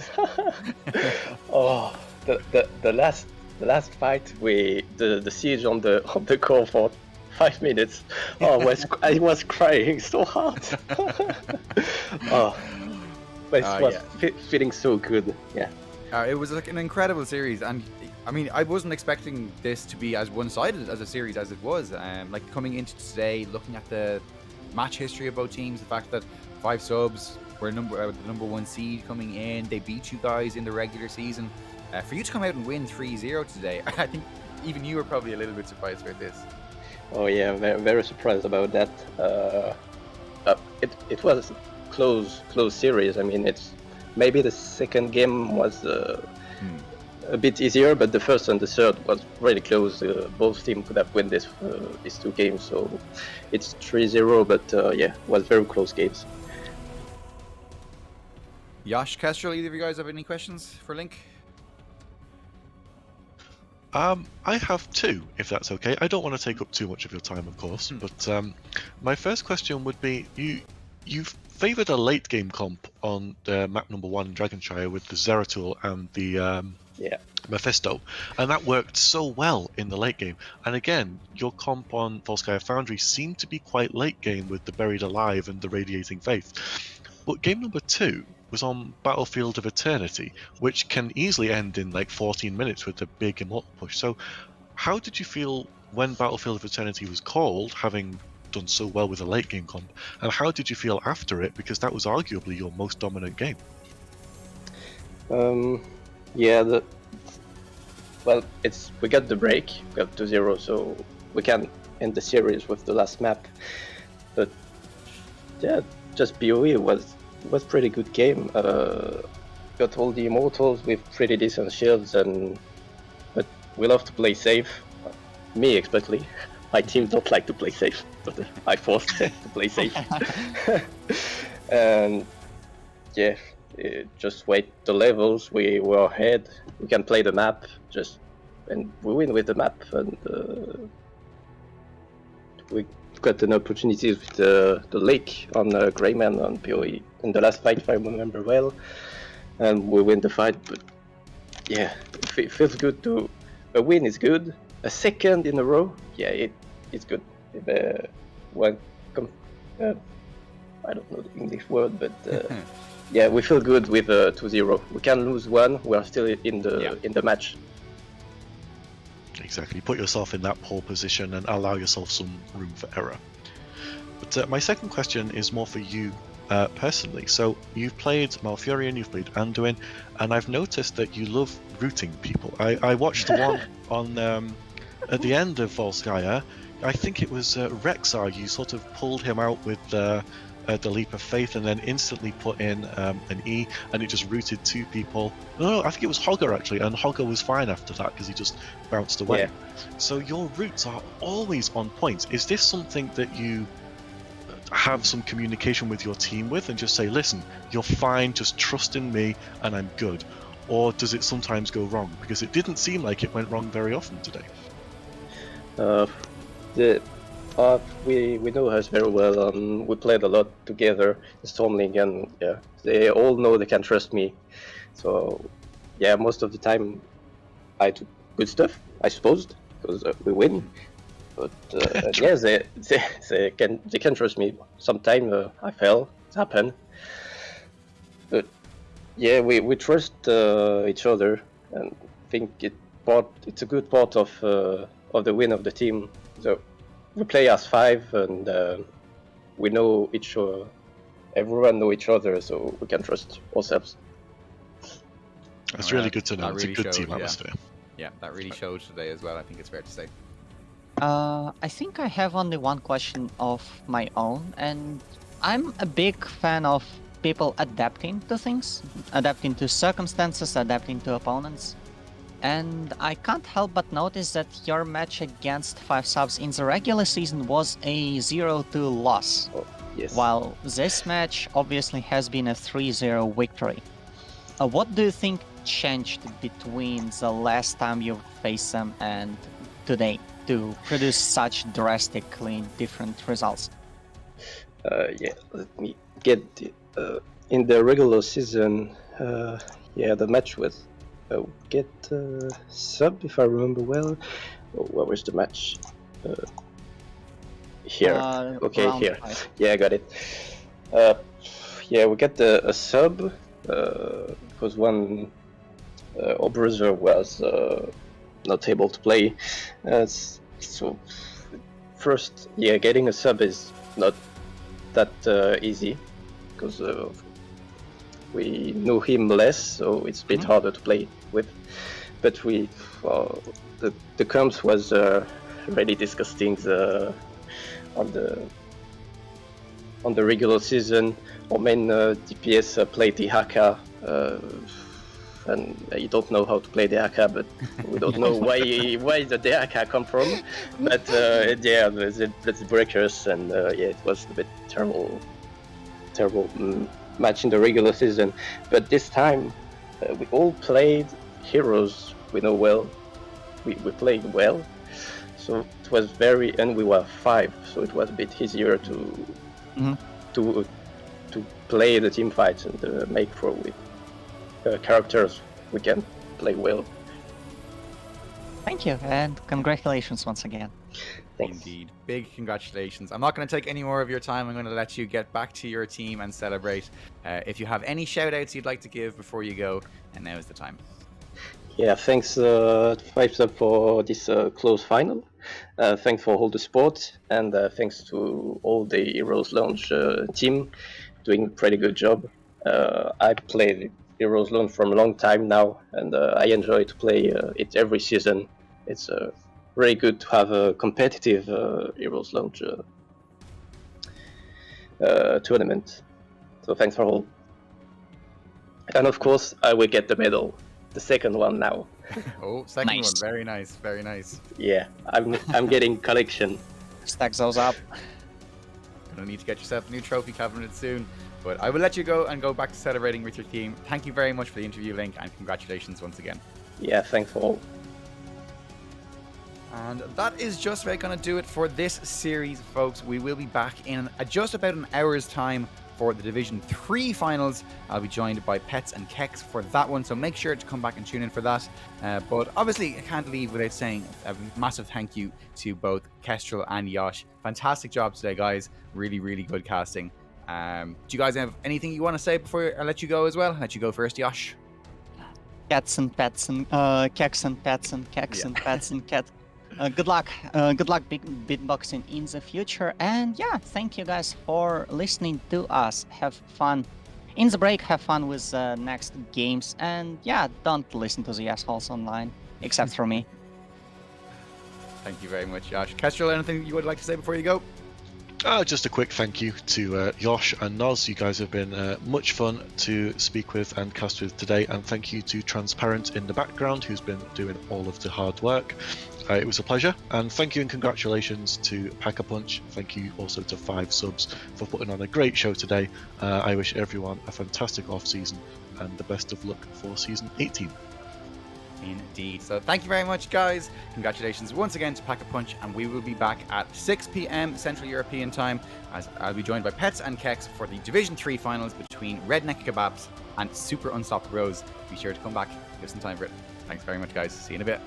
Oh, the last fight, the siege on the core for 5 minutes. Oh, I was crying so hard. Oh, but it was feeling so good. Yeah. It was like an incredible series, and I mean, I wasn't expecting this to be as one-sided as a series as it was. Like coming into today, looking at the match history of both teams, the fact that 5 subs were the number 1 seed coming in, they beat you guys in the regular season. For you to come out and win 3-0 today, I think even you were probably a little bit surprised about this. Oh yeah, very, very surprised about that. It was a close series. I mean, it's maybe the second game was a bit easier, but the first and the third was really close. Both teams could have won these 2 games, so it's 3-0. But yeah, it was very close games. Yash, Kestrel, either of you guys have any questions for Link? I have 2, if that's okay. I don't want to take up too much of your time, of course, but my first question would be, you've favoured a late game comp on the map number 1 in Dragonshire with the Zeratul and the Mephisto, and that worked so well in the late game. And again, your comp on Volskaya Foundry seemed to be quite late game with the Buried Alive and the Radiating Faith. But game number 2 was on Battlefield of Eternity, which can easily end in like 14 minutes with a big immortal push. So how did you feel when Battlefield of Eternity was called, having done so well with a late game comp, and how did you feel after it, because that was arguably your most dominant game? Yeah, well, we got the break, we got 2-0, so we can end the series with the last map. But yeah, just BOE was pretty good game. Got all the immortals with pretty decent shields, but we love to play safe. Me especially. My team don't like to play safe, but I forced them to play safe. And yeah, just wait the levels. We were ahead. We can play the map, and we win with the map. And we got an opportunity with the lake on Greyman on PoE in the last fight, if I remember well, and we win the fight. But yeah, it feels good a win is good. A second in a row, yeah, it's good. I don't know the English word, but yeah, we feel good with 2-0. We can lose one, we are still in the match. Exactly, put yourself in that pole position and allow yourself some room for error. But my second question is more for you personally. So you've played Malfurion, you've played Anduin, and I've noticed that you love rooting people. I watched the one on at the end of Volskaya. I think it was Rexar. You sort of pulled him out with the Leap of Faith and then instantly put in an E, and it just rooted 2 people. No, I think it was Hogger actually, and Hogger was fine after that because he just bounced away. Yeah. So your roots are always on point. Is this something that you have some communication with your team with and just say, listen, you're fine, just trust in me and I'm good? or does it sometimes go wrong? Because it didn't seem like it went wrong very often today. We know us very well. We played a lot together in Stormling, and yeah, they all know they can trust me. So yeah, most of the time I do good stuff, I suppose, because we win. But yeah, they can trust me. Sometimes I fail, it happens. But yeah, we trust each other, and think it's a good part of the win of the team. So we play as 5, and we know each other. Everyone know each other, so we can trust ourselves. That's really good to know. That It's a really good team showed, yeah. atmosphere. Yeah, that really showed today as well. I think it's fair to say. I think I have only one question of my own, and I'm a big fan of people adapting to things, adapting to circumstances, adapting to opponents. And I can't help but notice that your match against 5 subs in the regular season was a 0-2 loss, Yes. while this match obviously has been a 3-0 victory. What do you think changed between the last time you faced them and today to produce such drastically different results? Yeah, let me get in the regular season. Yeah, the match with get sub, if I remember well. Where was the match? Here. Okay, Round here. 5. Yeah, I got it. Yeah, we got a sub because one our brother was not able to play. So first, yeah, getting a sub is not that easy because we know him less, so it's a bit harder to play with. But the comps was really disgusting on the regular season. Our main DPS played the Haka, and you don't know how to play the Haka, but we don't know why the Haka come from. But yeah, the breakers, and yeah, it was a bit terrible match in the regular season. But this time, we all played heroes we know well. We played well, so it was and we were 5, so it was a bit easier to play the team fights and make for with characters we can play well. Thank you, and congratulations once again. Thanks. Indeed. Big congratulations. I'm not going to take any more of your time. I'm going to let you get back to your team and celebrate. If you have any shout outs you'd like to give before you go, and now is the time. Yeah, thanks 5sub for this close final. Thanks for all the support, and thanks to all the Heroes Launch team doing a pretty good job. I played Heroes Launch from a long time now, and I enjoy to play it every season. It's really good to have a competitive Heroes Launch tournament. So thanks for all. And of course, I will get the medal. The second one now. Oh, second Nice. one. Very nice. Very nice. Yeah, I'm getting collection. Stack those up. Gonna need to get yourself a new trophy cabinet soon. But I will let you go and go back to celebrating with your team. Thank you very much for the interview, Link, and congratulations once again. Yeah, thanks for all. And that is just about going to do it for this series, folks. We will be back in just about an hour's time for the Division 3 finals. I'll be joined by Pets and Kex for that one, so make sure to come back and tune in for that. But obviously, I can't leave without saying a massive thank you to both Kestrel and Yosh. Fantastic job today, guys. Really, really good casting. Do you guys have anything you want to say before I let you go as well? I'll let you go first, Yosh. Cats and pets and Kex and pets and Kex and pets and cat. Good luck big beatboxing in the future, and yeah, thank you guys for listening to us. Have fun in the break, have fun with next games, and yeah, don't listen to the assholes online, except for me. Thank you very much, Yosh. Kestrel, anything you would like to say before you go? Just a quick thank you to Yosh and Noz. You guys have been much fun to speak with and cast with today, and thank you to Transparent in the background, who's been doing all of the hard work. It was a pleasure, and thank you and congratulations to Pack-a-Punch. Thank you also to 5 subs for putting on a great show today. I wish everyone a fantastic off-season, and the best of luck for Season 18. Indeed. So thank you very much, guys. Congratulations once again to Pack a Punch, and we will be back at 6 p.m. Central European time, as I'll be joined by Pets and Kex for the Division 3 finals between Redneck Kebabs and Super Unstopped Rose. Be sure to come back, give some time for it. Thanks very much, guys. See you in a bit.